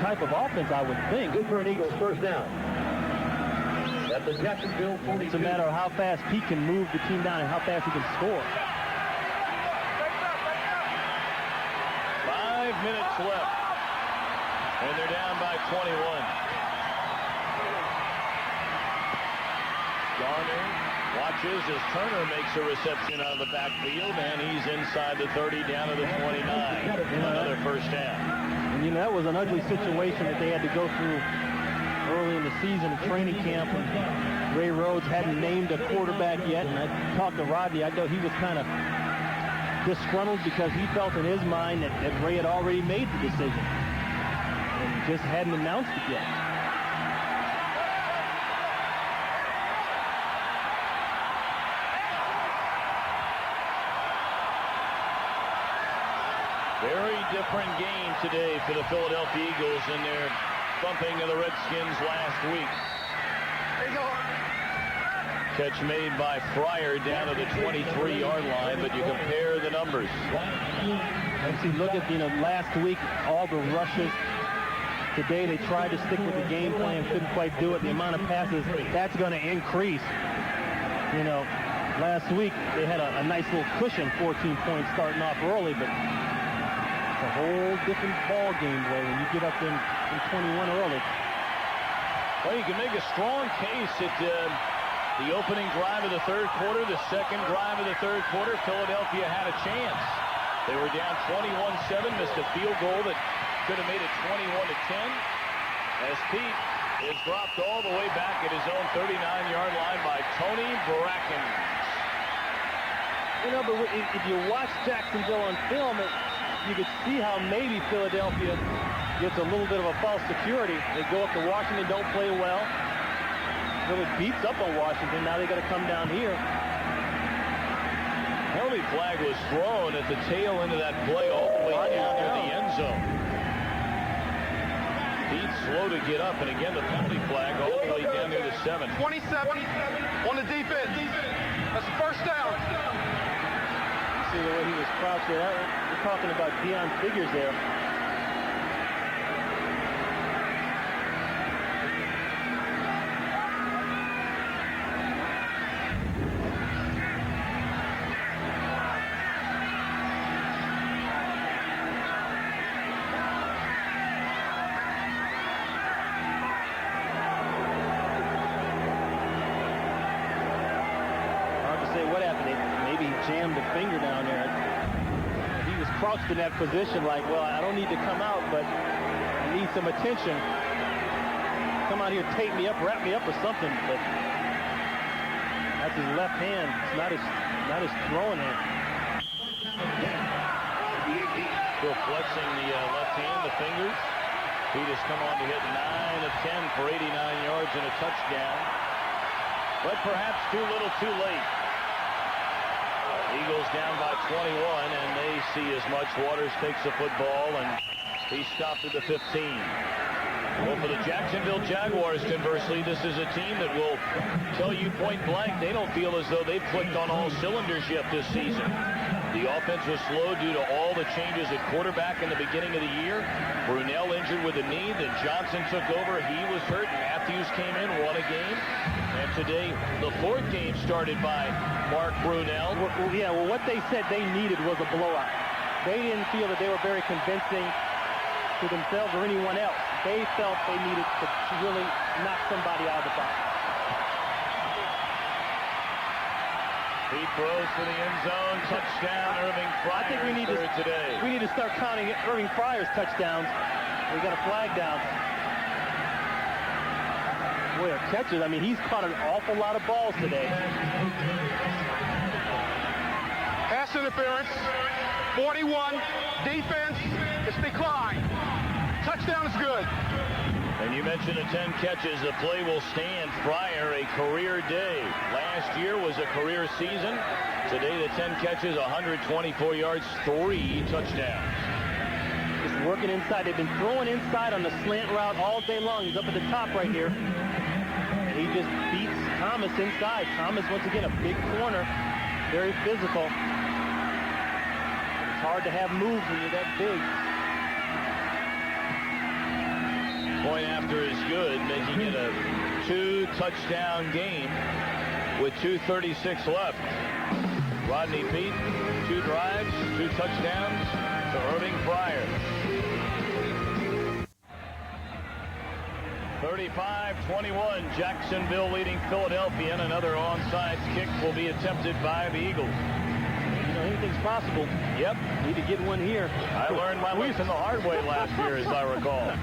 type of offense, I would think. Good for an Eagles first down. At the Jacksonville 42. It's a matter of how fast Pete can move the team down and how fast he can score. 5 minutes left. And they're down by 21. Garner watches as Turner makes a reception out of the backfield, and he's inside the 30, down to the 29. Another first down. And you know, that was an ugly situation that they had to go through early in the season in training camp. And Ray Rhodes hadn't named a quarterback yet, and I talked to Rodney. I know he was kind of disgruntled because he felt in his mind that Ray had already made the decision and just hadn't announced it yet. Very different game today for the Philadelphia Eagles in their thumping of the Redskins last week. Catch made by Fryer down to the 23-yard line, but you compare the numbers. And see, look at, last week, all the rushes. Today they tried to stick with the game plan, couldn't quite do it. The amount of passes, that's going to increase. Last week they had a nice little cushion, 14 points starting off early, but it's a whole different ball game play when you get up in 21 early. Well, you can make a strong case at the opening drive of the third quarter, the second drive of the third quarter. Philadelphia had a chance. They were down 21-7, missed a field goal that could have made it 21-10. As Pete is dropped all the way back at his own 39-yard line by Tony Bracken. But if you watch Jacksonville on film, you could see how maybe Philadelphia gets a little bit of a false security. They go up to Washington, don't play well. Really beats up on Washington. Now they got to come down here. Penalty flag was thrown at the tail end of that play all the way down near the end zone. Pete's slow to get up, and again the penalty flag all the way down near the 7. 27 on the defense. That's first down. See the way he was crouched there. We're talking about Deion figures there. Jammed a finger down there. He was crouched in that position like, well, I don't need to come out, but I need some attention. Come out here, tape me up, wrap me up or something. But that's his left hand. It's not his throwing hand. Still flexing the left hand, the fingers. Pete has come on to hit 9 of 10 for 89 yards and a touchdown. But perhaps too little too late. Eagles down by 21, and they see as much. Waters takes the football, and he stopped at the 15. Well, for the Jacksonville Jaguars, conversely, this is a team that will tell you point blank they don't feel as though they've clicked on all cylinders yet this season. The offense was slow due to all the changes at quarterback in the beginning of the year. Brunell injured with a knee, then Johnson took over. He was hurt. Matthews came in, won a game. And today, the fourth game started by Mark Brunell. Well, what they said they needed was a blowout. They didn't feel that they were very convincing to themselves or anyone else. They felt they needed to really knock somebody out of the box. He throws for the end zone. Touchdown, Irving Fryer. I think we need to start counting Irving Fryer's touchdowns. We got a flag down. Boy, a catcher. I mean, he's caught an awful lot of balls today. Pass interference. 41. Defense. It's declined. Touchdown is good. And you mentioned the 10 catches. The play will stand. Fryer, a career day. Last year was a career season. Today, the 10 catches, 124 yards, 3 touchdowns. Just working inside. They've been throwing inside on the slant route all day long. He's up at the top right here. And he just beats Thomas inside. Thomas, once again, a big corner. Very physical. It's hard to have moves when you're that big. Point after is good, making it a 2-touchdown game with 2:36 left. Rodney Pete, 2 drives, 2 touchdowns to Irving Fryer. 35-21, Jacksonville leading Philadelphia, and another onside kick will be attempted by the Eagles. Anything's possible. Yep. Need to get one here. I learned my lesson the hard way last year, as I recall.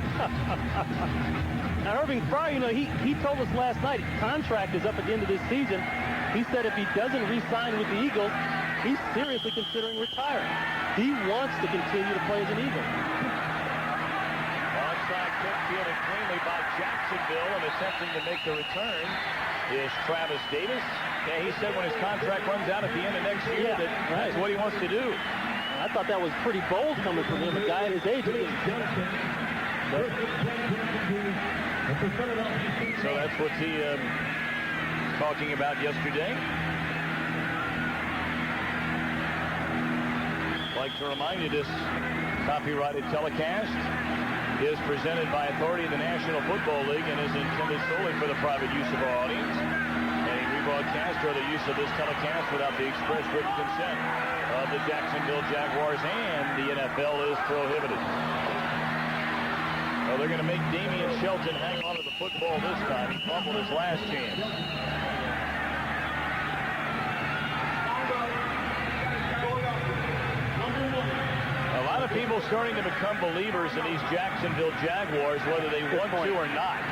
Now, Irving Fryer, he told us last night, contract is up at the end of this season. He said if he doesn't re-sign with the Eagles, he's seriously considering retiring. He wants to continue to play as an Eagle. Onside kick fielded cleanly by Jacksonville, and attempting to make the return is Travis Davis. Yeah, he said when his contract runs out at the end of next year that's what he wants to do. I thought that was pretty bold coming from him, a guy at his age. So that's what he talking about yesterday. I'd like to remind you this copyrighted telecast is presented by authority of the National Football League and is intended solely for the private use of our audience. Any rebroadcast or the use of this telecast without the express written consent of the Jacksonville Jaguars and the NFL is prohibited. Well, they're going to make Damian Shelton hang on to the football this time. He fumbled his last chance. A lot of people starting to become believers in these Jacksonville Jaguars, whether they want to or not,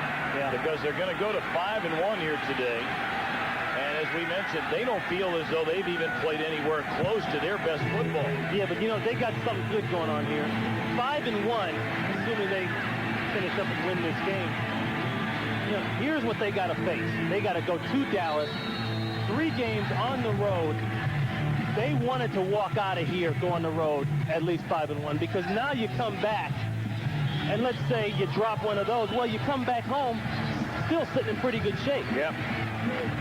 because they're going to go to 5-1 here today. And as we mentioned, they don't feel as though they've even played anywhere close to their best football. Yeah, but, you know, they got something good going on here. 5-1, assuming they finish up and win this game. You know, here's what they got to face. They got to go to Dallas, 3 games on the road. They wanted to walk out of here, go on the road, at least 5-1, because now you come back, and let's say you drop one of those. Well, you come back home, still sitting in pretty good shape. Yeah.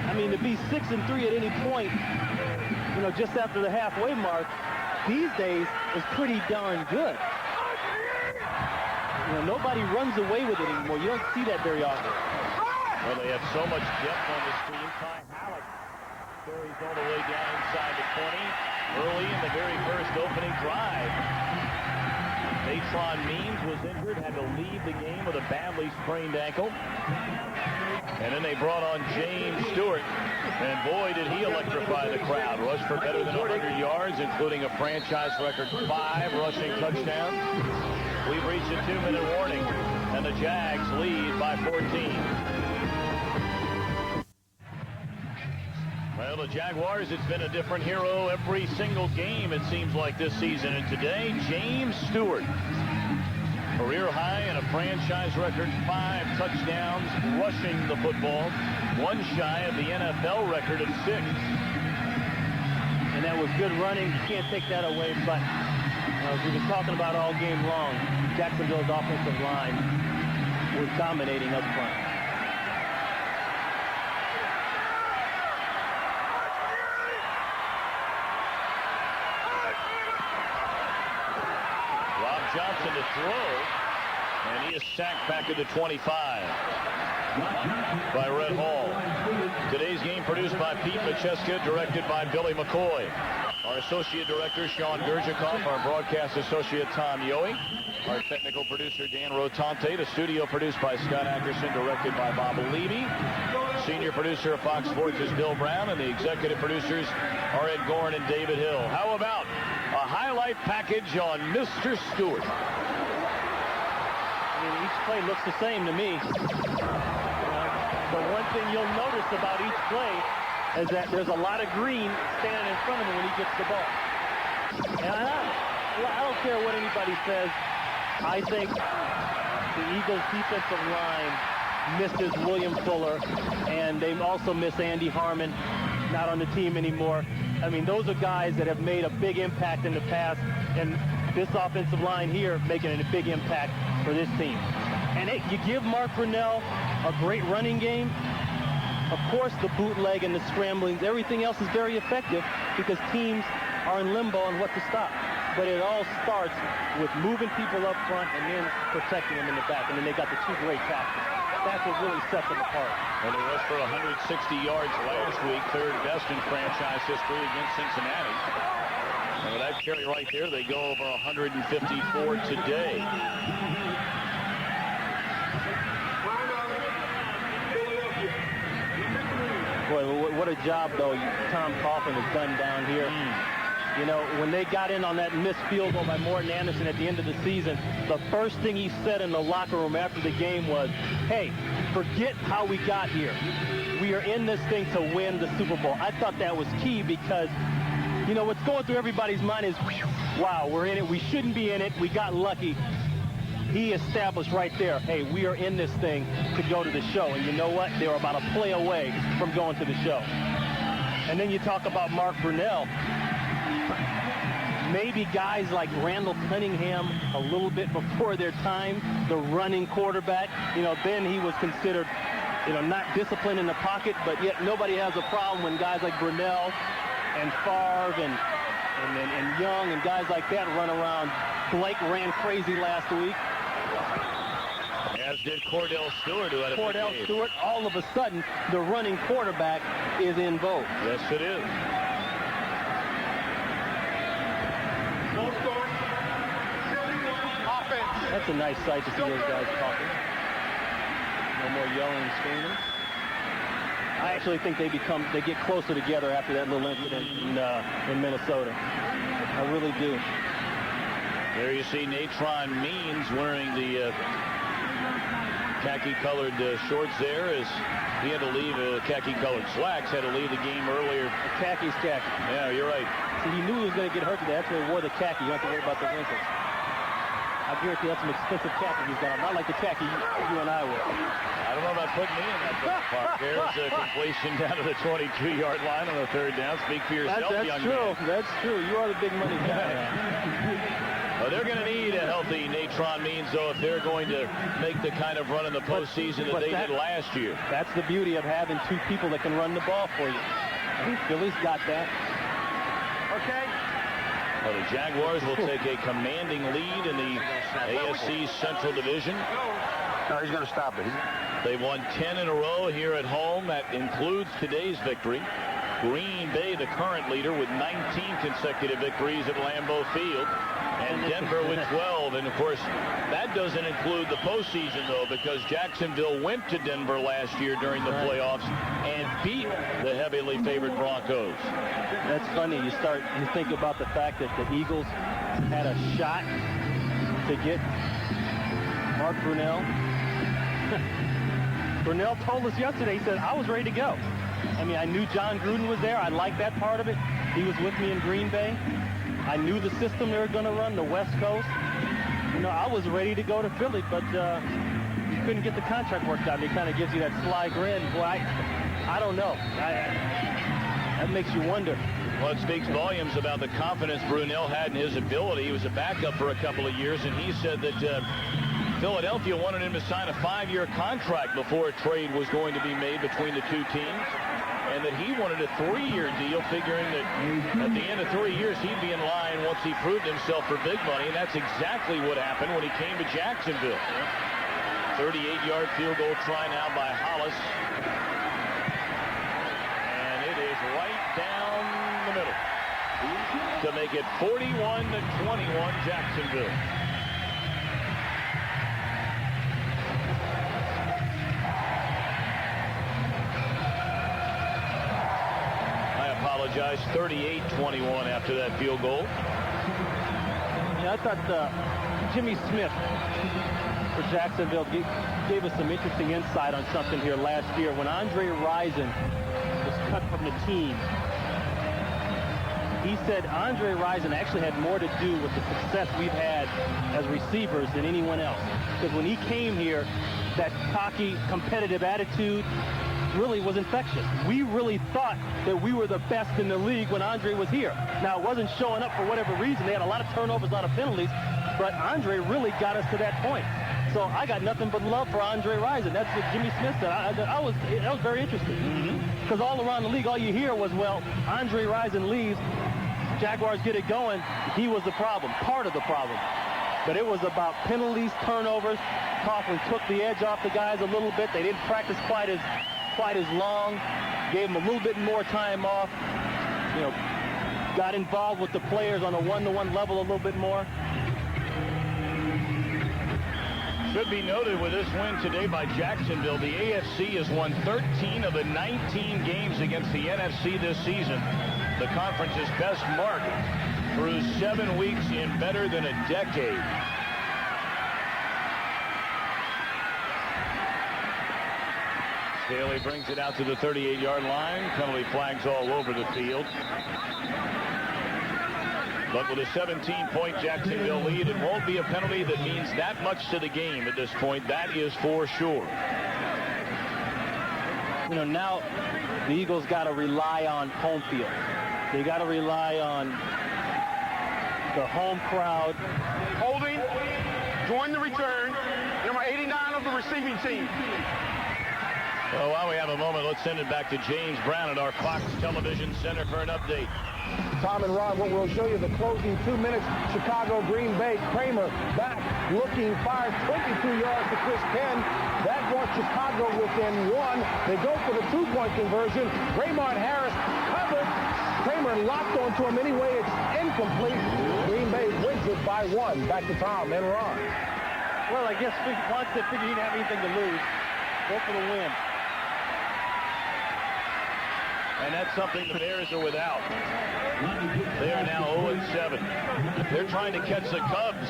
I mean, to be 6-3 at any point, you know, just after the halfway mark, these days is pretty darn good. You know, nobody runs away with it anymore. You don't see that very often. Well, they have so much depth on this team. Carries all the way down inside the 20 early in the very first opening drive. Natron Means was injured, had to leave the game with a badly sprained ankle. And then they brought on James Stewart. And boy, did he electrify the crowd. Rushed for better than 100 yards, including a franchise record 5 rushing touchdowns. We've reached a 2-minute warning, and the Jags lead by 14. Well, the Jaguars, it's been a different hero every single game, it seems like, this season. And today, James Stewart, career high and a franchise record 5 touchdowns rushing the football, 1 shy of the NFL record of 6. And that was good running. You can't take that away, but as we've been talking about all game long, Jacksonville's offensive line was dominating up front. Johnson to throw, and he is sacked back at the 25 by Red Hall. Today's game produced by Pete Macheska, directed by Billy McCoy. Our associate director, Sean Gergikoff, our broadcast associate, Tom Yohe, our technical producer, Dan Rotante, the studio produced by Scott Ackerson, directed by Bob Levy. Senior producer of Fox Sports is Bill Brown, and the executive producers are Ed Gorin and David Hill. How about a highlight package on Mr. Stewart? I mean, each play looks the same to me. The one thing you'll notice about each play is that there's a lot of green standing in front of him when he gets the ball. And I don't care what anybody says. I think the Eagles' defensive line misses William Fuller, and they also miss Andy Harmon, not on the team anymore. I mean, those are guys that have made a big impact in the past, and this offensive line here making a big impact for this team. And you give Mark Brunell a great running game. Of course, the bootleg and the scramblings, everything else is very effective because teams are in limbo on what to stop. But it all starts with moving people up front and then protecting them in the back. And then they got the 2 great tackles. That's what really sets them apart. Well, they rushed for 160 yards last week, 3rd best in franchise history against Cincinnati. And with that carry right there, they go over 154 today. Boy, what a job, though, Tom Coughlin has done down here. You know, when they got in on that missed field goal by Morton Anderson at the end of the season, the first thing he said in the locker room after the game was, hey, forget how we got here. We are in this thing to win the Super Bowl. I thought that was key because, you know, what's going through everybody's mind is, wow, we're in it. We shouldn't be in it. We got lucky. He established right there, hey, we are in this thing to go to the show. And you know what? They were about a play away from going to the show. And then you talk about Mark Brunell. Maybe guys like Randall Cunningham a little bit before their time, the running quarterback, you know, then he was considered not disciplined in the pocket, but yet nobody has a problem when guys like Brunell and Favre and Young and guys like that run around. Blake ran crazy last week. As did Cordell Stewart, who had a big Cordell game. Stewart, all of a sudden, the running quarterback is in vogue. Yes, it is. That's a nice sight to see those guys talking. No more yelling and screaming. I actually think they get closer together after that little incident in Minnesota. I really do. There you see Natron Means wearing the khaki-colored shorts there, as he had to leave, khaki-colored slacks, had to leave the game earlier. The khakis jacket. Yeah, you're right. See, he knew he was going to get hurt today. That's why he wore the khaki. You don't have to worry about the wrinkles. I guarantee that's some expensive khaki he's got on. Not like the khaki you and I wear. I don't know about putting me in that ballpark. There's a completion down to the 22-yard line on the third down. Speak for yourself, young man. That's true. You are the big money guy. Well, they're going to need a healthy Natron Means, though, if they're going to make the kind of run in the postseason that they did last year. That's the beauty of having two people that can run the ball for you. I think Philly's got that. Okay. Well, the Jaguars will take a commanding lead in the AFC Central Division. No, he's going to stop it. They've won 10 in a row here at home. That includes today's victory. Green Bay, the current leader, with 19 consecutive victories at Lambeau Field. And Denver with 12. And, of course, that doesn't include the postseason, though, because Jacksonville went to Denver last year during the playoffs and beat the heavily favored Broncos. That's funny. You think about the fact that the Eagles had a shot to get Mark Brunell. Brunell told us yesterday, he said, I was ready to go. I mean, I knew John Gruden was there. I liked that part of it. He was with me in Green Bay. I knew the system they were going to run, the West Coast. I was ready to go to Philly, but you couldn't get the contract worked out. It kind of gives you that sly grin. Boy, I don't know. That makes you wonder. Well, it speaks volumes about the confidence Brunell had in his ability. He was a backup for a couple of years, and he said that Philadelphia wanted him to sign a 5-year contract before a trade was going to be made between the two teams, and that he wanted a 3-year deal, figuring that at the end of 3 years he'd be in line once he proved himself for big money, and that's exactly what happened when he came to Jacksonville. 38-yard field goal try now by Hollis, and it is right down the middle to make it 41-21 Jacksonville. Apologize, 38-21 after that field goal. Yeah, I thought Jimmy Smith for Jacksonville gave us some interesting insight on something here last year when Andre Rison was cut from the team. He said Andre Rison actually had more to do with the success we've had as receivers than anyone else. Because when he came here, that cocky, competitive attitude really was infectious. We really thought that we were the best in the league when Andre was here. Now, it wasn't showing up for whatever reason. They had a lot of turnovers, a lot of penalties, but Andre really got us to that point. So I got nothing but love for Andre Rison. That's what Jimmy Smith said. That was very interesting. Because all around the league, all you hear was, well, Andre Rison leaves, Jaguars get it going. He was the problem, part of the problem. But it was about penalties, turnovers. Coughlin took the edge off the guys a little bit. They didn't practice quite as long, gave them a little bit more time off, got involved with the players on a one-to-one level a little bit more. Should be noted with this win today by Jacksonville, the AFC has won 13 of the 19 games against the NFC this season. The conference's best mark through 7 weeks in better than a decade. Staley brings it out to the 38-yard line. Penalty flags all over the field. But with a 17-point Jacksonville lead, it won't be a penalty that means that much to the game at this point. That is for sure. Now the Eagles got to rely on home field. They got to rely on the home crowd. Holding, join the return, number 89 of the receiving team. Well, while we have a moment, let's send it back to James Brown at our Fox Television Center for an update. Thom and Ron, what we'll show you the closing 2 minutes. Chicago, Green Bay. Kramer back, looking, fires 22 yards to Chris Penn. That brought Chicago within 1. They go for the 2-point conversion. Raymond Harris covered. Kramer locked onto him anyway. It's incomplete. Green Bay wins it by 1. Back to Thom and Ron. Well, I guess once they figured he didn't have anything to lose, go for the win. And that's something the Bears are without. They are now 0-7. They're trying to catch the Cubs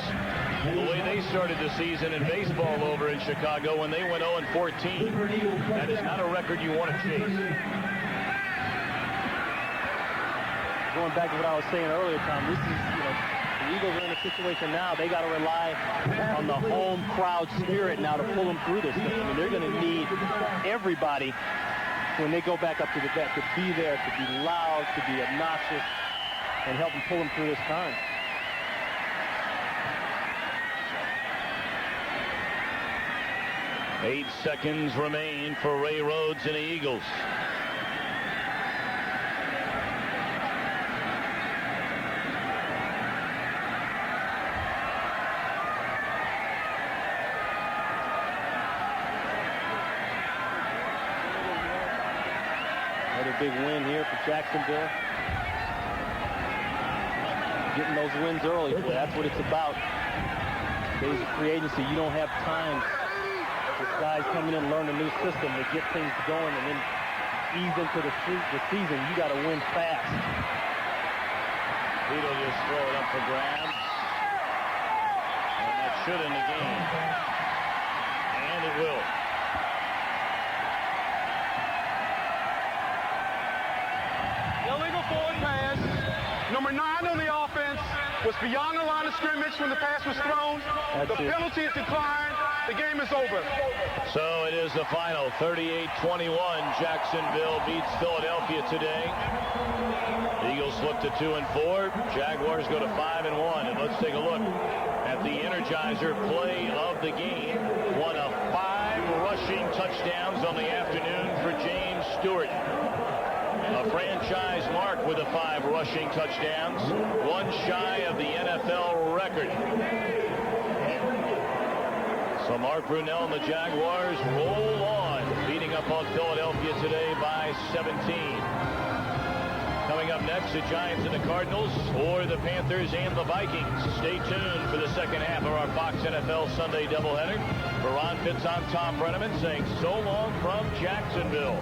the way they started the season in baseball over in Chicago when they went 0-14. That is not a record you want to chase. Going back to what I was saying earlier, Tom, this is, the Eagles are in a situation now. They got to rely on the home crowd spirit now to pull them through this thing. I mean, they're going to need everybody when they go back up to the bat to be there, to be loud, to be obnoxious, and help them pull them through this time. Eight seconds remain for Ray Rhodes and the Eagles. Another big win here for Jacksonville. Getting those wins early, boy, that's what it's about. Days of free agency, you don't have time. This guys coming in, learn a new system to get things going and then ease into the season. You got to win fast. Vito just throw it up for grabs. And that should end the game. And it will. Illegal forward pass. Number 9 on the offense was beyond the line of scrimmage when the pass was thrown. The penalty is declined. The game is over. So it is the final. 38-21. Jacksonville beats Philadelphia today. The Eagles slip to 2-4. Jaguars go to 5-1. And let's take a look at the Energizer play of the game. One of 5 rushing touchdowns on the afternoon for James Stewart. A franchise mark with the 5 rushing touchdowns. One shy of the NFL record. So Mark Brunell and the Jaguars roll on, beating up on Philadelphia today by 17. Coming up next, the Giants and the Cardinals, or the Panthers and the Vikings. Stay tuned for the second half of our Fox NFL Sunday doubleheader. For Ron Fitz, I'm Thom Brennaman saying so long from Jacksonville,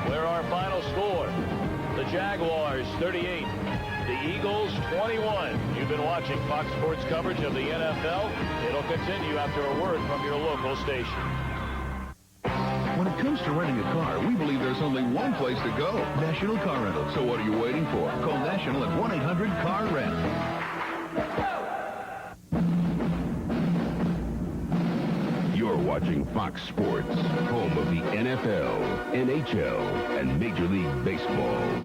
where our final score, the Jaguars 38, the Eagles 21. You've been watching Fox Sports coverage of the NFL. It'll continue after a word from your local station. When it comes to renting a car, we believe there's only one place to go, National Car Rental. So what are you waiting for? Call National at 1-800-CAR-RENT. You're watching Fox Sports, home of the NFL, NHL, and Major League Baseball.